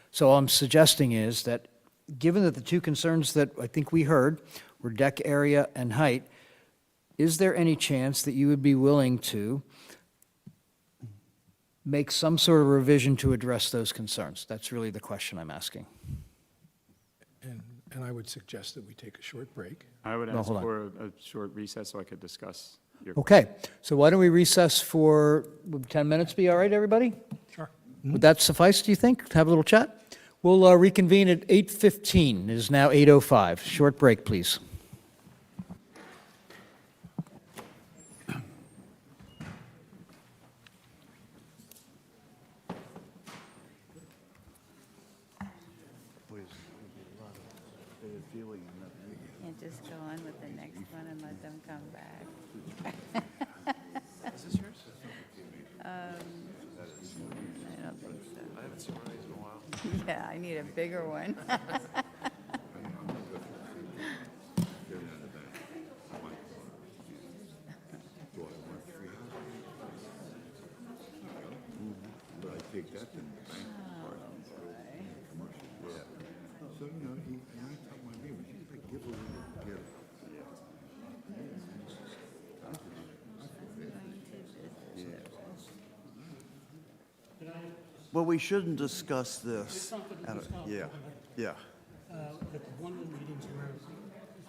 So all I'm suggesting is that given that the 2 concerns that I think we heard were deck area and height, is there any chance that you would be willing to make some sort of revision to address those concerns? That's really the question I'm asking. And I would suggest that we take a short break. I would No, ask hold on. for a short recess so I could discuss your. Okay, so why don't we recess for, would 10 minutes be all right, everybody? Sure. Would that suffice, do you think, to have a little chat? We'll reconvene at 8:15. It is now 8:05. Short break, please. ceiling and nothing. And just go on with the next one and let them come back. Is this yours? I don't think so. I haven't seen one of these in a while. Yeah, I need a bigger one. But I take that to the bank part, commercial world. So, you know, and I tell my neighbors, you gotta give a little, give. Well, we shouldn't discuss this. Yeah, yeah. At one of the meetings where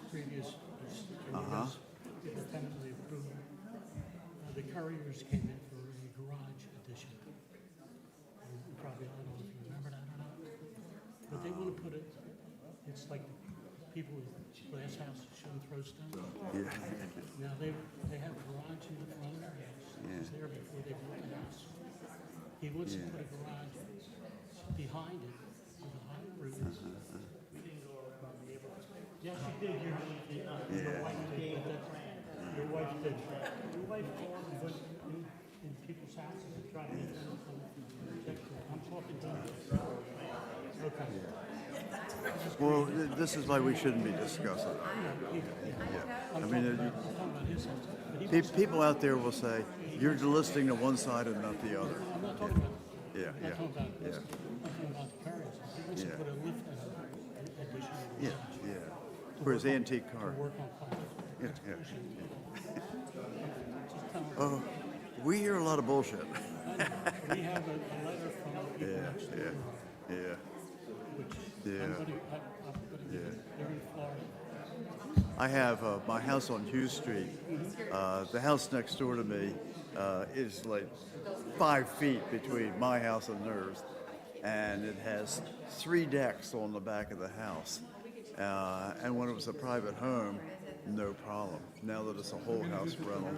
previous meetings independently approved, the Couriers came in for a garage addition. You probably, I don't know if you remember that or not, but they want to put it, it's like people with glass houses shouldn't throw stones. Yeah. Now, they have a garage in the front of their house. It was there before they built the house. He wants to put a garage behind it with a high roof. Yes, you did. Your wife did. Your wife did. Your wife put in people's houses and tried to get them to protect them. I'm talking to you. Okay. Well, this is why we shouldn't be discussing it. Yeah. I mean, people out there will say, you're listening to one side and not the other. I'm not talking about. Yeah, I'm yeah, not talking about. yeah. I'm talking about the Couriers. He wants to Yeah. put a lift in an addition. Yeah, yeah. For his antique car. To work on cars. Yeah, yeah. Oh, we hear a lot of bullshit. We have a letter from the people next door, Yeah, which yeah. I'm gonna they're in Florida. I have my house on Hughes Street. The house next door to me is like 5 feet between my house and theirs, and it has 3 decks on the back of the house. And when it was a private home, no problem. Now that it's a whole house rental,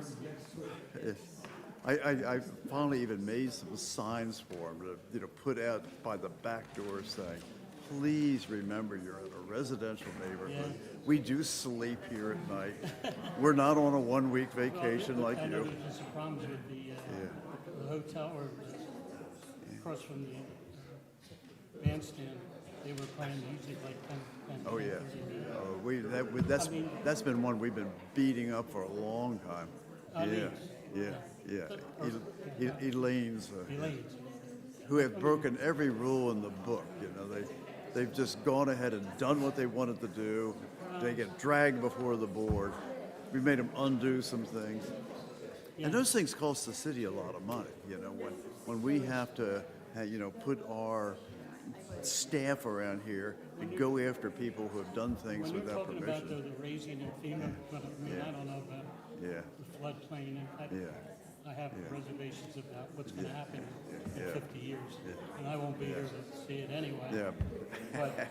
I finally even made some signs for them to put out by the back door saying, please remember you're in a residential neighborhood. We do sleep here at night. We're not on a 1-week vacation like I know you. there's some problems with the hotel or across from the bandstand. They were playing music like 10, Oh, yeah. 30 Oh, that's been one we've been beating up for a long time. Yeah. Elaine's, who have broken every rule in the book, you know, they've just gone ahead and done what they wanted to do. They get dragged before the board. We made them undo some things. And those things cost the city a lot of money, you know, when we have to, put our staff around here and go after people who have done things When you're without talking permission. about the raising and FEMA, but I mean, I don't know about Yeah. the floodplain. I have reservations about what's going to happen in 50 years. And I won't be here to see it anyway. Yeah. But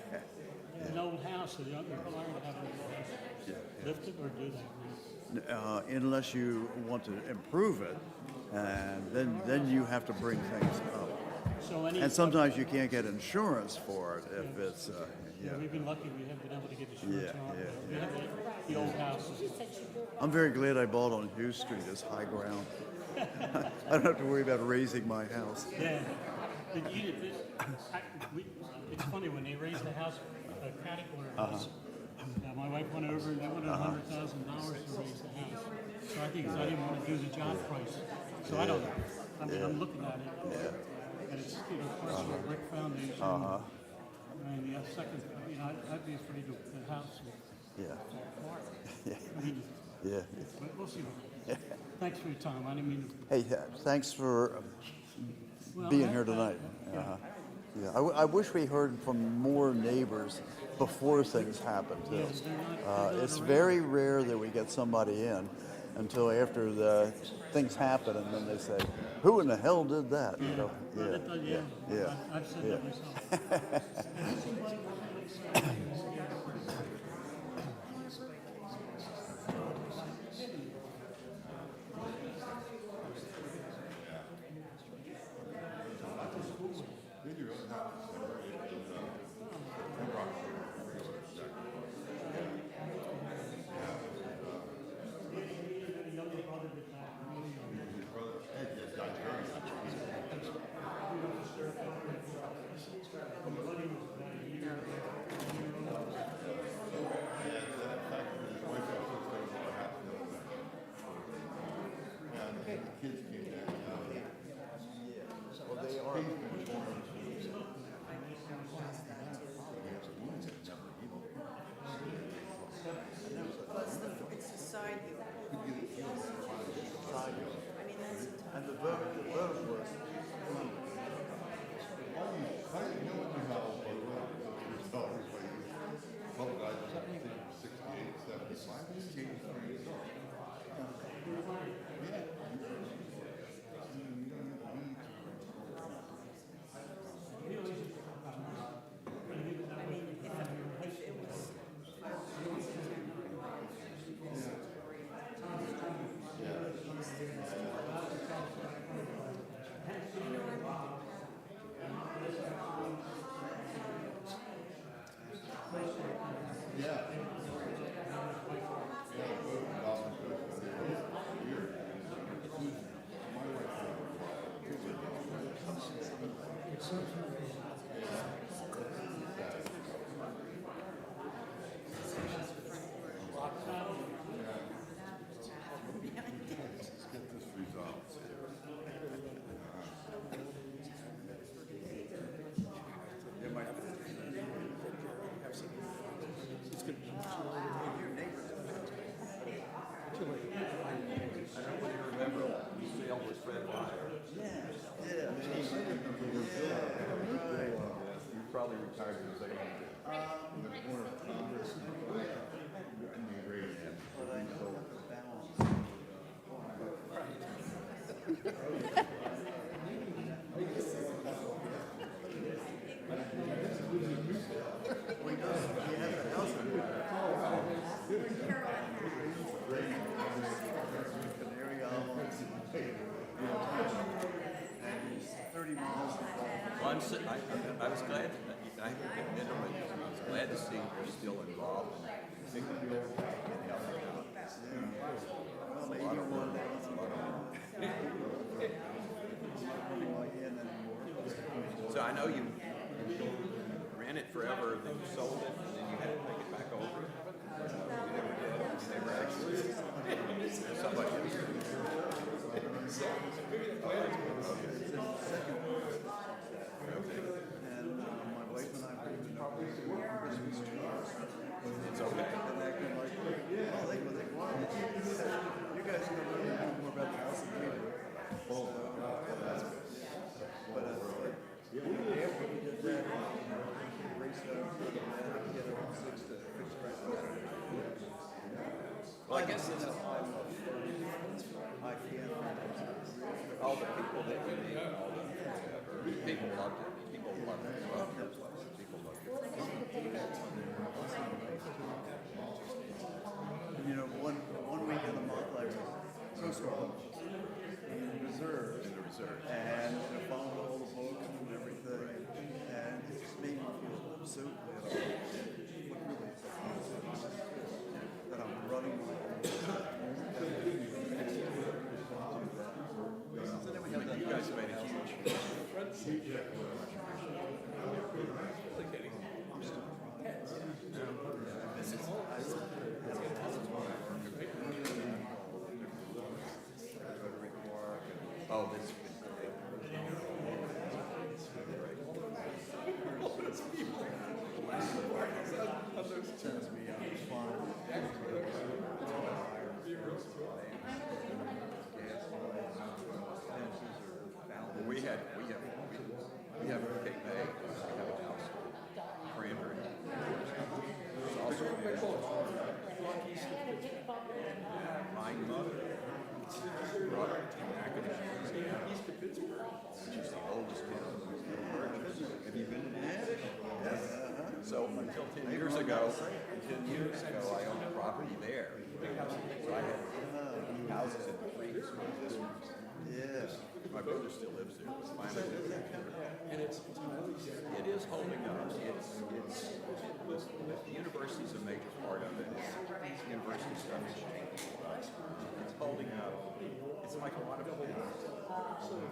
an old house, so you're required to have an old house lifted or do that? Unless you want to improve it, and then you have to bring things up. So any. And sometimes you can't get insurance for it if it's, Yeah, we've been lucky we have been able to get insurance on it. We have the old house. I'm very glad I bought on Hughes Street as high ground. I don't have to worry about raising my house. Yeah. It's funny, when they raised the house, catty corner house, my wife went over and they wanted $100,000 to raise the house. So I think I didn't want to do the job price. So I don't know. I mean, I'm looking at it. And it's, first of all, brick foundation. And the second, I'd be afraid of the house. Yeah. I mean, Yeah. we'll see. Thanks for your time. I didn't mean to. Hey, thanks for being here tonight. Yeah, I wish we heard from more neighbors before things happen, too. It's very rare that we get somebody in until after the things happen, and then they say, who in the hell did that? You know? Yeah. I've said that myself. Probably retired because they in the corner of Congress. Well, I was glad, I have to admit, I was glad to see you're still involved in thinking of it and helping out. It's a lot of work. It's a lot of work. So I know you ran it forever, then you sold it, and then you had to take it back over. You never did. You never actually. Somebody else. And my wife and I were even up there Christmas trees. It's okay. And acting like, well, they want it. You guys know more about the house than we do. But after we did that, we raced out to the man and get around 6 to fix it right. Well, I guess it's I can't. all the people that we meet, all the people loved it. People loved it. Loved your place. People loved your place. You know, one week of the month, I was Coastal in the reserve. And I found all the books and everything. And it just made me feel so good. What really that I'm running my You guys have made a huge. Oh, this has been great. turns me on fun. We have Cape May, we have a house, Cranberry. There's also my mother brought it to McAdoo, which is the oldest town in the world. Have you been to that? Yes. So until 10 years ago, I owned a property there. So I had houses in the three school districts. Yes. My brother still lives there. Finally, and it is holding up. The university's a major part of it. The university stuff is changing. It's holding up. It's like a lot of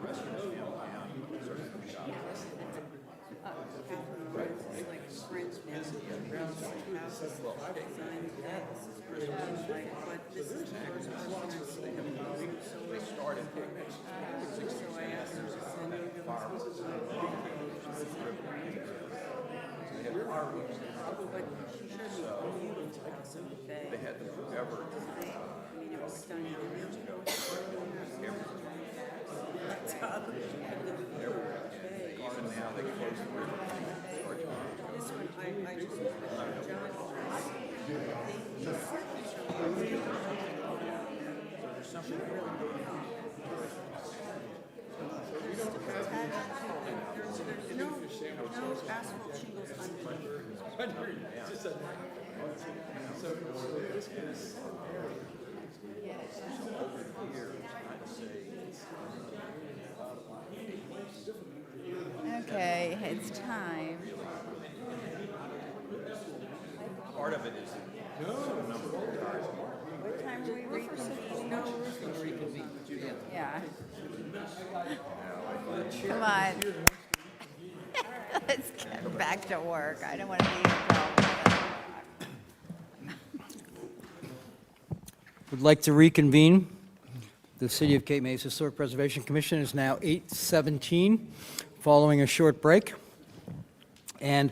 restaurants downtown, sort of shops. Like French houses, design, but this is They started so I asked her to send me the fireworks. They had fireworks. but she showed me beautiful house in the bay. They had them forever. I mean, it was stunning. Even now, they close the river. This one, I just no asphalt shingles Okay, it's time. Part of it is the number of cars. What time do we reconvene? No, Yeah. Come on. back to work. I don't want to be involved with that. Would like to reconvene. The City of Cape May's Historic Preservation Commission is now 8:17, following a short break. And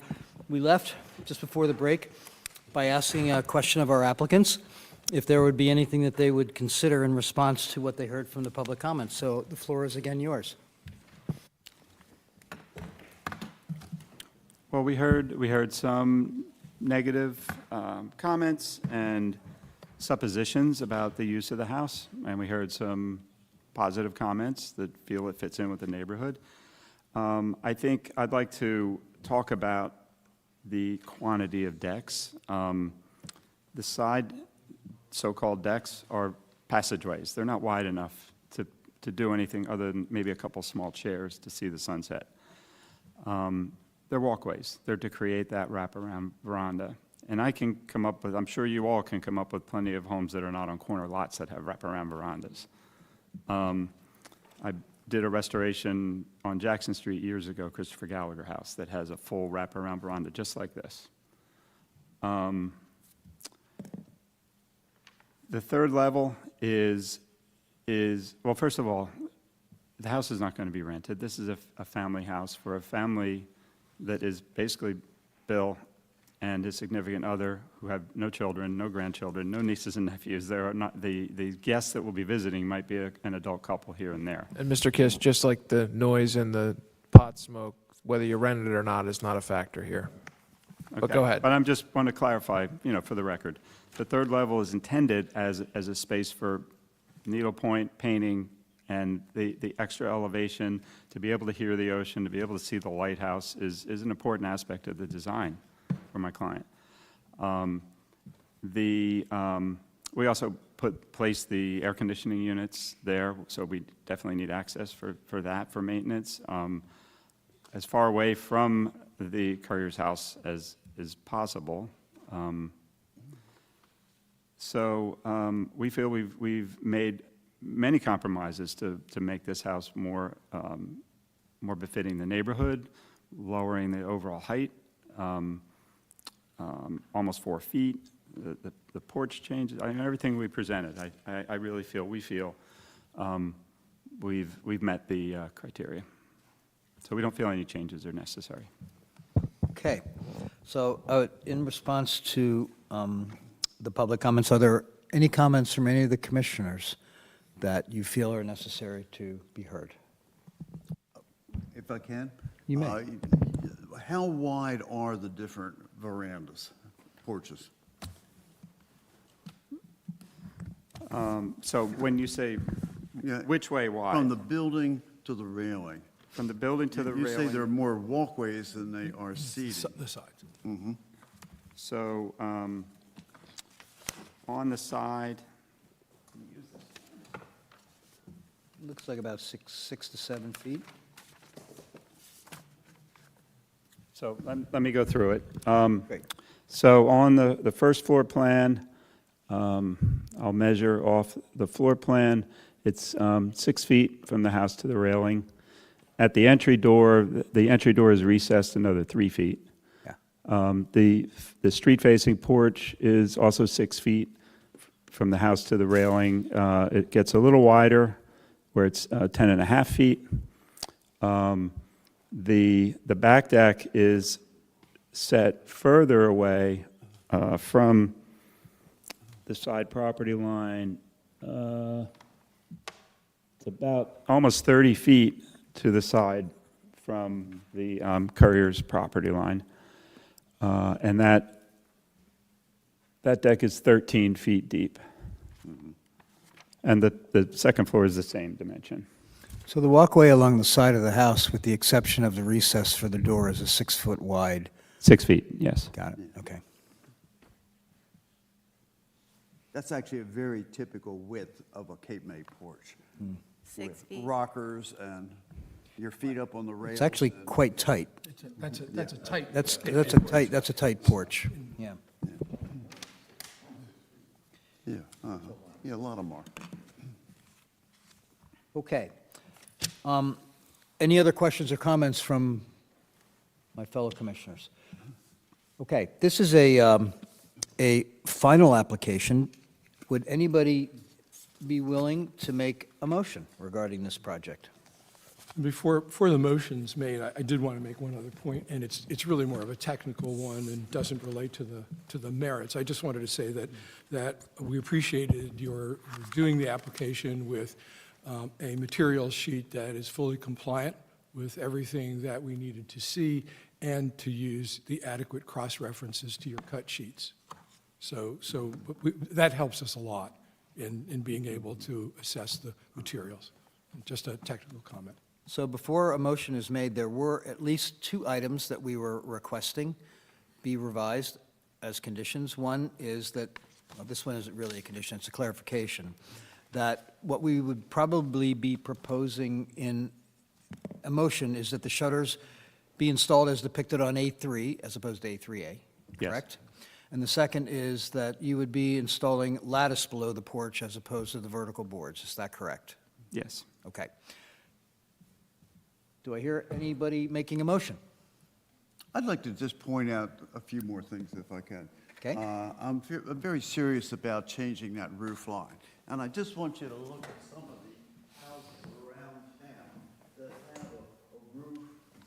we left just before the break by asking a question of our applicants, if there would be anything that they would consider in response to what they heard from the public comments. So the floor is again yours. Well, we heard some negative comments and suppositions about the use of the house, and we heard some positive comments that feel it fits in with the neighborhood. I think I'd like to talk about the quantity of decks. The side so-called decks are passageways. They're not wide enough to do anything other than maybe a couple small chairs to see the sunset. They're walkways. They're to create that wraparound veranda. And I can come up with, I'm sure you all can come up with plenty of homes that are not on corner lots that have wraparound verandas. I did a restoration on Jackson Street years ago, Christopher Gallagher House, that has a full wraparound veranda just like this. The third level is, well, first of all, the house is not going to be rented. This is a family house for a family that is basically Bill and his significant other, who have no children, no grandchildren, no nieces and nephews. There are not, the guests that will be visiting might be an adult couple here and there. And Mr. Kiss, just like the noise and the pot smoke, whether you rent it or not is not a factor here. But Okay. go ahead. But I'm just want to clarify, for the record. The third level is intended as a space for needlepoint painting and the extra elevation, to be able to hear the ocean, to be able to see the lighthouse is an important aspect of the design for my client. We also placed the air conditioning units there, so we definitely need access for that, for maintenance, as far away from the courier's house as is possible. We feel we've made many compromises to make this house more befitting the neighborhood, lowering the overall height, almost 4 feet. The porch changes. I mean, everything we presented, I really feel, we feel we've met the criteria. So we don't feel any changes are necessary. Okay. So in response to the public comments, are there any comments from any of the commissioners that you feel are necessary to be heard? If I can? You may. How wide are the different verandas, porches? So when you say, Yeah, which way wide? From the building to the railing. From the building to the You say railing? there are more walkways than they are seating. The sides. So on the side, Looks like about 6 to 7 feet. so let me go through it. Great. So on the first floor plan, I'll measure off the floor plan. It's 6 feet from the house to the railing. At the entry door is recessed another 3 feet. Yeah. The street-facing porch is also 6 feet from the house to the railing. It gets a little wider, where it's 10 and a half feet. The back deck is set further away from the side property line. It's about almost 30 feet to the side from the courier's property line. And that deck is 13 feet deep. And the second floor is the same dimension. So the walkway along the side of the house, with the exception of the recess for the door, is a 6 foot wide. 6 feet, yes. Got it, okay. That's actually a very typical width of a Cape May porch. 6 With feet. rockers and your feet up on the rails. It's actually and- quite tight. That's a tight. That's a tight porch, yeah. Yeah, yeah, a lot of them are. Okay. Any other questions or comments from my fellow commissioners. Okay, this is a final application. Would anybody be willing to make a motion regarding this project? Before the motion's made, I did want to make one other point, and it's really more of a technical one and doesn't relate to the merits. I just wanted to say that we appreciated your doing the application with a materials sheet that is fully compliant with everything that we needed to see and to use the adequate cross-references to your cut sheets. So that helps us a lot in being able to assess the materials. Just a technical comment. So before a motion is made, there were at least 2 items that we were requesting be revised as conditions. One is that, well, this one isn't really a condition, it's a clarification, that what we would probably be proposing in a motion is that the shutters be installed as depicted on A3 as opposed to A3A, Yes. correct? And the second is that you would be installing lattice below the porch as opposed to the vertical boards. Is that correct? Yes. Okay. Do I hear anybody making a motion? I'd like to just point out a few more things if I can. Okay. I'm very serious about changing that roof line. And I just want you to look at some of the houses around town that have a roof,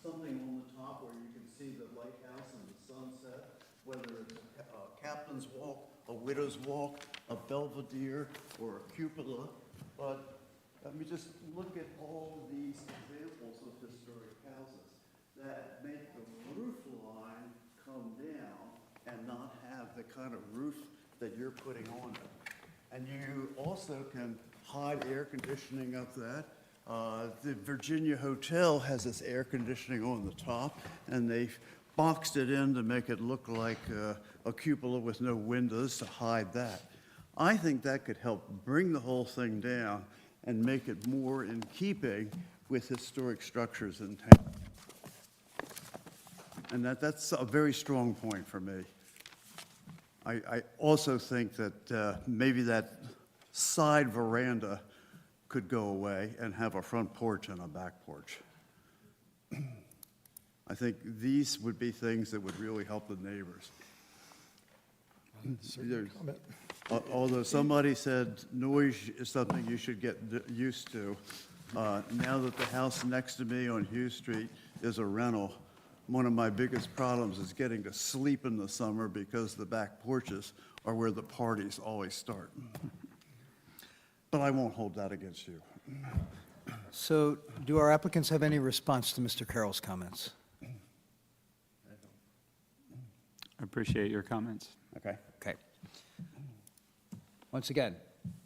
something on the top where you can see the lighthouse and the sunset, whether it's a Captain's Walk, a Widow's Walk, a Belvedere, or a cupola. But I mean, just look at all these examples of historic houses that make the roof line come down and not have the kind of roof that you're putting on it. And you also can hide air conditioning up that. The Virginia Hotel has this air conditioning on the top, and they've boxed it in to make it look like a cupola with no windows to hide that. I think that could help bring the whole thing down and make it more in keeping with historic structures in town. And that's a very strong point for me. I also think that maybe that side veranda could go away and have a front porch and a back porch. I think these would be things that would really help the neighbors. Although somebody said noise is something you should get used to, now that the house next to me on Hughes Street is a rental, one of my biggest problems is getting to sleep in the summer because the back porches are where the parties always start. But I won't hold that against you. So do our applicants have any response to Mr. Carroll's comments? I appreciate your comments. Okay. Okay. Once again,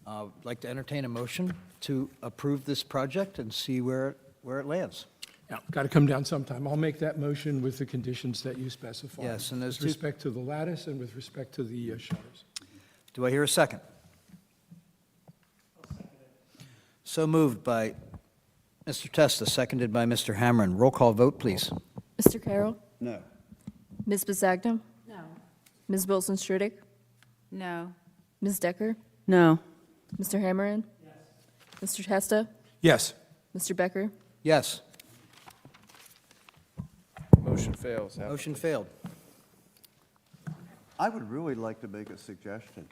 I'd like to entertain a motion to approve this project and see where it lands. Yeah, got to come down sometime. I'll make that motion with the conditions that you specified. Yes, and those with two- respect to the lattice and with respect to the shutters. Do I hear a second? So moved by Mr. Testa, seconded by Mr. Hamron. Roll call vote, please. Mr. Carroll? No. Ms. Bazagno? No. Ms. Wilson Strudick? No. Ms. Decker? No. Mr. Hammerin? Yes. Mr. Testa? Yes. Mr. Becker? Yes. Motion fails. Motion failed. I would really like to make a suggestion.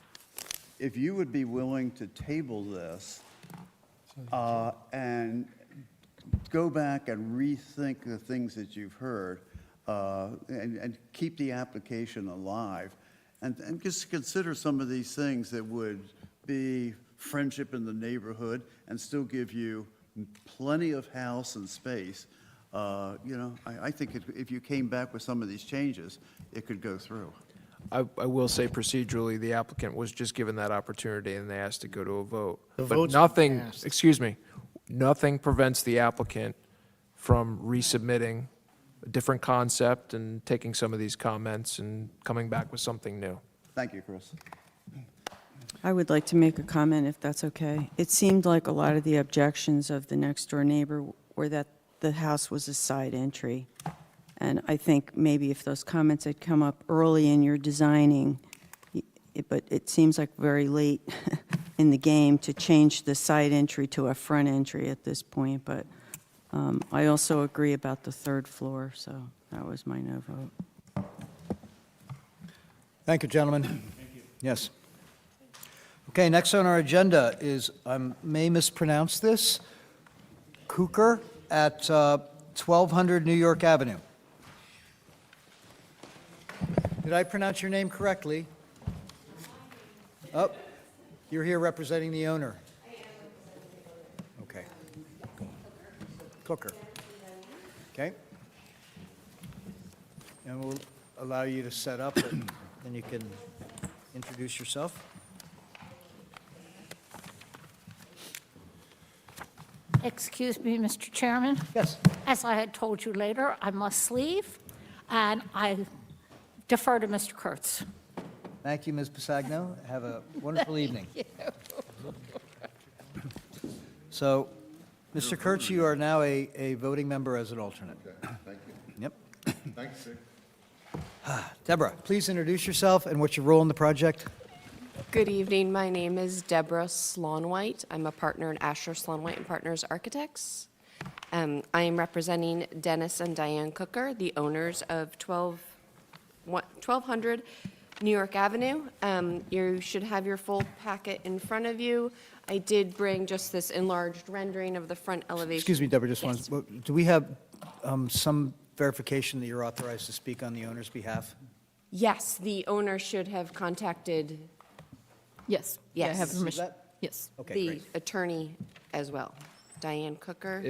If you would be willing to table this and go back and rethink the things that you've heard and keep the application alive and just consider some of these things that would be friendship in the neighborhood and still give you plenty of house and space. I think if you came back with some of these changes, it could go through. I will say procedurally, the applicant was just given that opportunity and they asked to go to a vote. The But vote's nothing, passed. excuse me, nothing prevents the applicant from resubmitting a different concept and taking some of these comments and coming back with something new. Thank you, Chris. I would like to make a comment, if that's okay. It seemed like a lot of the objections of the next-door neighbor were that the house was a side entry. And I think maybe if those comments had come up early in your designing, but it seems like very late in the game to change the side entry to a front entry at this point, but I also agree about the third floor, so that was my no vote. Thank you, gentlemen. Thank you. Yes. Okay, next on our agenda is, I may mispronounce this, Cooker at 1200 New York Avenue. Did I pronounce your name correctly? Oh, you're here representing the owner. Okay. Cooker. Okay. And we'll allow you to set up, and then you can introduce yourself. Excuse me, Mr. Chairman? Yes. As I had told you later, I must leave, and I defer to Mr. Kurtz. Thank you, Ms. Pasagno. Have a wonderful evening. So, Mr. Kurtz, you are now a voting member as an alternate. Okay, thank you. Yep. Thanks, Dick. Deborah, please introduce yourself and what's your role in the project? Good evening. My name is Deborah Sloan-White. I'm a partner in Asher Sloan-White and Partners Architects. I am representing Dennis and Diane Cooker, the owners of 1200 New York Avenue. You should have your full packet in front of you. I did bring just this enlarged rendering of the front elevation. Excuse me, Deborah, just Yes. one, do we have some verification that you're authorized to speak on the owner's behalf? Yes, the owner should have contacted, Yes. Yeah, I yes, have See permission. that? Yes. Okay, the great. attorney as well, Diane Cooker.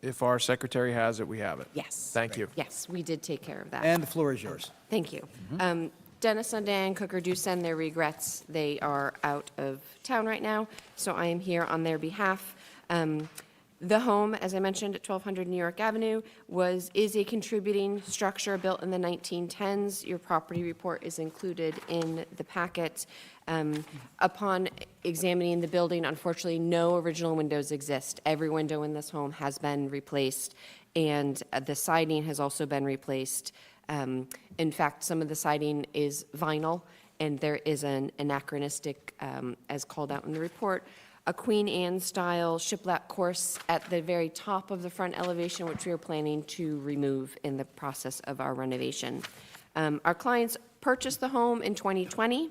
If our secretary has it, we have it. Yes. Thank you. Yes, we did take care of that. And the floor is yours. Thank you. Dennis and Diane Cooker do send their regrets. They are out of town right now, so I am here on their behalf. The home, as I mentioned, at 1200 New York Avenue, is a contributing structure built in the 1910s. Your property report is included in the packet. Upon examining the building, unfortunately, no original windows exist. Every window in this home has been replaced, and the siding has also been replaced. In fact, some of the siding is vinyl, and there is an anachronistic, as called out in the report, a Queen Anne-style shiplap course at the very top of the front elevation, which we are planning to remove in the process of our renovation. Our clients purchased the home in 2020.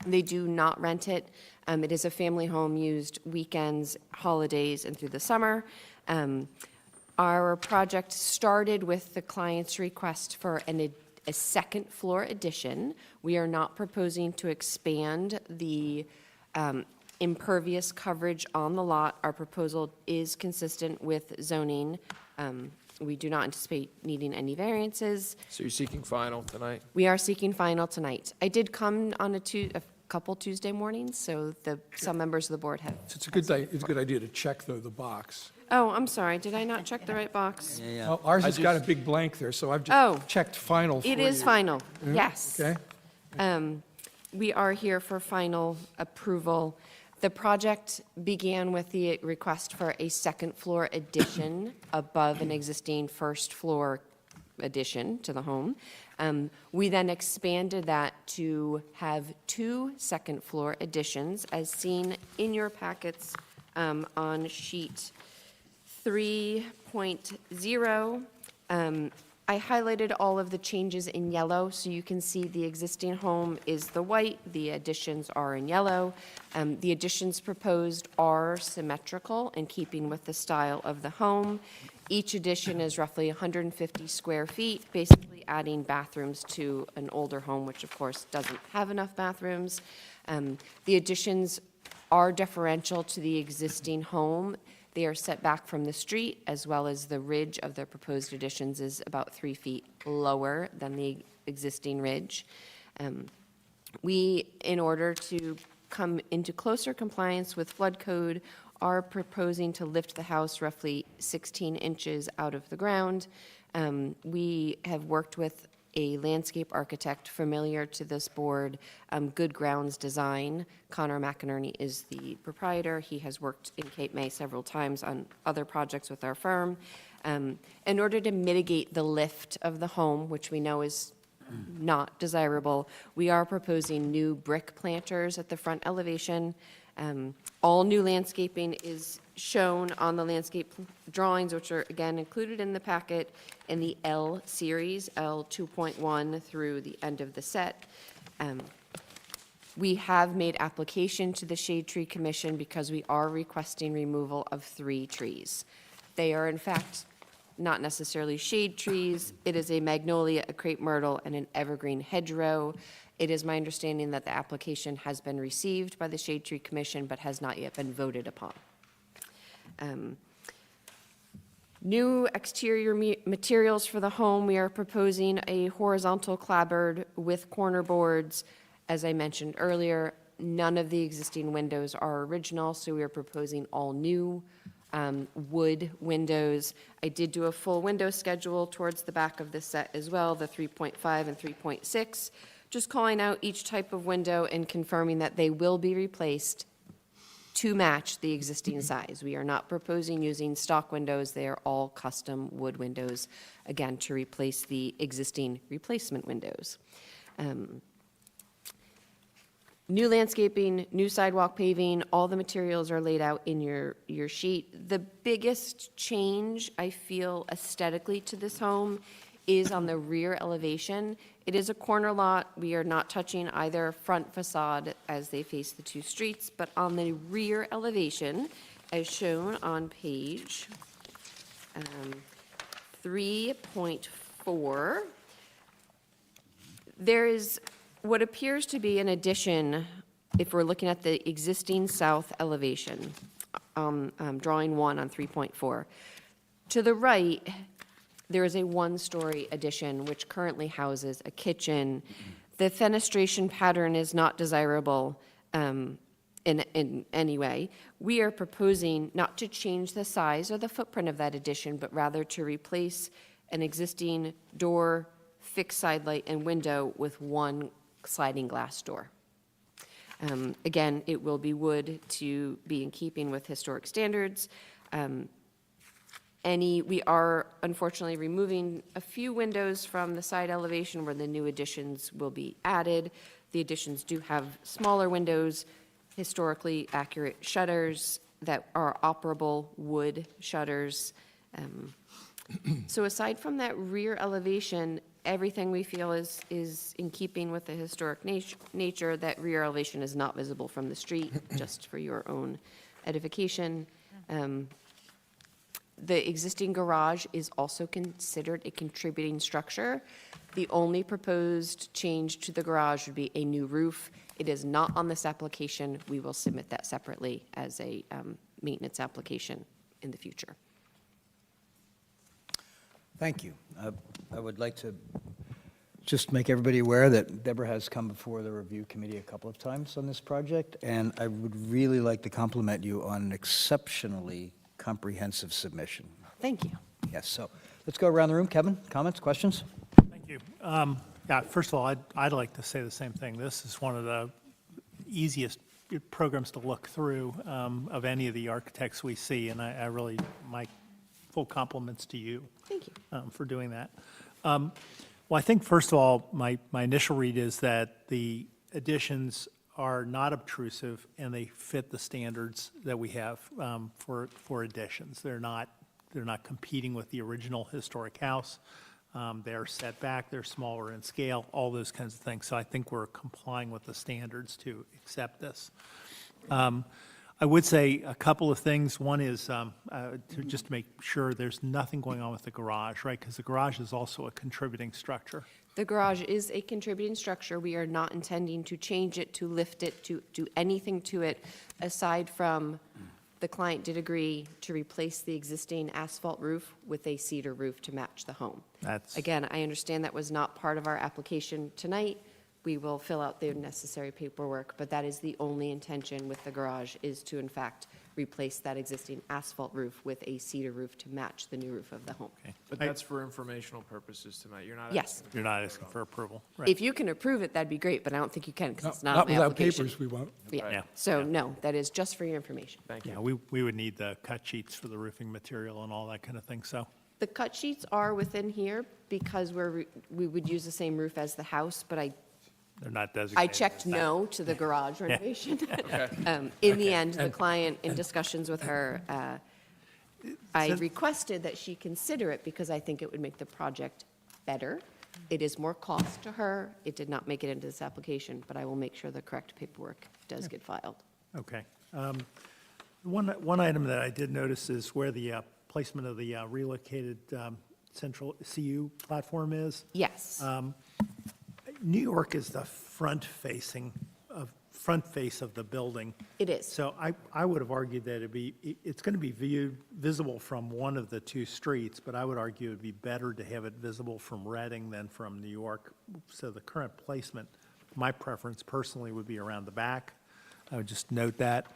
They do not rent it. It is a family home used weekends, holidays, and through the summer. Our project started with the client's request for a second floor addition. We are not proposing to expand the impervious coverage on the lot. Our proposal is consistent with zoning. We do not anticipate needing any variances. So you're seeking final tonight? We are seeking final tonight. I did come on a couple Tuesday mornings, so some members of the board have. It's a good idea to check, though, the box. Oh, I'm sorry, did I not check the right box? Well, ours has got a big blank there, so I've just checked final for you. It is final, Mhm, yes. Okay. We are here for final approval. The project began with the request for a second floor addition above an existing first floor addition to the home. We then expanded that to have 2 second floor additions, as seen in your packets on sheet 3.0. I highlighted all of the changes in yellow, so you can see the existing home is the white, the additions are in yellow. The additions proposed are symmetrical in keeping with the style of the home. Each addition is roughly 150 square feet, basically adding bathrooms to an older home, which of course doesn't have enough bathrooms. The additions are differential to the existing home. They are set back from the street, as well as the ridge of the proposed additions is about 3 feet lower than the existing ridge. We, in order to come into closer compliance with flood code, are proposing to lift the house roughly 16 inches out of the ground. We have worked with a landscape architect familiar to this board, Good Grounds Design. Connor McInerney is the proprietor. He has worked in Cape May several times on other projects with our firm. In order to mitigate the lift of the home, which we know is not desirable, we are proposing new brick planters at the front elevation. All new landscaping is shown on the landscape drawings, which are, again, included in the packet in the L series, L 2.1 through the end of the set. We have made application to the Shade Tree Commission because we are requesting removal of 3 trees. They are, in fact, not necessarily shade trees. It is a magnolia, a crepe myrtle, and an evergreen hedgerow. It is my understanding that the application has been received by the Shade Tree Commission but has not yet been voted upon. New exterior materials for the home, we are proposing a horizontal clapboard with corner boards. As I mentioned earlier, none of the existing windows are original, so we are proposing all new wood windows. I did do a full window schedule towards the back of this set as well, the 3.5 and 3.6, just calling out each type of window and confirming that they will be replaced to match the existing size. We are not proposing using stock windows. They are all custom wood windows, again, to replace the existing replacement windows. New landscaping, new sidewalk paving, all the materials are laid out in your sheet. The biggest change, I feel, aesthetically to this home is on the rear elevation. It is a corner lot. We are not touching either front facade as they face the 2 streets, but on the rear elevation, as shown on page 3.4, there is what appears to be an addition, if we're looking at the existing south elevation, drawing 1 on 3.4. To the right, there is a 1-story addition which currently houses a kitchen. The fenestration pattern is not desirable in any way. We are proposing not to change the size or the footprint of that addition, but rather to replace an existing door, fixed side light, and window with 1 sliding glass door. Again, it will be wood to be in keeping with historic standards. We are unfortunately removing a few windows from the side elevation where the new additions will be added. The additions do have smaller windows, historically accurate shutters that are operable wood shutters. So aside from that rear elevation, everything we feel is in keeping with the historic nature. That rear elevation is not visible from the street, just for your own edification. The existing garage is also considered a contributing structure. The only proposed change to the garage would be a new roof. It is not on this application. We will submit that separately as a maintenance application in the future. Thank you. I would like to just make everybody aware that Deborah has come before the review committee a couple of times on this project, and I would really like to compliment you on an exceptionally comprehensive submission. Thank you. Yes, so let's go around the room. Kevin, comments, questions? Thank you. Yeah, first of all, I'd like to say the same thing. This is one of the easiest programs to look through of any of the architects we see, and I really, my full compliments to you. Thank you. For doing that. Well, I think, first of all, my initial read is that the additions are not obtrusive and they fit the standards that we have for additions. They're not competing with the original historic house. They're set back, they're smaller in scale, all those kinds of things. So I think we're complying with the standards to accept this. I would say a couple of things. One is just to make sure there's nothing going on with the garage, right? Because the garage is also a contributing structure. The garage is a contributing structure. We are not intending to change it, to lift it, to do anything to it, aside from the client did agree to replace the existing asphalt roof with a cedar roof to match the home. Again, I understand that was not part of our application tonight. We will fill out the necessary paperwork, but that is the only intention with the garage, is to, in fact, replace that existing asphalt roof with a cedar roof to match the new roof of the home. But that's for informational purposes tonight. You're not. Yes. You're not asking for approval, right? If you can approve it, that'd be great, but I don't think you can because it's not on Not my without application. papers, we won't. Yeah. So, no, that is just for your information. Thank you. Yeah, we would need the cut sheets for the roofing material and all that kind of thing, so. The cut sheets are within here because we would use the same roof as the house, but They're not designated. I checked no to the garage renovation. In the end, the And- client, in discussions with her, I requested that she consider it because I think it would make the project better. It is more cost to her. It did not make it into this application, but I will make sure the correct paperwork does get filed. Okay. One item that I did notice is where the placement of the relocated central CU platform is. Yes. New York is the front face of the building. It is. So I would have argued that it's going to be visible from one of the two streets, but I would argue it'd be better to have it visible from Reading than from New York. So the current placement, my preference personally would be around the back. I would just note that.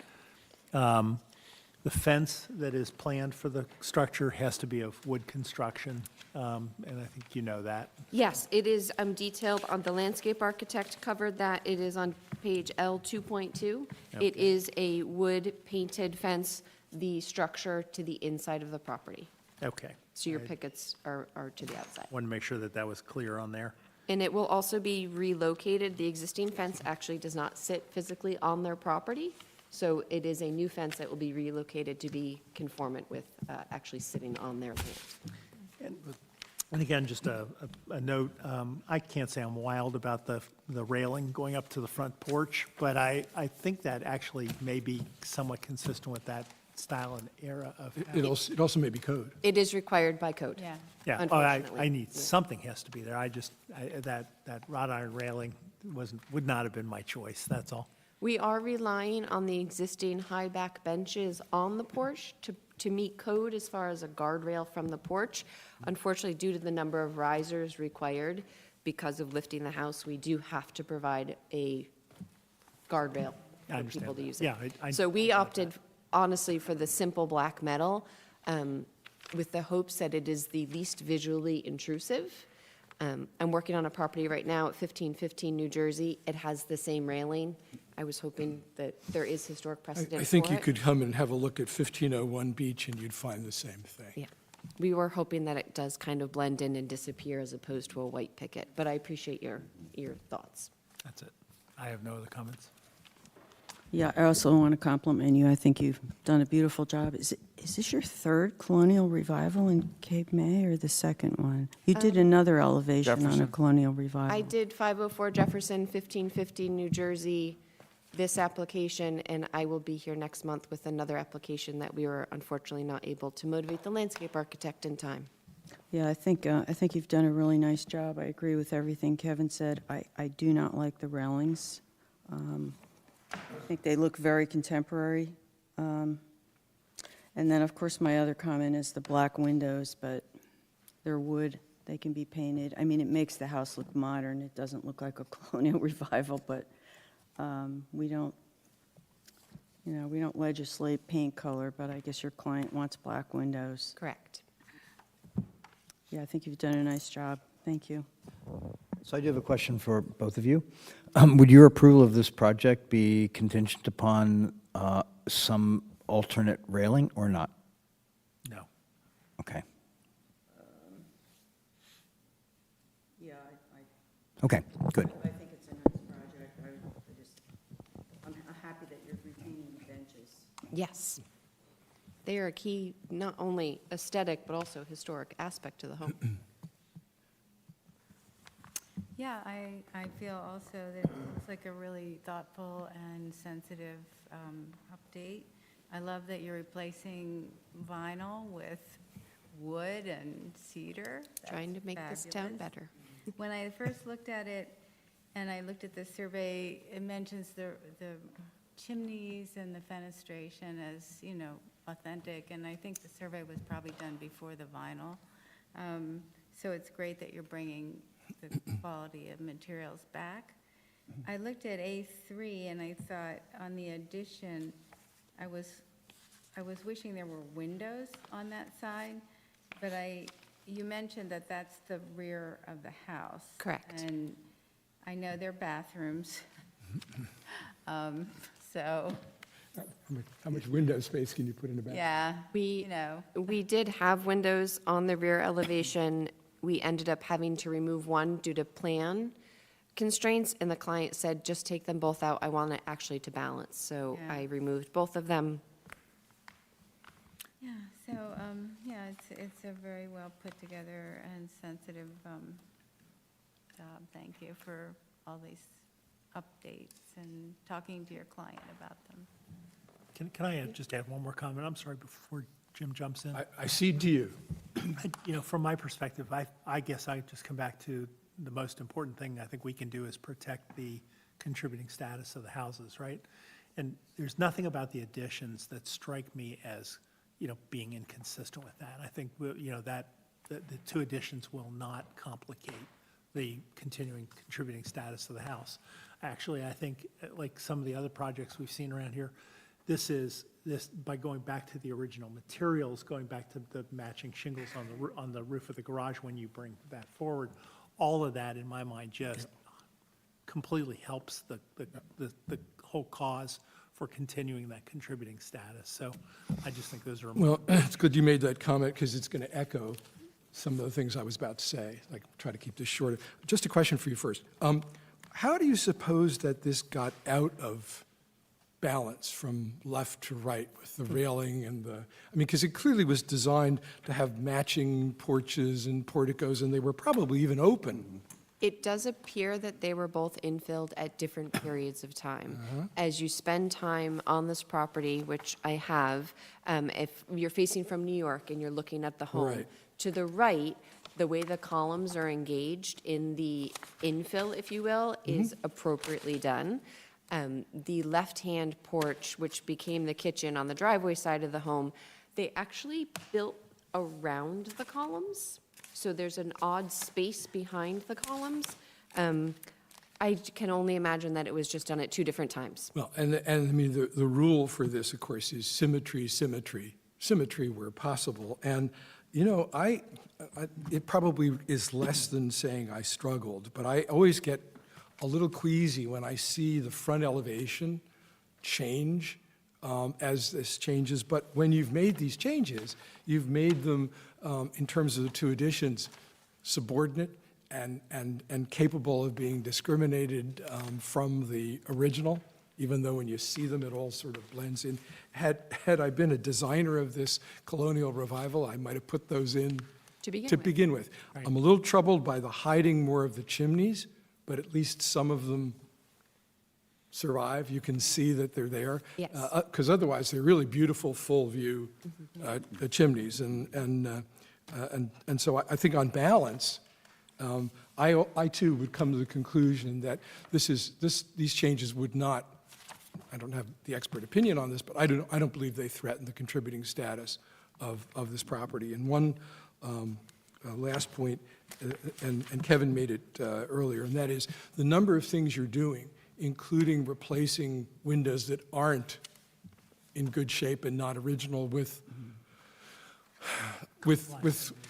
The fence that is planned for the structure has to be of wood construction, and I think you know that. Yes, it is detailed on the landscape architect covered that. It is on page L 2.2. It is a wood painted fence, the structure to the inside of the property. Okay. So your pickets are to the outside. Want to make sure that that was clear on there. And it will also be relocated. The existing fence actually does not sit physically on their property. So it is a new fence that will be relocated to be conformant with actually sitting on their land. And again, just a note, I can't say I'm wild about the railing going up to the front porch, but I think that actually may be somewhat consistent with that style and era of. It also may be code. It is required by code. Yeah. Yeah, Unfortunately. I need, something has to be there. That wrought iron railing would not have been my choice, that's all. We are relying on the existing high back benches on the porch to meet code as far as a guardrail from the porch. Unfortunately, due to the number of risers required, because of lifting the house, we do have to provide a guardrail I for understand people to that. use it. Yeah, So we opted, honestly, for the simple black metal, with the hopes that it is the least visually intrusive. I'm working on a property right now at 1515 New Jersey. It has the same railing. I was hoping that there is historic precedent for it. I think you could come and have a look at 1501 Beach and you'd find the same thing. Yeah. We were hoping that it does kind of blend in and disappear as opposed to a white picket, but I appreciate your thoughts. That's it. I have no other comments. Yeah, I also want to compliment you. I think you've done a beautiful job. Is this your third colonial revival in Cape May or the second one? You did another elevation on a Jefferson. colonial revival. I did 504 Jefferson, 1515 New Jersey, this application, and I will be here next month with another application that we were unfortunately not able to motivate the landscape architect in time. Yeah, I think you've done a really nice job. I agree with everything Kevin said. I do not like the railings. I think they look very contemporary. And then, of course, my other comment is the black windows, but they're wood. They can be painted. I mean, it makes the house look modern. It doesn't look like a colonial revival, but we don't legislate paint color, but I guess your client wants black windows. Correct. Yeah, I think you've done a nice job. Thank you. So I do have a question for both of you. Would your approval of this project be contingent upon some alternate railing or not? No. Okay, Yeah, okay, good. I think it's a nice project. I'm happy that you're retaining the benches. Yes. They are a key, not only aesthetic, but also historic aspect to the home. Yeah, I feel also that it looks like a really thoughtful and sensitive update. I love that you're replacing vinyl with wood and cedar. Trying to make this town better. When I first looked at it, and I looked at the survey, it mentions the chimneys and the fenestration as, authentic, and I think the survey was probably done before the vinyl. So it's great that you're bringing the quality of materials back. I looked at A3 and I thought on the addition, I was wishing there were windows on that side, but you mentioned that that's the rear of the house. Correct. And I know they're bathrooms. So, How much window space can you put in a bathroom? yeah, We did have windows on the rear elevation. We ended up having to remove one due to plan. constraints, and the client said, just take them both out. I want it actually to balance. So Yeah. I removed both of them. Yeah, so, yeah, it's a very well put together and sensitive job. Thank you for all these updates and talking to your client about them. Can I just add one more comment? I'm sorry, before Jim jumps in. I cede to you. You know, from my perspective, I guess I just come back to the most important thing I think we can do is protect the contributing status of the houses, right? And there's nothing about the additions that strike me as, you know, being inconsistent with that. I think, you know, that the two additions will not complicate the continuing contributing status of the house. Actually, I think, like some of the other projects we've seen around here, this by going back to the original materials, going back to the matching shingles on the roof of the garage when you bring that forward, all of that, in my mind, just completely helps the whole cause for continuing that contributing status. So I just think those are. Well, it's good you made that comment because it's going to echo some of the things I was about to say. Like, try to keep this short. Just a question for you first. How do you suppose that this got out of balance from left to right with the railing and the, I mean, because it clearly was designed to have matching porches and porticos, and they were probably even open. It does appear that they were both infilled at different periods of time. As you spend time on this property, which I have, if you're facing from New York and you're looking at the home, Right. to the right, the way the columns are engaged in the infill, if you will, is appropriately done. The left-hand porch, which became the kitchen on the driveway side of the home, they actually built around the columns. So there's an odd space behind the columns. I can only imagine that it was just done at two different times. Well, and I mean, the rule for this, of course, is symmetry, symmetry, symmetry where possible. And, you know, it probably is less than saying I struggled, but I always get a little queasy when I see the front elevation change as this changes. But when you've made these changes, you've made them, in terms of the two additions, subordinate and capable of being discriminated from the original, even though when you see them, it all sort of blends in. Had I been a designer of this colonial revival, I might have put those in To begin to with. begin with. I'm a little troubled by the hiding more of the chimneys, but at least some of them survive. You can see that they're there. Yes. Because otherwise, they're really beautiful, full-view chimneys. And so I think on balance, I too would come to the conclusion that these changes would not, I don't have the expert opinion on this, but I don't believe they threaten the contributing status of this property. And one last point, and Kevin made it earlier, and that is the number of things you're doing, including replacing windows that aren't in good shape and not original with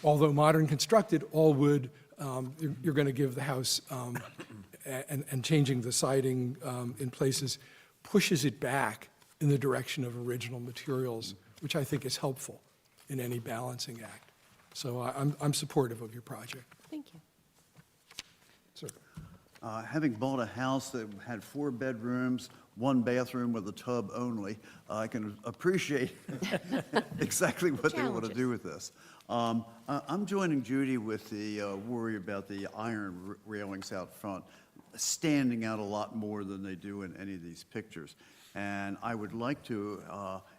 although modern constructed, all wood, you're going to give the house, and changing the siding in places pushes it back in the direction of original materials, which I think is helpful in any balancing act. So I'm supportive of your project. Thank you. Sir. Having bought a house that had 4 bedrooms, 1 bathroom with a tub only, I can appreciate exactly what they want to do with this. I'm joining Judy with the worry about the iron railings out front standing out a lot more than they do in any of these pictures. And I would like to,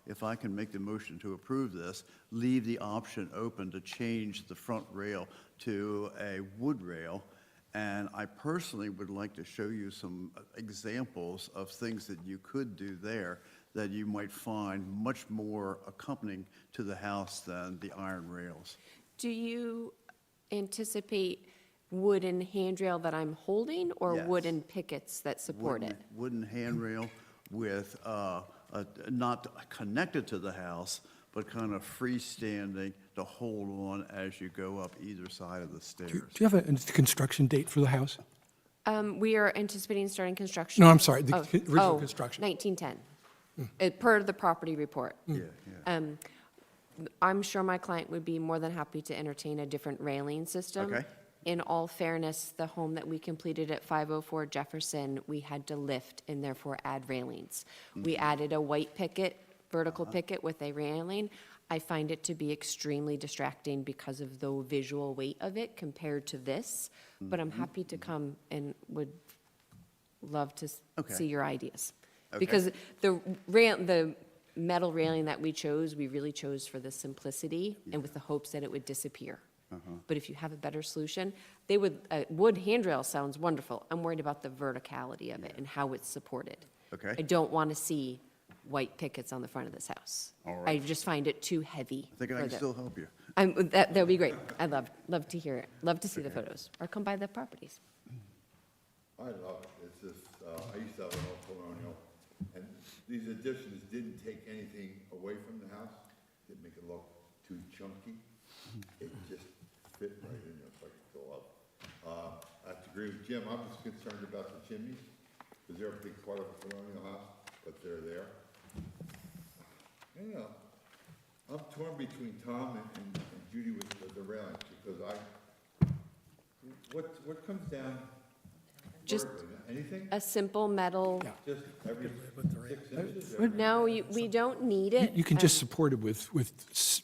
if I can make the motion to approve this, leave the option open to change the front rail to a wood rail. And I personally would like to show you some examples of things that you could do there that you might find much more accompanying to the house than the iron rails. Do you anticipate wooden handrail that I'm holding, or Yes. wooden pickets that support it? Wooden handrail with, not connected to the house, but kind of freestanding to hold on as you go up either side of the stairs. Do you have a construction date for the house? We are anticipating starting construction. No, I'm sorry, the Oh, original oh, construction. 1910, per the property report. Yeah, yeah. I'm sure my client would be more than happy to entertain a different railing system. Okay. in all fairness, the home that we completed at 504 Jefferson, we had to lift and therefore add railings. We added a white picket, vertical picket with a railing. I find it to be extremely distracting because of the visual weight of it compared to this, but I'm happy to come and would love to Okay. see your ideas. Okay. Because the metal railing that we chose, we really chose for the simplicity and with the hopes that it would disappear. But if you have a better solution, wood handrail sounds wonderful. I'm worried about the verticality of it and how it's supported. Okay. I don't want to see white pickets on the front of this house. All I right. just find it too heavy. I think I for can the- still help you. That would be great. I'd love to hear it. Love to see the photos, or come by the properties. I love it. It's just, I used to have an old colonial, and these additions didn't take anything away from the house, didn't make it look too chunky. It just fit right in there, so I could go up. I have to agree with Jim, I'm just concerned about the chimneys, because they're a big part of a colonial house, but they're there. You know, I'm torn between Tom and Judy with the railings, because what comes down Just vertically? Anything? a simple metal, Just every 6 inches? Every- no, we don't need it. You can just Um, support it with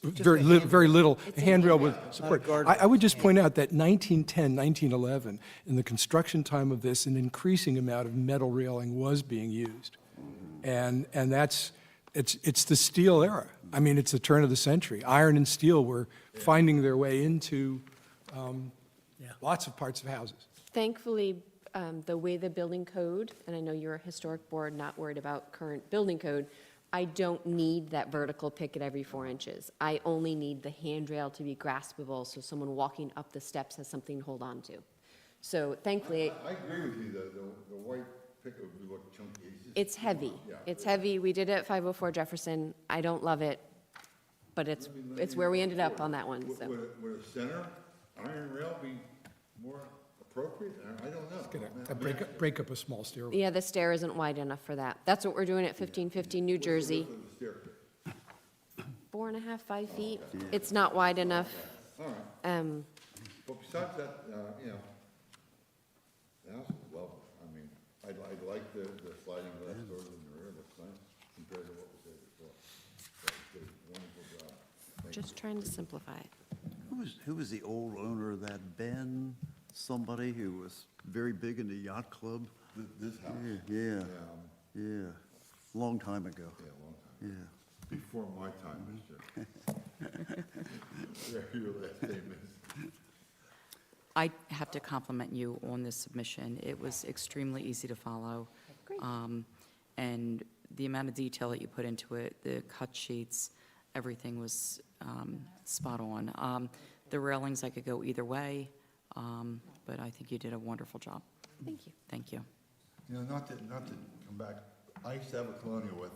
very little, a handrail with support. I would just point out that 1910, 1911, in the construction time of this, an increasing amount of metal railing was being used. And it's the steel era. I mean, it's the turn of the century. Iron and steel were finding their way into lots of parts of houses. Thankfully, the way the building code, and I know you're a historic board, not worried about current building code, I don't need that vertical picket every 4 inches. I only need the handrail to be graspable, so someone walking up the steps has something to hold on to. So thankfully, I agree with you, the white picket would look chunky. it's heavy. It's heavy. We did it at 504 Jefferson. I don't love it, but it's where we ended up on that one, so. Would a center iron rail be more appropriate? I don't know. Break up a small stairway. Yeah, the stair isn't wide enough for that. That's what we're doing at 1550 New Jersey. 4.5, 5 feet. It's not wide enough. All right. But besides that, you know, the house is lovely. I mean, I like the sliding glass doors in the rear, looks nice compared to what was there before. So you did a wonderful job. Thank you. Just trying to simplify it. Who was the old owner of that, Ben? Somebody who was very big in the yacht club? This house. Yeah. Long time ago. Yeah, a long time. Yeah. Before my time, mister. Where your last name is. I have to compliment you on this submission. It was extremely easy to follow. And the amount of detail that you put into it, the cut sheets, everything was spot on. The railings, I could go either way, but I think you did a wonderful job. Thank you. Thank you. You know, not to come back, I used to have a colonial with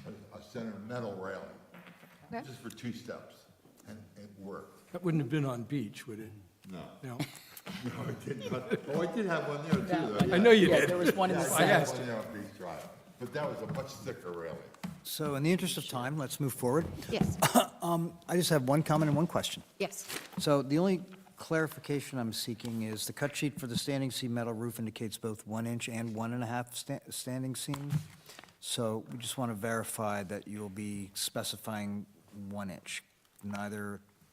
a center metal railing, Okay. just for 2 steps, and it worked. That wouldn't have been on Beach, would it? No. No. No, I did not. Oh, I did have one there too, though. I know you did. There was one in the I center. had one there on Beach Drive, but that was a much thicker railing. So in the interest of time, let's move forward. Yes, I just have one comment and one question. yes. So the only clarification I'm seeking is the cut sheet for the standing seam metal roof indicates both 1 inch and 1.5 standing seam. So we just want to verify that you'll be specifying 1 inch.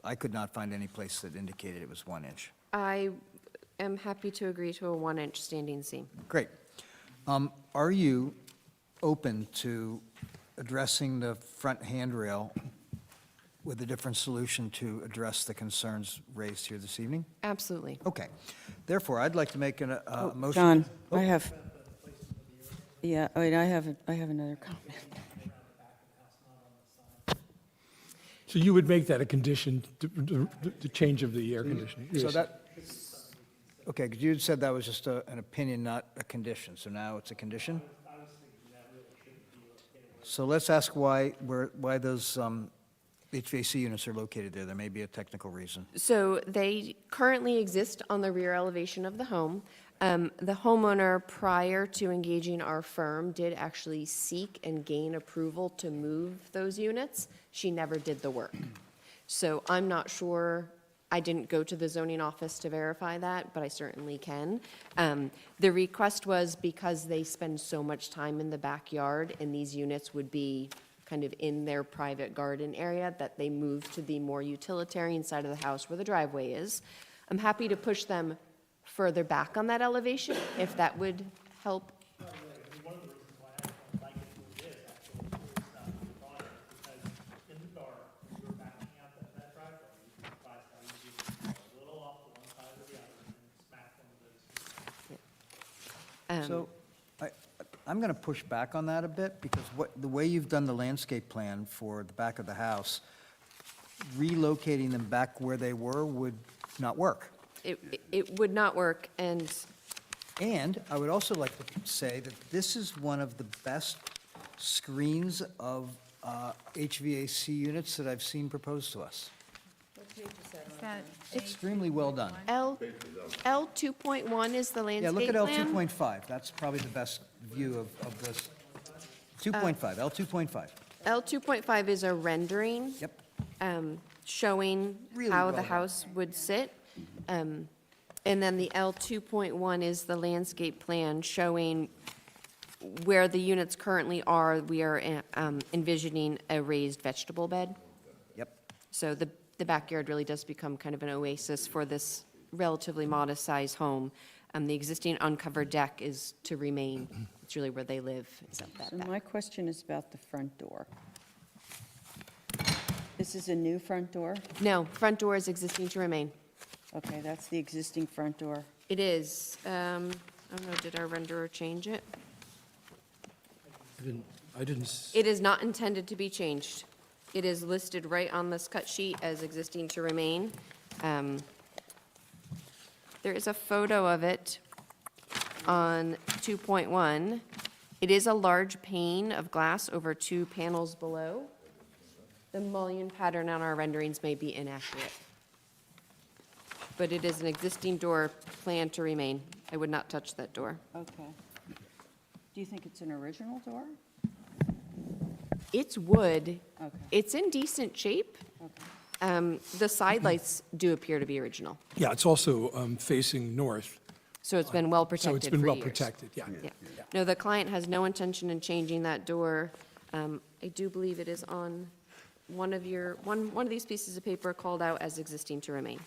I could not find any place that indicated it was 1 inch. I am happy to agree to a 1-inch standing seam. Great. Are you open to addressing the front handrail with a different solution to address the concerns raised here this evening? Absolutely. Okay. Therefore, I'd like to make a motion. John, Oh, I have, yeah, wait, I have another comment. So you would make that a condition, the change of the air conditioning? So Yes. that, okay, because you had said that was just an opinion, not a condition, so now it's a condition? So let's ask why those HVAC units are located there. There may be a technical reason. So they currently exist on the rear elevation of the home. The homeowner, prior to engaging our firm, did actually seek and gain approval to move those units. She never did the work. So I'm not sure I didn't go to the zoning office to verify that, but I certainly can. The request was because they spend so much time in the backyard, and these units would be kind of in their private garden area, that they moved to the more utilitarian side of the house where the driveway is. I'm happy to push them further back on that elevation, if that would help. One of the reasons why I don't like it where it is, actually, is water, because in the dark, when you're backing out that driveway, you can advise how you do a little off to one side or the other, and smack one of those. So I'm going to push back on that a bit, because the way you've done the landscape plan for the back of the house, relocating them back where they were would not work. It would not work, and And I would also like to say that this is one of the best screens of HVAC units that I've seen proposed to us. Is that Extremely well done. L 2.1 is the Yeah, landscape look at L plan. 2.5. That's probably the best view of this. 2.5, L 2.5. L 2.5 is a rendering. Yep. Showing Really how well the done. house would sit. And then the L 2.1 is the landscape plan showing where the units currently are. We are envisioning a raised vegetable bed. Yep. So the backyard really does become kind of an oasis for this relatively modest-sized home. The existing uncovered deck is to remain. It's really where they live, is up that So back. my question is about the front door. This is a new front door? No, front door is existing to remain. Okay, that's the existing front door. It is. I don't know, did our renderer change it? I didn't, It is not intended to be changed. It is listed right on this cut sheet as existing to remain. There is a photo of it on 2.1. It is a large pane of glass over 2 panels below. The mullion pattern on our renderings may be inaccurate. But it is an existing door planned to remain. I would not touch that door. Okay. Do you think it's an original door? It's wood. Okay. It's in decent shape. The side lights do appear to be original, yeah, it's also facing north, so it's been well so protected it's been for well years. protected, yeah. Yeah. No, the client has no intention in changing that door. I do believe it is on one of these pieces of paper called out as existing to remain.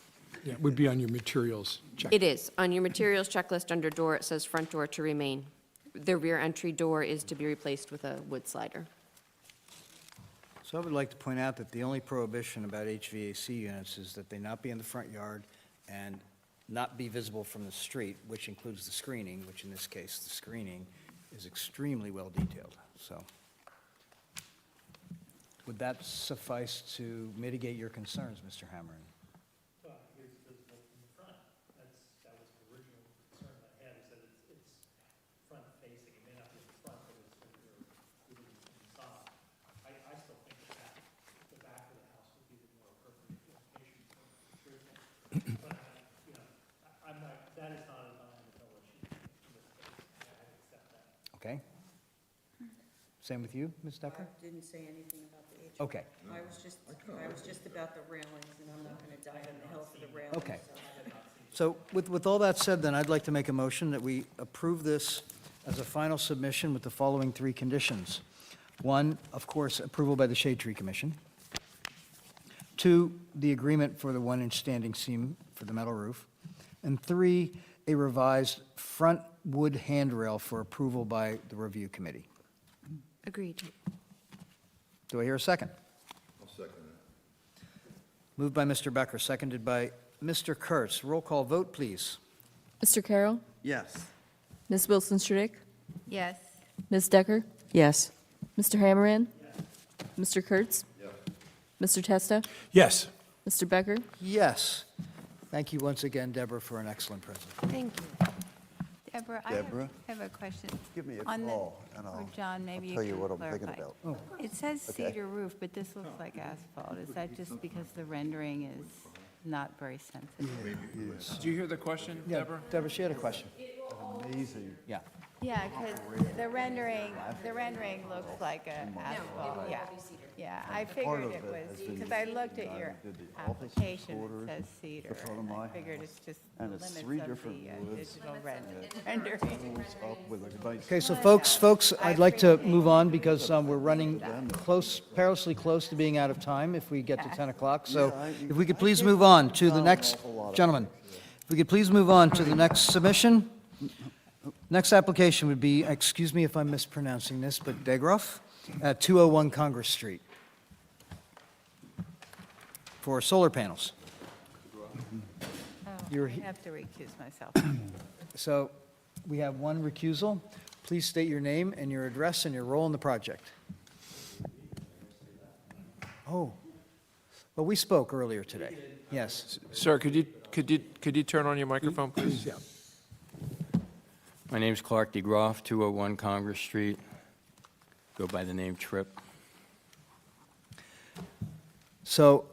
Yeah, it would be on your materials check. It is. On your materials checklist under door, it says front door to remain. The rear entry door is to be replaced with a wood slider. So I would like to point out that the only prohibition about HVAC units is that they not be in the front yard and not be visible from the street, which includes the screening, which in this case, the screening is extremely well detailed, so. Would that suffice to mitigate your concerns, Mr. Hammerin? Well, here's visible from the front. That was the original concern I had, is that it's front facing. It may not be the front, but it's inside. I still think that the back of the house would be the more appropriate location for treatment. But, I'm not, that is not a non-village in this case. I accept that. Okay? Same with you, Ms. Decker? I didn't say anything about the HVAC. Okay. I was just about the railings, and I'm not going to die on the hill for the railings. Okay. So with all that said, then, I'd like to make a motion that we approve this as a final submission with the following 3 conditions. 1, of course, approval by the Shade Tree Commission. 2, the agreement for the 1-inch standing seam for the metal roof. And 3, a revised front wood handrail for approval by the review committee. Agreed. Do I hear a second? I'll second that. Moved by Mr. Becker, seconded by Mr. Kurtz. Roll call vote, please. Mr. Carroll? Yes. Ms. Wilson Stradik? Yes. Ms. Decker? Yes. Mr. Hammeran? Mr. Kurtz? Mr. Testa? Yes. Mr. Becker? Yes. Thank you once again, Deborah, for an excellent presentation. Thank you. Deborah, Deborah? I have a question. Give me a On the- call, and Or I'll John, maybe you tell you can what I'm thinking clarify. about. It says Okay. cedar roof, but this looks like asphalt. Is that just because the rendering is not very sensitive? Did you hear the question, Yeah, Deborah? Deborah, she had a question. amazing. Yeah. Yeah, because the rendering looks like a asphalt, yeah. Yeah, I Part figured of it it has was, been because I the looked at guy your who did the office application, quarters, it says cedar. the front of And I my figured house, it's just the and limits it's of 3 the different woods. digital rendering. Goes up with a nice. Okay, so folks, I'd like to move on because we're running close, perilously close to being out of time if we get to 10 o'clock. So if we could please move on to the next, gentlemen, if we could please move on to the next submission. Next application would be, excuse me if I'm mispronouncing this, but Degroff at 201 Congress Street for solar panels. Oh, You're I he- have to recuse myself. So we have one recusal. Please state your name and your address and your role in the project. Oh, well, we spoke earlier today. Yes. Sir, could you turn on your microphone, please? Yeah. My name's Clark DeGroff, 201 Congress Street. Go by the name Tripp. So,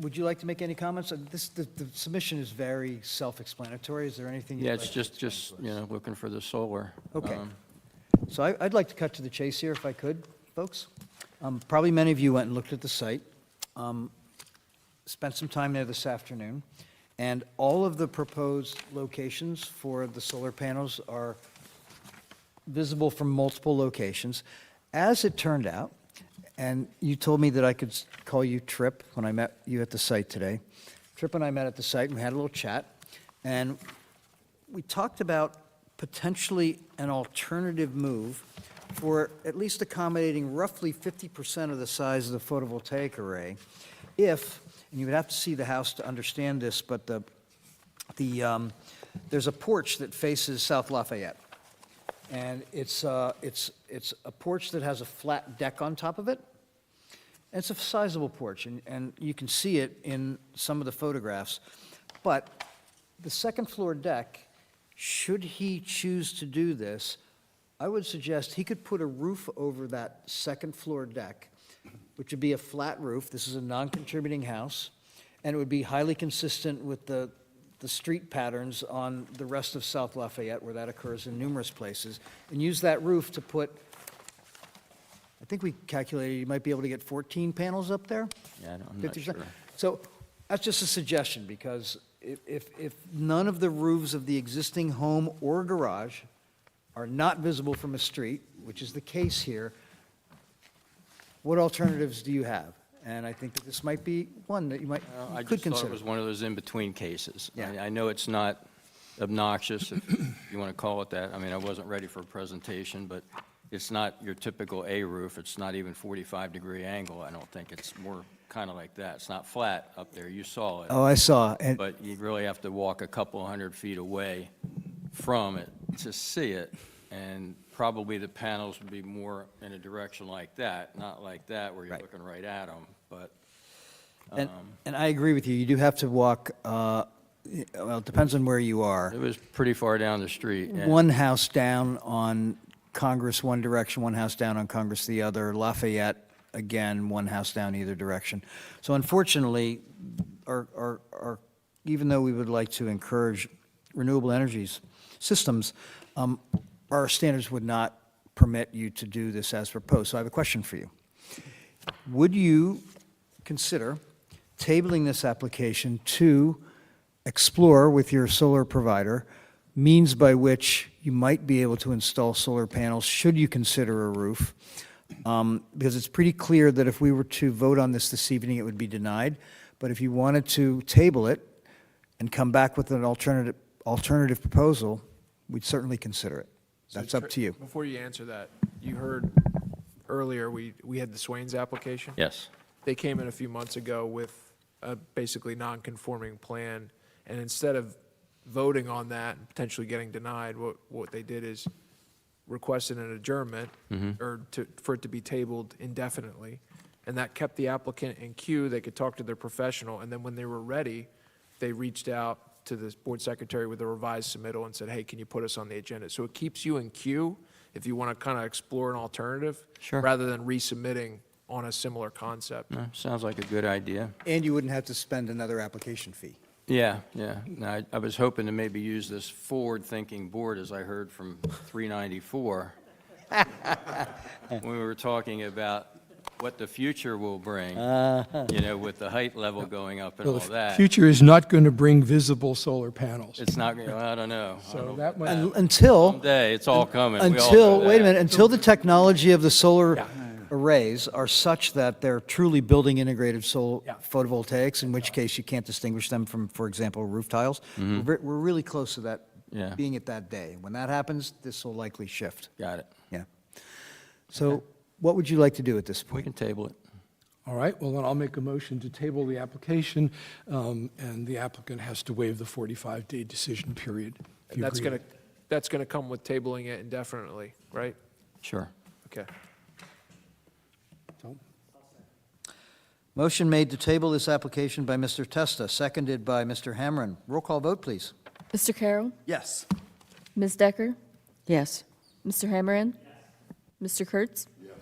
would you like to make any comments? The submission is very self-explanatory. Is there anything you'd Yeah, like it's to just, explain just, to us? you know, looking for the solar. Okay. So I'd like to cut to the chase here if I could, folks. Probably many of you went and looked at the site, spent some time there this afternoon, and all of the proposed locations for the solar panels are visible from multiple locations. As it turned out, and you told me that I could call you Tripp when I met you at the site today. Tripp and I met at the site and we had a little chat, and we talked about potentially an alternative move for at least accommodating roughly 50% of the size of the photovoltaic array if, and you would have to see the house to understand this, but there's a porch that faces South Lafayette. And it's a porch that has a flat deck on top of it. And it's a sizable porch, and you can see it in some of the photographs. But the second floor deck, should he choose to do this, I would suggest he could put a roof over that second floor deck, which would be a flat roof. This is a non-contributing house, and it would be highly consistent with the street patterns on the rest of South Lafayette, where that occurs in numerous places, and use that roof to put, I think we calculated you might be able to get 14 panels up there? Yeah, I'm not 50%. sure. So that's just a suggestion, because if none of the roofs of the existing home or garage are not visible from a street, which is the case here, what alternatives do you have? And I think that this might be one that you I could just thought it consider. was one of those in-between cases. Yeah. I know it's not obnoxious, if you want to call it that. I mean, I wasn't ready for a presentation, but it's not your typical A roof. It's not even 45-degree angle, I don't think. It's more kind of like that. It's not flat up there. You saw it. Oh, I saw, and But you really have to walk a couple hundred feet away from it to see it. And probably the panels would be more in a direction like that, not like that where you're looking right at them, but. And I agree with you, you do have to walk, well, it depends on where you are. It was pretty far down the street. yeah. One house down on Congress one direction, one house down on Congress the other. Lafayette, again, one house down either direction. So unfortunately, even though we would like to encourage renewable energies systems, our standards would not permit you to do this as proposed. So I have a question for you. Would you consider tabling this application to explore with your solar provider means by which you might be able to install solar panels, should you consider a roof? Because it's pretty clear that if we were to vote on this evening, it would be denied. But if you wanted to table it and come back with an alternative proposal, we'd certainly consider it. That's up to you. Before you answer that, you heard earlier, we had the Swains application? Yes. They came in a few months ago with a basically non-conforming plan, and instead of voting on that and potentially getting denied, what they did is requested an adjournment, for it to be tabled indefinitely, and that kept the applicant in queue. They could talk to their professional, and then when they were ready, they reached out to the board secretary with a revised submittal and said, hey, can you put us on the agenda? So it keeps you in queue if you want to kind of explore an alternative, Sure. rather than resubmitting on a similar concept. No, sounds like a good idea. And you wouldn't have to spend another application fee. Yeah, yeah. No, I was hoping to maybe use this forward-thinking board, as I heard from 394, when we were talking about what the future will bring, with the height level going up and Well, all the that. future is not going to bring visible solar panels. It's not, I don't know. I So don't know. that might, Until, Someday, it's all coming. We all know until, wait a that. minute, until the technology of the solar arrays are such that they're truly building integrated solar photovoltaics, in which case you can't distinguish them from, for example, roof tiles. We're really close to that, Yeah. being at that day. When that happens, this will likely shift. Got it. Yeah. So what would you like to do at this We point? can table it. all right, well, then I'll make a motion to table the application, and the applicant has to waive the 45-day decision period. if And you that's agree. going to come with tabling it indefinitely, right? Sure. Okay. So, Motion made to table this application by Mr. Testa, seconded by Mr. Hamron. Roll call vote, please. Mr. Carroll? Yes. Ms. Decker? Yes. Mr. Hammerand? Mr. Kurtz? Yes.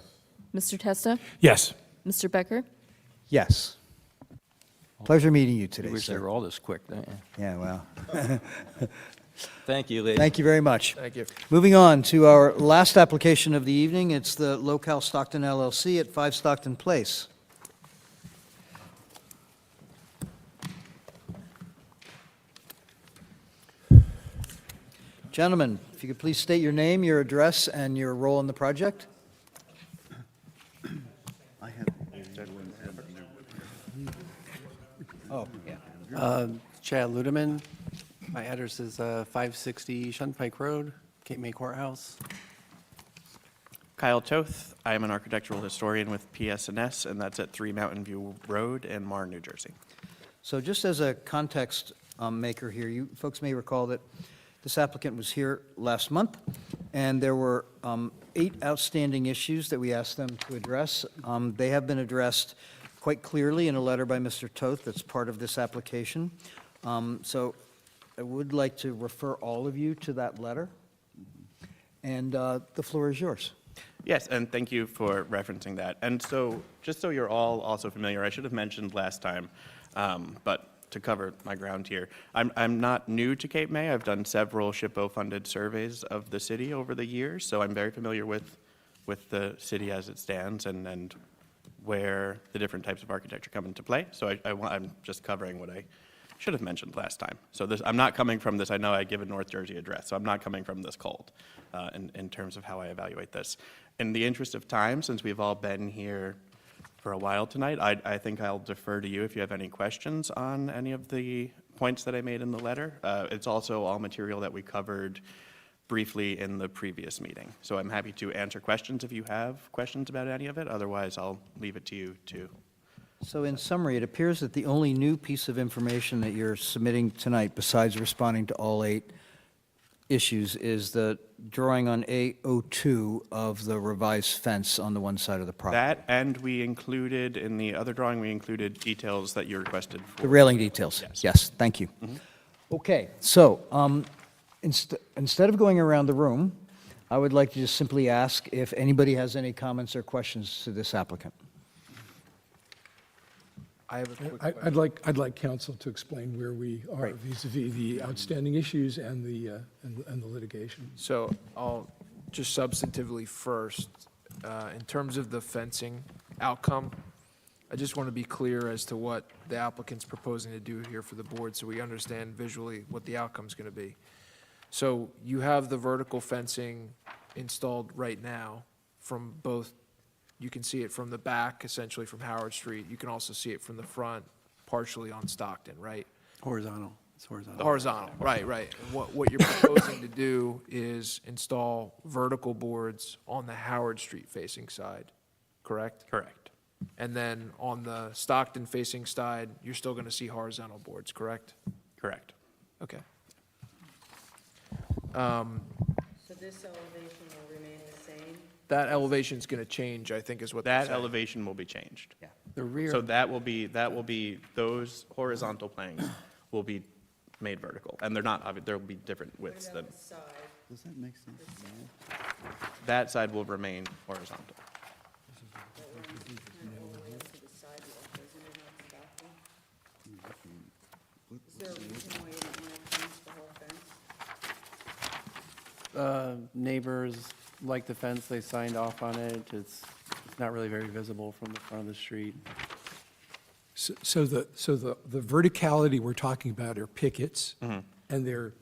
Mr. Testa? yes. Mr. Becker? Yes. Pleasure meeting you I today, wish they sir. were all this quick, don't you? Yeah, well, Thank you, ladies. thank you very much. Thank you. Moving on to our last application of the evening, it's the Locale Stockton LLC at 5 Stockton Place. Gentlemen, if you could please state your name, your address, and your role in the project? I have. Oh, yeah. Chad Ludeman. My address is 560 Shunpike Road, Cape May Courthouse. Kyle Toth. I am an architectural historian with PS&S, and that's at 3 Mountain View Road in Marne, New Jersey. So just as a context maker here, you folks may recall that this applicant was here last month, and there were 8 outstanding issues that we asked them to address. They have been addressed quite clearly in a letter by Mr. Toth that's part of this application. So I would like to refer all of you to that letter, and the floor is yours. Yes, and thank you for referencing that. And so, just so you're all also familiar, I should have mentioned last time, but to cover my ground here, I'm not new to Cape May. I've done several SHPO-funded surveys of the city over the years, so I'm very familiar with the city as it stands and where the different types of architecture come into play. So I'm just covering what I should have mentioned last time. So I'm not coming from this, I know I give a North Jersey address, so I'm not coming from this cold in terms of how I evaluate this. In the interest of time, since we've all been here for a while tonight, I think I'll defer to you if you have any questions on any of the points that I made in the letter. It's also all material that we covered briefly in the previous meeting. So I'm happy to answer questions if you have questions about any of it. Otherwise, I'll leave it to you to. So in summary, it appears that the only new piece of information that you're submitting tonight, besides responding to all 8 issues, is the drawing on A02 of the revised fence on the one side of the property. That, and we included, in the other drawing, we included details that you requested for. The railing details. Yes, thank you. Okay, so instead of going around the room, I would like to just simply ask if anybody has any comments or questions to this applicant. I have a quick question. I'd like counsel to explain where we are Right. vis-à-vis the outstanding issues and the litigation. So I'll just substantively first, in terms of the fencing outcome, I just want to be clear as to what the applicant's proposing to do here for the board so we understand visually what the outcome's going to be. So you have the vertical fencing installed right now from both, you can see it from the back, essentially from Howard Street. You can also see it from the front, partially on Stockton, right? Horizontal. It's horizontal. Horizontal, right. And what you're proposing to do is install vertical boards on the Howard Street facing side, correct? Correct. And then on the Stockton facing side, you're still going to see horizontal boards, correct? Correct. Okay. So this elevation will remain the same? That elevation's going to change, I think, is what they're That saying. elevation will be changed. Yeah. The rear. So that will be, those horizontal planes will be made vertical. And they're not, there'll be different widths than, Does that make sense? that side will remain horizontal. there a reason why you didn't want to change the whole fence? Neighbors like the fence, they signed off on it. It's not really very visible from the front of the street. So the verticality we're talking about are pickets, and they're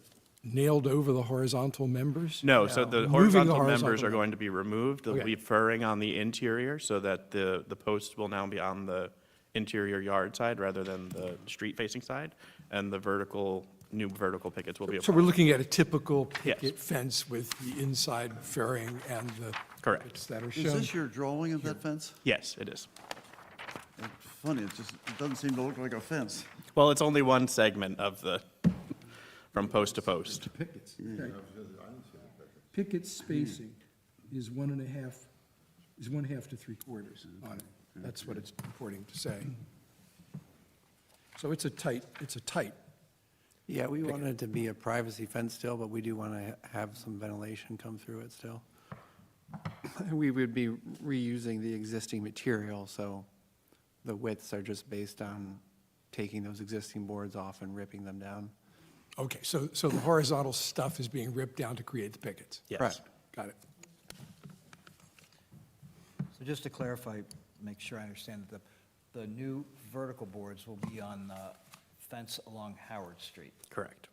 nailed over the horizontal members? No, so the Moving the horizontal members horizontal are going to be removed. There'll Okay. be furring on the interior so that the posts will now be on the interior yard side rather than the street-facing side, and the new vertical pickets will be So applied. we're looking at a typical Yes. picket fence with the inside fairing and the Correct. pickets that are Is shown. this your drawing of that fence? Yes, it is. It's funny, it doesn't seem to look like a fence. Well, it's only one segment of from post to post. Pickets. Okay. Picket spacing is 1.5 to 3/4 on it. That's what it's purporting to say. So it's a tight. Yeah, we want it to be a privacy fence still, but we do want to have some ventilation come through it still. We would be reusing the existing material, so the widths are just based on taking those existing boards off and ripping them down. Okay, so the horizontal stuff is being ripped down to create the pickets? Yes. Correct. Got it. So just to clarify, make sure I understand, that the new vertical boards will be on the fence along Howard Street. Correct.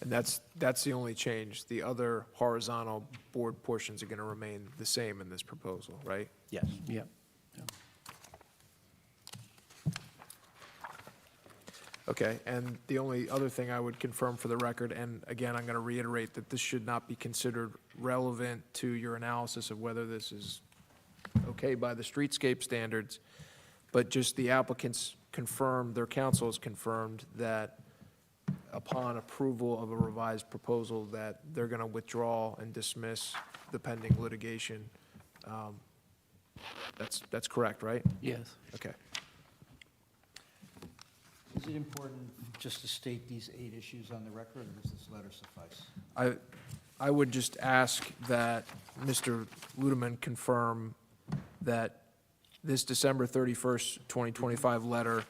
And that's the only change. The other horizontal board portions are going to remain the same in this proposal, right? Yes. Yep. Okay, and the only other thing I would confirm for the record, and again, I'm going to reiterate that this should not be considered relevant to your analysis of whether this is okay by the streetscape standards, but just the applicants confirmed, their counsel has confirmed that upon approval of a revised proposal, that they're going to withdraw and dismiss the pending litigation. That's correct, right? Yes. Okay. Is it important just to state these 8 issues on the record, or does this letter suffice? I would just ask that Mr. Ludeman confirm that this December 31st, 2025 letter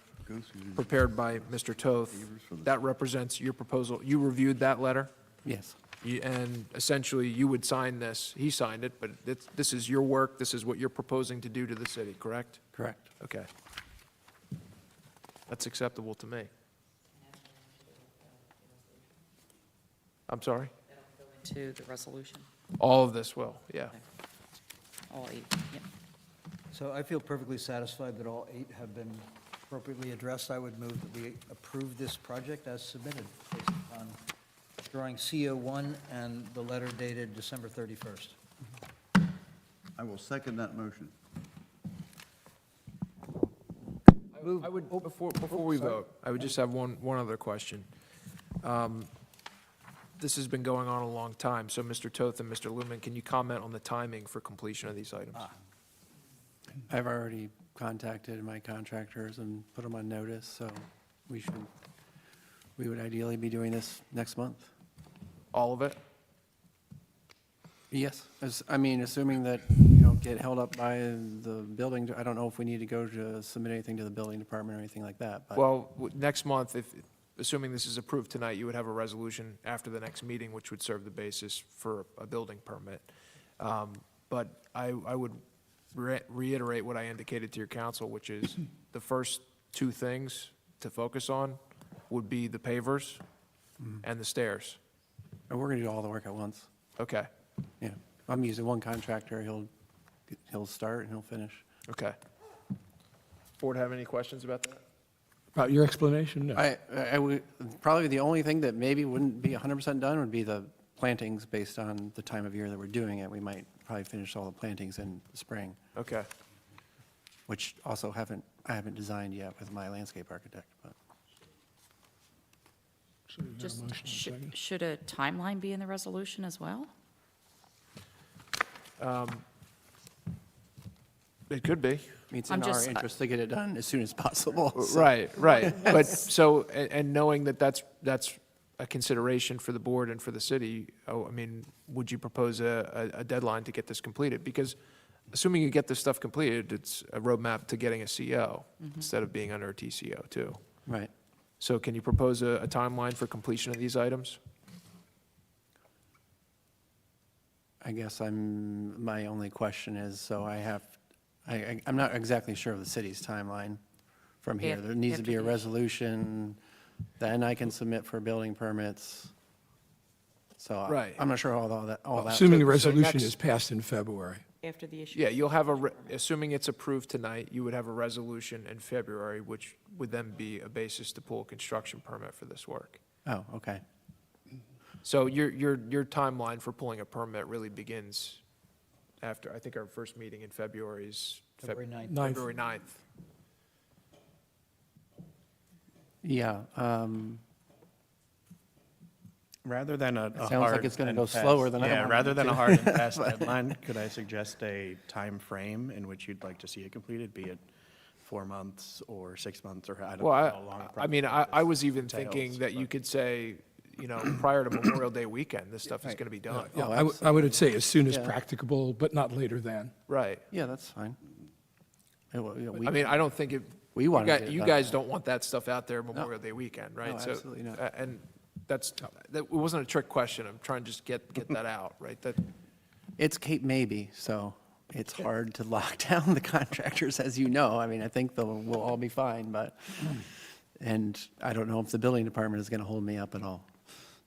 prepared by Mr. Toth, that represents your proposal. You reviewed that letter? Yes. And essentially, you would sign this. He signed it, but this is your work. This is what you're proposing to do to the city, correct? Correct. Okay. That's acceptable to me. I'm sorry? To the resolution, All of this will, yeah. all 8, yeah. So I feel perfectly satisfied that all 8 have been appropriately addressed. I would move that we approve this project as submitted based upon drawing CO1 and the letter dated December 31st. I will second that motion. I would, before we vote, I would just have one other question. This has been going on a long time, so Mr. Toth and Mr. Ludeman, can you comment on the timing for completion of these items? I've already contacted my contractors and put them on notice, so we would ideally be doing this next month. All of it? Yes, assuming that you don't get held up by the building, I don't know if we need to go to submit anything to the building department or anything like that, but. Well, next month, assuming this is approved tonight, you would have a resolution after the next meeting, which would serve the basis for a building permit. But I would reiterate what I indicated to your council, which is the first 2 things to focus on would be the pavers and the stairs. And we're going to do all the work at once. Okay, Yeah, I'm using one contractor, he'll start and he'll finish. okay. Board have any questions about that? About your explanation? No. I would, probably the only thing that maybe wouldn't be 100% done would be the plantings based on the time of year that we're doing it. We might probably finish all the plantings in the spring, Okay. which also I haven't designed yet with my landscape architect, but. Just, should a timeline be in the resolution as well? It could be. It's I'm in our just- interest to get it done as soon as possible. so. Right. But so, and knowing that that's a consideration for the board and for the city, would you propose a deadline to get this completed? Because assuming you get this stuff completed, it's a roadmap to getting a CO instead of being under a TCO too. Right. So can you propose a timeline for completion of these items? I guess my only question is, so I'm not exactly sure of the city's timeline from here. There needs to be a After the- resolution, then I can submit for building permits. So Right. I'm not sure all that. Assuming the So resolution next- is passed in February. After the issue. Yeah, you'll have assuming it's approved tonight, you would have a resolution in February, which would then be a basis to pull a construction permit for this work. Oh, okay. So your timeline for pulling a permit really begins after, I think our first meeting in February is February 9th. February 9th. Yeah, Rather than a Sounds hard like it's gonna and go fast- slower than I Yeah, want rather it than a to. hard and fast deadline, could I suggest a time frame in which you'd like to see it completed, be it 4 months or 6 months, or I don't know Well, how long. I mean, I was even entails, thinking that you but- could say, prior to Memorial Day weekend, this stuff is going to be done. Yeah, I would say as soon as Yeah. practicable, but not later than. Right. yeah, that's fine. I mean, I don't think We want to get it you done. guys don't want that stuff out there Memorial Day weekend, right? No, So, absolutely not. And that it wasn't a trick question. I'm trying to just get that out, right? That, It's Cape Maybe, so it's hard to lock down the contractors, as you know. I mean, I think we'll all be fine, but, and I don't know if the building department is going to hold me up at all.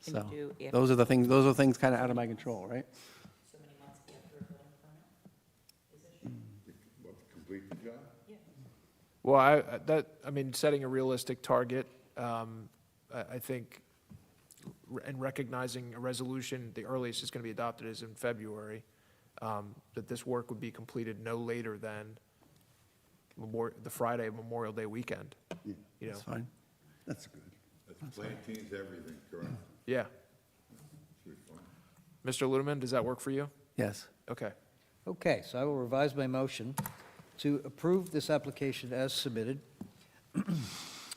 Can So you do those are things kind of out of my control, right? So many months after a building permit? What, complete the job? well, I mean, setting a realistic target, I think, and recognizing a resolution, the earliest it's going to be adopted is in February, that this work would be completed no later than the Friday of Memorial Day weekend. You know, That's fine. That's good. That's plantings, everything, correct? yeah. Should be fine. Mr. Ludeman, does that work for you? Yes. Okay. Okay, so I will revise my motion to approve this application as submitted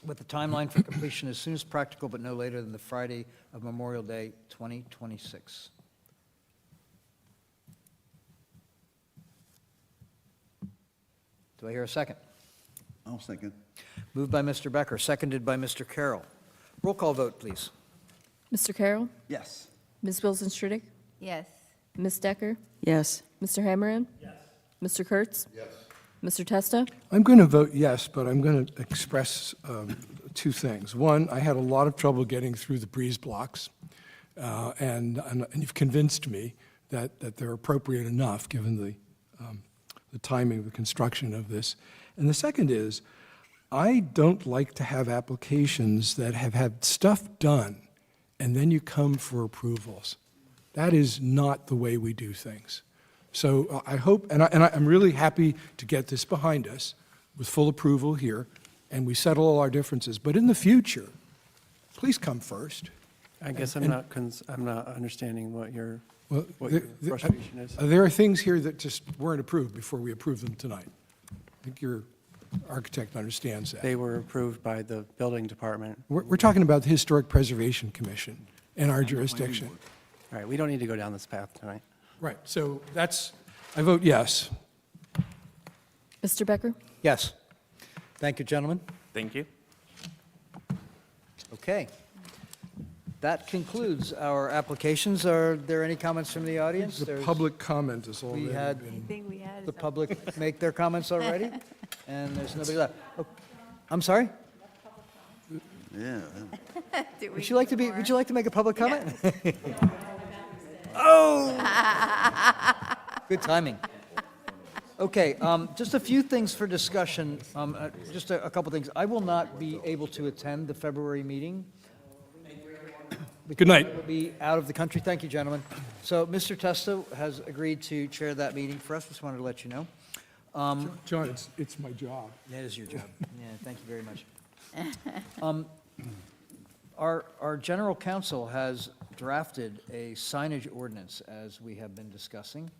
with the timeline for completion as soon as practical, but no later than the Friday of Memorial Day, 2026. Do I hear a second? I'll second. Moved by Mr. Becker, seconded by Mr. Carroll. Roll call vote, please. Mr. Carroll? Yes. Ms. Wilson Stridick? Yes. Ms. Decker? Yes. Mr. Hammerand? Yes. Mr. Kurtz? Yes. Mr. Testa? I'm going to vote yes, but I'm going to express two things. One, I had a lot of trouble getting through the breeze blocks, and you've convinced me that they're appropriate enough, given the timing of the construction of this. And the second is, I don't like to have applications that have had stuff done, and then you come for approvals. That is not the way we do things. So I hope, and I'm really happy to get this behind us with full approval here, and we settle all our differences. But in the future, please come first. I guess I'm not understanding what your Well, frustration is. There are things here that just weren't approved before we approved them tonight. I think your architect understands that. They were approved by the building department. We're talking about the Historic Preservation Commission in our jurisdiction. All right, we don't need to go down this path tonight. Right, so I vote yes. Mr. Becker? Yes. Thank you, gentlemen. Thank you. Okay. That concludes our applications. Are there any comments from the audience? The There's- public comment is already We had been. think we had the public make their comments already, and there's nobody left. Oh, I'm sorry? Yeah. Would you like to make a public comment? Oh! Good timing. Okay, just a few things for discussion, just a couple things. I will not be able to attend the February meeting. Good night. I will be out of the country. Thank you, gentlemen. So Mr. Testa has agreed to chair that meeting for us. Just wanted to let you know. John, it's my job. That is your job. Yeah, thank you very much. Our general counsel has drafted a signage ordinance, as we have been discussing.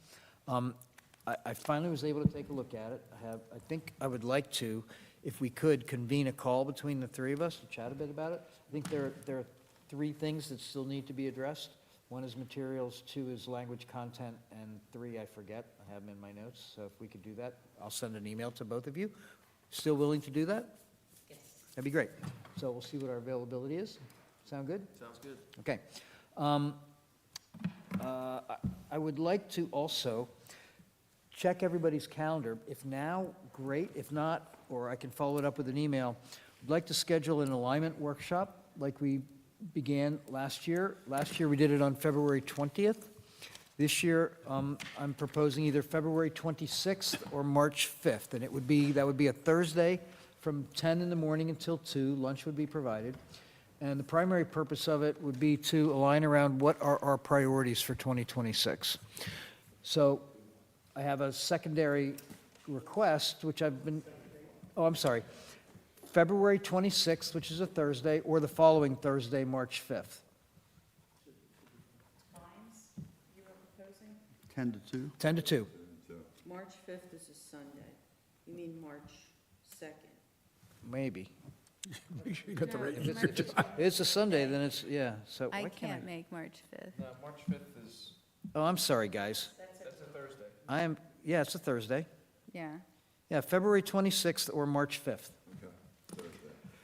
I finally was able to take a look at it. I think I would like to, if we could, convene a call between the three of us to chat a bit about it. I think there are three things that still need to be addressed. One is materials, two is language content, and three, I forget. I have them in my notes, so if we could do that, I'll send an email to both of you. Still willing to do that? Yes. That'd be great. So we'll see what our availability is. Sound good? Sounds good. Okay. I would like to also check everybody's calendar. If now, great. If not, or I can follow it up with an email. I'd like to schedule an alignment workshop like we began last year. Last year, we did it on February 20th. This year, I'm proposing either February 26th or March 5th, and that would be a Thursday from 10 in the morning until 2. Lunch would be provided. And the primary purpose of it would be to align around what are our priorities for 2026. So I have a secondary request, which I'm sorry, February 26th, which is a Thursday, or the following Thursday, March 5th. 10 to 2? 10 to 2. March 5th is a Sunday. You mean March 2nd? Maybe. You got the right If year. it's a Sunday, then it's, yeah, so. I why can't can't make March 5th. March 5th is, Oh, I'm sorry, guys. that's a Thursday. Yeah, it's a Thursday. Yeah. Yeah, February 26th or March 5th.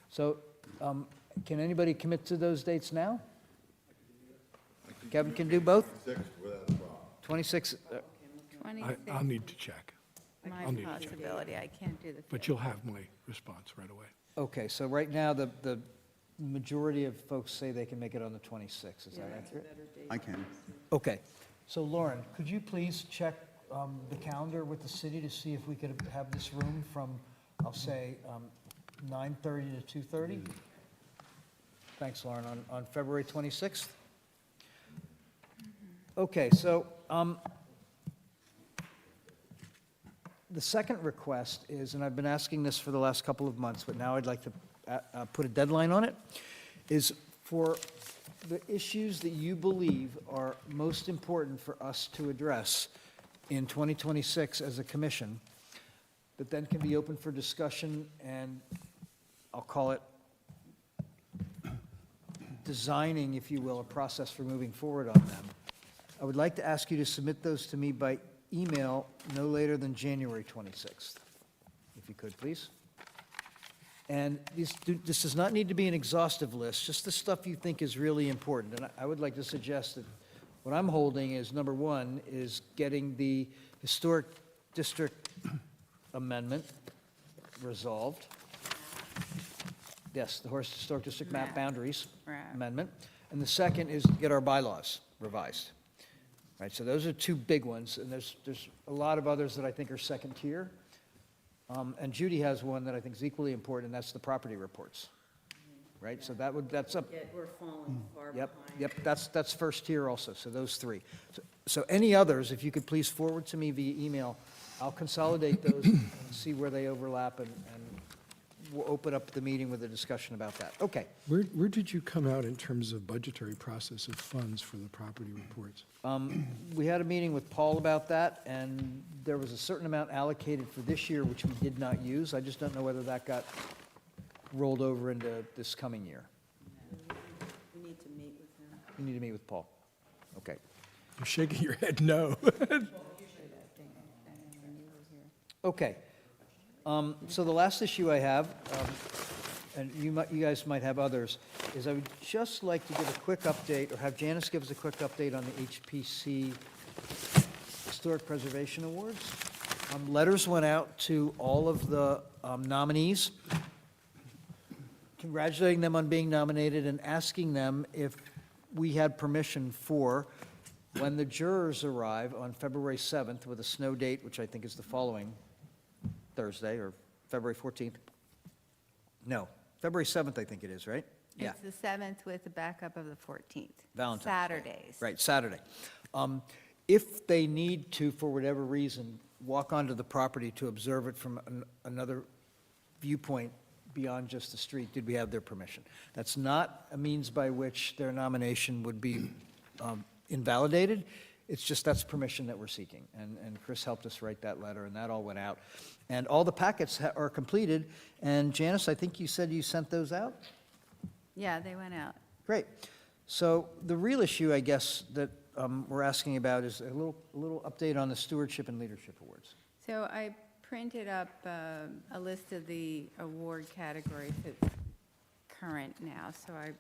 So, can anybody commit to those dates now? Kevin can do both? 26, 26th, I'll need to check, my I'll need to check. possibility. I can't do the 5th. but you'll have my response right away. okay, so right now, the majority of folks say they can make it on the 26th, is that accurate? I can. Okay, so Lauren, could you please check the calendar with the city to see if we could have this room from, I'll say, 9:30 to 2:30? Thanks, Lauren, on February 26th? Okay, so the second request is, and I've been asking this for the last couple of months, but now I'd like to put a deadline on it, is for the issues that you believe are most important for us to address in 2026 as a commission, that then can be open for discussion, and I'll call it designing, if you will, a process for moving forward on them. I would like to ask you to submit those to me by email no later than January 26th, if you could, please. And this does not need to be an exhaustive list, just the stuff you think is really important. And I would like to suggest that what I'm holding is, number one, is getting the historic district amendment resolved. Yes, the historic district map boundaries Right. amendment. And the second is to get our bylaws revised. Right, so those are two big ones, and there's a lot of others that I think are second tier. And Judy has one that I think is equally important, and that's the property reports. Right, so that's up. Yeah, we're falling far behind. Yep, that's first tier also, so those three. So any others, if you could please forward to me via email, I'll consolidate those and see where they overlap, and we'll open up the meeting with a discussion about that. Okay. Where did you come out in terms of budgetary process of funds for the property reports? We had a meeting with Paul about that, and there was a certain amount allocated for this year, which we did not use. I just don't know whether that got rolled over into this coming year. We need to meet with him. You need to meet with Paul. Okay. You're shaking your head no. Okay. So the last issue I have, and you guys might have others, is I would just like to give a quick update, or have Janice give us a quick update on the HPC Historic Preservation Awards. Letters went out to all of the nominees, congratulating them on being nominated and asking them if we had permission for, when the jurors arrive on February 7th with a snow date, which I think is the following Thursday, or February 14th. No, February 7th, I think it is, right? Yeah, It's the 7th with the backup of the 14th. Valentine's Day. Saturdays. Right, Saturday. If they need to, for whatever reason, walk onto the property to observe it from another viewpoint beyond just the street, did we have their permission? That's not a means by which their nomination would be invalidated. It's just that's permission that we're seeking. And Chris helped us write that letter, and that all went out. And all the packets are completed. And Janice, I think you said you sent those out? Yeah, they went out. Great. So the real issue, I guess, that we're asking about is a little update on the Stewardship and Leadership Awards. So I printed up a list of the award categories that current now, so I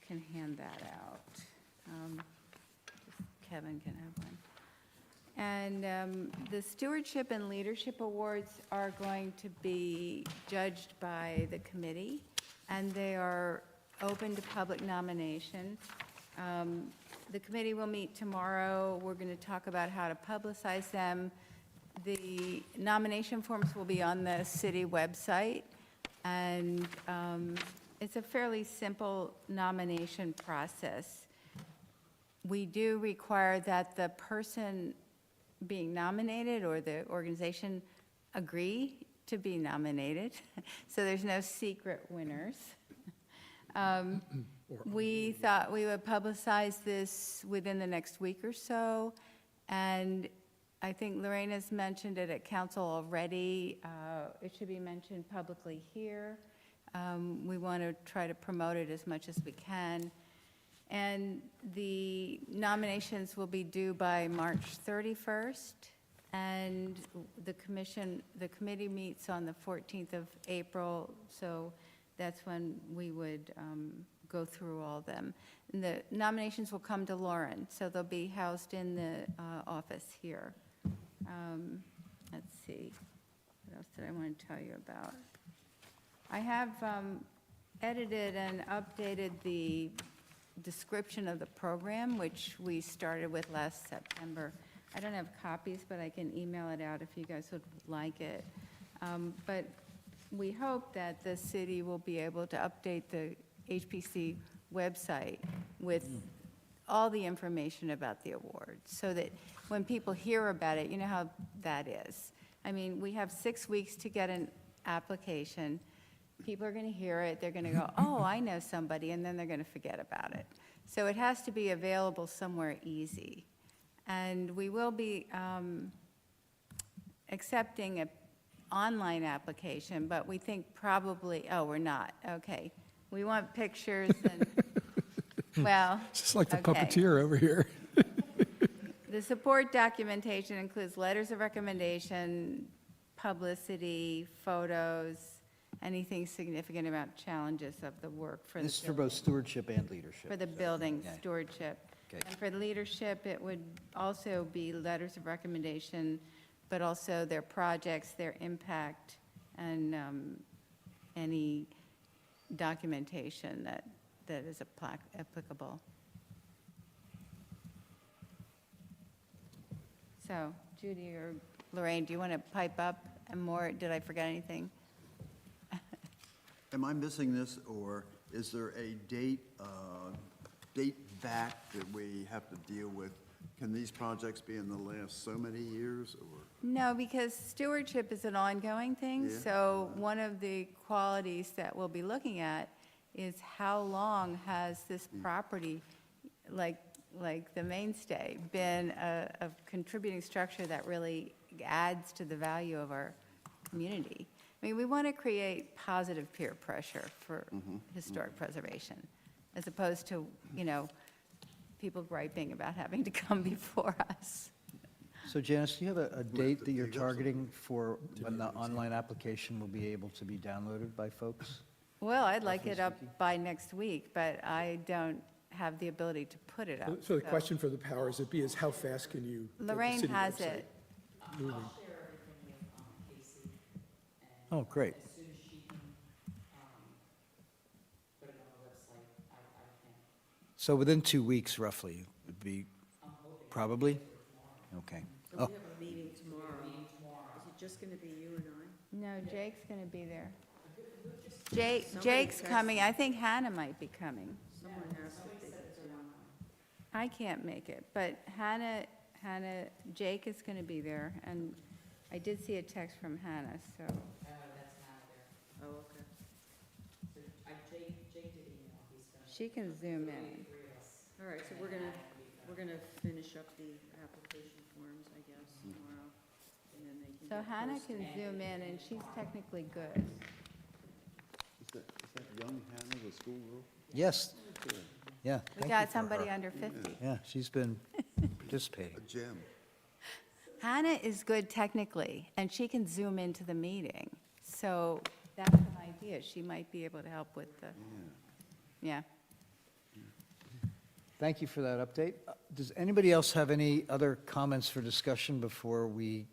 can hand that out. Kevin can have one. And the Stewardship and Leadership Awards are going to be judged by the committee, and they are open to public nomination. The committee will meet tomorrow. We're going to talk about how to publicize them. The nomination forms will be on the city website, and it's a fairly simple nomination process. We do require that the person being nominated or the organization agree to be nominated, so there's no secret winners. We thought we would publicize this within the next week or so, and I think Lorena's mentioned it at council already. It should be mentioned publicly here. We want to try to promote it as much as we can. And the nominations will be due by March 31st, and the committee meets on the 14th of April, so that's when we would go through all of them. And the nominations will come to Lauren, so they'll be housed in the office here. Let's see, what else did I want to tell you about? I have edited and updated the description of the program, which we started with last September. I don't have copies, but I can email it out if you guys would like it. But we hope that the city will be able to update the HPC website with all the information about the award, so that when people hear about it, you know how that is. I mean, we have 6 weeks to get an application. People are going to hear it, they're going to go, oh, I know somebody, and then they're going to forget about it. So it has to be available somewhere easy. And we will be accepting an online application, but we think probably, oh, we're not, okay. We want pictures and, well, It's just like the okay. puppeteer over here. The support documentation includes letters of recommendation, publicity, photos, anything significant about challenges of the work for the This is for both stewardship and leadership. for the building Yeah. stewardship. Okay. And for leadership, it would also be letters of recommendation, but also their projects, their impact, and any documentation that is applicable. So, Judy or Lorraine, do you want to pipe up and more? Did I forget anything? Am I missing this, or is there a date back that we have to deal with? Can these projects be in the last so many years, or? No, because stewardship is an ongoing thing, Yeah. so one of the qualities that we'll be looking at is how long has this property, like the mainstay, been a contributing structure that really adds to the value of our community? I mean, we want to create positive peer pressure for historic preservation, as opposed to, people griping about having to come before us. So Janice, do you have a date that you're targeting for when the online application will be able to be downloaded by folks? Well, I'd like it up by next week, but I don't have the ability to put it up. So the question for the powers that be is how fast can you get the Lorraine city has website it. moving? Oh, great. So within 2 weeks roughly would be, probably? Okay. Oh, We have a meeting tomorrow. Is it just going to be you and I? No, Jake's going to be there. Jake's coming. I think Hannah might be coming. Someone has to be there. I can't make it, but Jake is going to be there, and I did see a text from Hannah, so. Oh, okay. She can zoom in. All right, so we're gonna finish up the application forms, I guess, tomorrow, and then they can So get Hannah posted. can zoom in, and she's technically good. Is that young Hannah, the schoolgirl? yes. Yeah. We thank got you for somebody her. under 50. Yeah, she's been participating. A gem. Hannah is good technically, and she can zoom into the meeting. So that's an idea. She might be able to help with the, yeah. Thank you for that update. Does anybody else have any other comments for discussion before we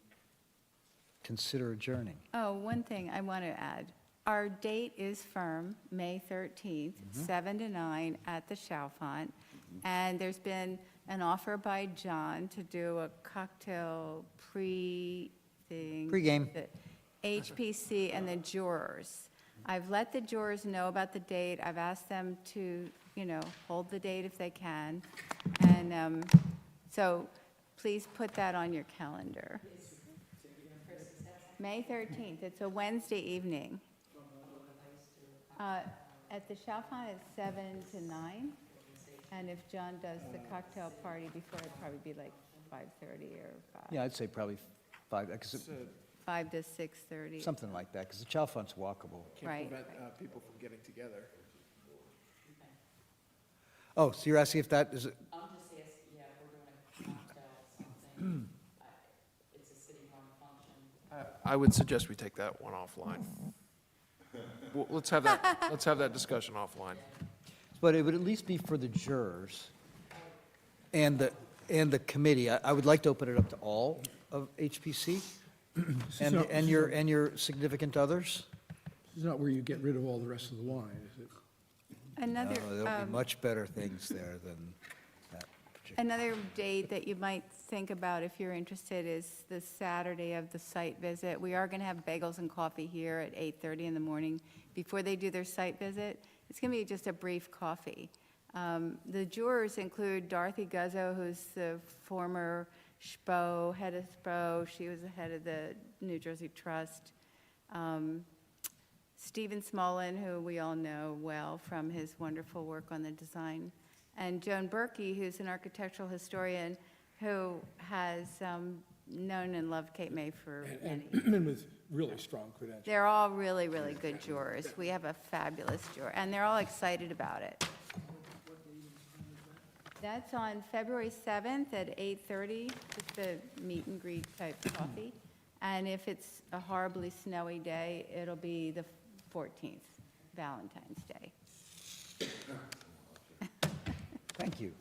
consider adjourning? Oh, one thing I want to add. Our date is firm, May 13th, 7 to 9 at the Chalfont. And there's been an offer by John to do a cocktail pre-thing. Pre-game. The HPC and the jurors. I've let the jurors know about the date. I've asked them to, hold the date if they can. And so please put that on your calendar. May 13th, it's a Wednesday evening. At the Chalfont, it's 7 to 9. And if John does the cocktail party before, it'd probably be like 5:30 or 5. Yeah, I'd say probably 5, because 5 to 6:30. something like that, because the Chalfont's walkable. Right. people from getting together. Oh, so you're asking if that is, I'm just asking, yeah, we're doing a cocktail, something. It's a city-run function. I would suggest we take that one offline. Well, let's have that discussion offline. but it would at least be for the jurors and the committee. I would like to open it up to all of HPC and your significant others. It's not where you get rid of all the rest of the wine, is it? Another, There'll be much better things there than that particular. another date that you might think about if you're interested is the Saturday of the site visit. We are going to have bagels and coffee here at 8:30 in the morning before they do their site visit. It's going to be just a brief coffee. The jurors include Dorothy Guzzo, who's the former SPO, head of SPO. She was the head of the New Jersey Trust. Stephen Smolin, who we all know well from his wonderful work on the design, and Joan Berkey, who's an architectural historian who has known and loved Cape May for many. And with really strong credentials. They're all really, really good jurors. We have a fabulous juror, and they're all excited about it. That's on February 7th at 8:30, just a meet and greet type coffee. And if it's a horribly snowy day, it'll be the 14th, Valentine's Day. Thank you.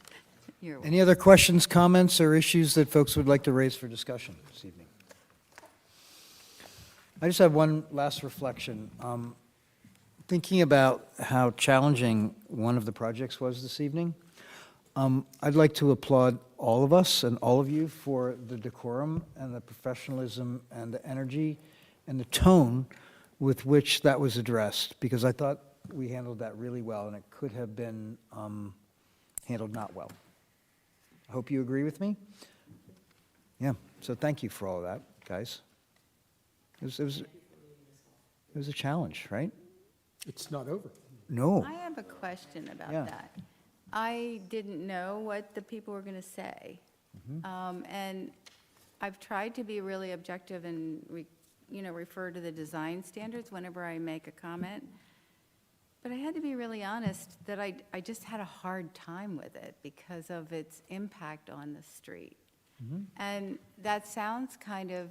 You're welcome. Any other questions, comments, or issues that folks would like to raise for discussion this evening? I just have one last reflection. Thinking about how challenging one of the projects was this evening, I'd like to applaud all of us and all of you for the decorum and the professionalism and the energy and the tone with which that was addressed, because I thought we handled that really well, and it could have been handled not well. I hope you agree with me. Yeah, so thank you for all of that, guys. It was a challenge, right? It's not over. No. I have a question about Yeah. that. I didn't know what the people were going to say. And I've tried to be really objective and, refer to the design standards whenever I make a comment. But I had to be really honest that I just had a hard time with it because of its impact on the street. And that sounds kind of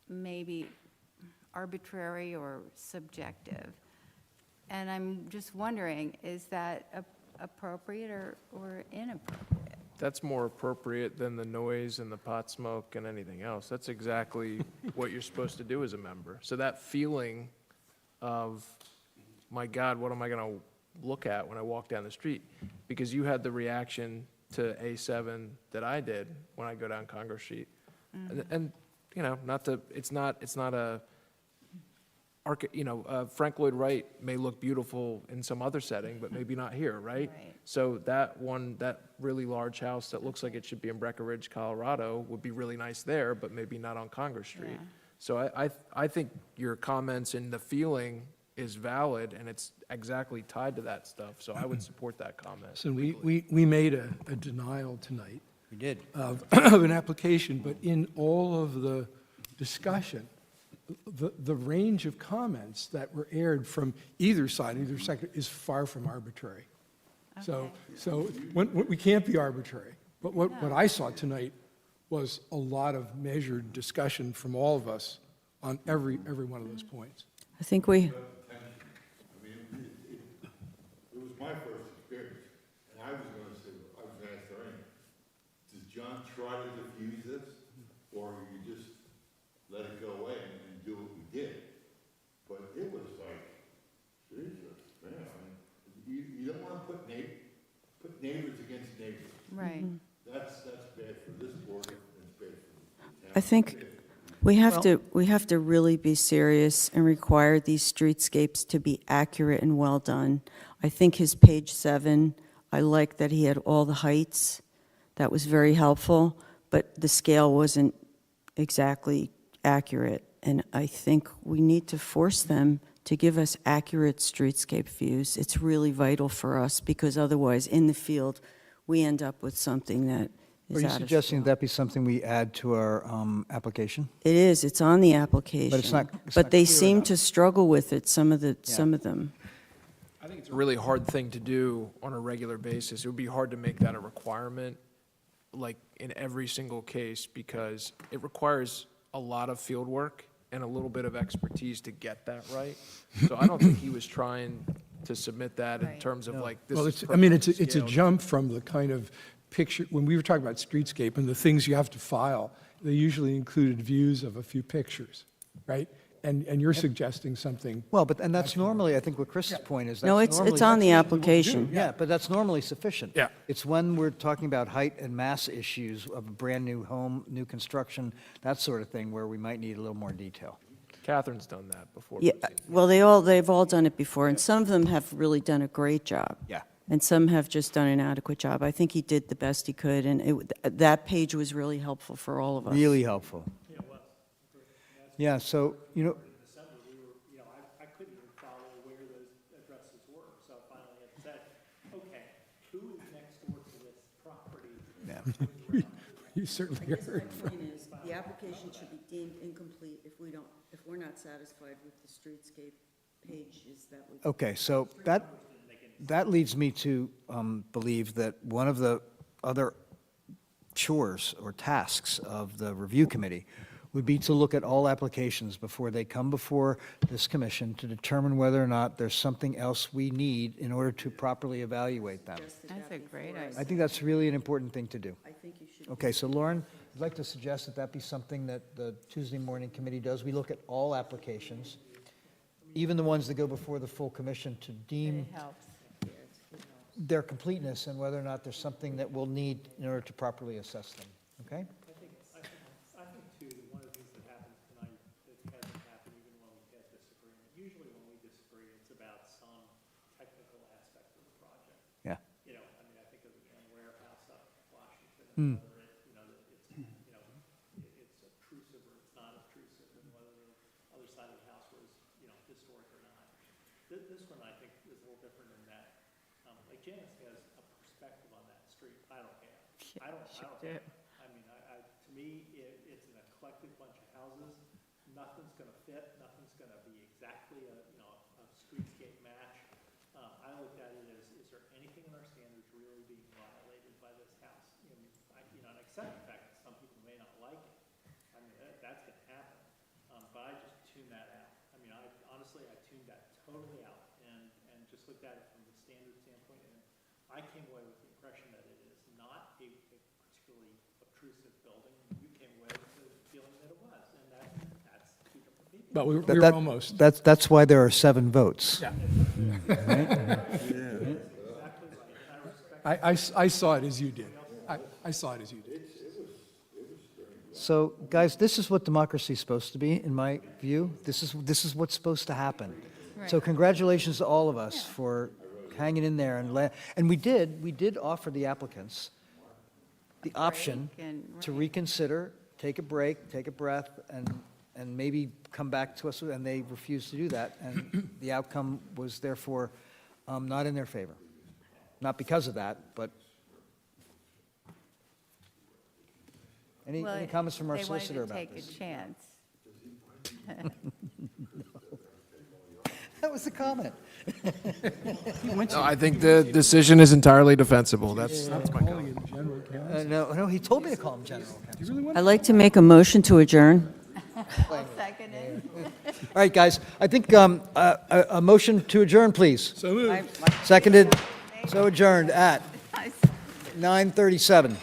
maybe arbitrary or subjective. And I'm just wondering, is that appropriate or inappropriate? That's more appropriate than the noise and the pot smoke and anything else. That's exactly what you're supposed to do as a member. So that feeling of, my God, what am I going to look at when I walk down the street? Because you had the reaction to A7 that I did when I go down Congress Street. And it's not a, Frank Lloyd Wright may look beautiful in some other setting, but maybe not here, right? Right. So that really large house that looks like it should be in Breckenridge, Colorado, would be really nice there, but maybe not on Congress Street. Yeah. So I think your comments and the feeling is valid, and it's exactly tied to that stuff, so I would support that comment. So we made a denial tonight. We did. Of an application, but in all of the discussion, the range of comments that were aired from either side, either sector, is far from arbitrary. So we can't be arbitrary. But what I saw tonight was a lot of measured discussion from all of us on every one of those points. I think we John try to diffuse this, or you just let it go away and do what we did? But it was like, Jesus, man, I mean, you don't want to put neighbors against neighbors. Right. That's bad for this board, and it's bad for the town. I think we have to really be serious and require these streetscapes to be accurate and well done. I think his page 7, I like that he had all the heights. That was very helpful, but the scale wasn't exactly accurate. And I think we need to force them to give us accurate streetscape views. It's really vital for us, because otherwise, in the field, we end up with something that Are is you out of suggesting scale. that be something we add to our application? It is, it's on the application. it's not But they clear seem enough. to struggle with it, some of Yeah. them. I think it's a really hard thing to do on a regular basis. It would be hard to make that a requirement, like in every single case, because it requires a lot of field work and a little bit of expertise to get that right. So I don't think he was trying to submit that in Right. terms of like, this Well, is I mean, it's perfectly a scaled. jump from the kind of picture, when we were talking about streetscape and the things you have to file, they usually included views of a few pictures, right? And you're suggesting something. Well, and that's normally, I think what Chris's point is. No, that's it's normally- on the that's usually what we do. application. Yeah, but that's normally sufficient. Yeah. It's when we're talking about height and mass issues of a brand-new home, new construction, that sort of thing, where we might need a little more detail. Catherine's done that before. Yeah, well, they've all done it before, and some of them have really done a great job. Yeah. And some have just done an adequate job. I think he did the best he could, and that page was really helpful for all of us. Really helpful. Yeah, so, December, I couldn't even follow where those addresses were, so I finally had to say, okay, who is next door to this property? You certainly heard. The application should be deemed incomplete if we're not satisfied with the streetscape pages that we. okay, so that leads me to believe that one of the other chores or tasks of the review committee would be to look at all applications before they come before this commission to determine whether or not there's something else we need in order to properly evaluate them. That's a great idea. I think that's really an important thing to do. I think you should. Okay, so Lauren, I'd like to suggest that that be something that the Tuesday morning committee does. We look at all applications, even the ones that go before the full commission, to deem It helps. their completeness and whether or not there's something that we'll need in order to properly assess them, okay? I think too, that one of the things that happens tonight that hasn't happened even when we get disagreement, usually when we disagree, it's about some technical aspect of the project. Yeah. I think of the John Ware House up in Washington, and whether it's obtrusive or it's not obtrusive, and whether the other side of the house was, historic or not. This one, I think, is a little different in that, like Janice has a perspective on that street. I don't have. I don't have. I mean, to me, it's an eclectic bunch of houses. Nothing's gonna fit, nothing's gonna be exactly a streetscape match. I looked at it as, is there anything in our standards really being violated by this house? And I accept the fact that some people may not like it. I mean, that's gonna happen. But I just tuned that out. I mean, honestly, I tuned that totally out and just looked at it from the standard standpoint. And I came away with the impression that it is not a particularly obtrusive building. You came away with the feeling that it was, and that's two different people. But we That- were that- almost. That's why there are 7 votes. Yeah. I saw it as you did. I saw it as you did. So, guys, this is what democracy is supposed to be, in my view. This is what's supposed to happen. So congratulations to all of us for hanging in there, and we did offer the applicants the option to reconsider, take a break, take a breath, and maybe come back to us, and they refused to do that, and the outcome was therefore not in their favor. Not because of that, but any comments from our solicitor about They wanted this? to take a chance. That was the comment. No, I think the decision is entirely defensible. That's my comment. Calling it general counsel. No, he told me to call him general counsel. Do you really want I'd like to make a motion to adjourn. I'll second it. All right, guys, I think a motion to adjourn, please. So moved. Seconded, so adjourned at 9:37.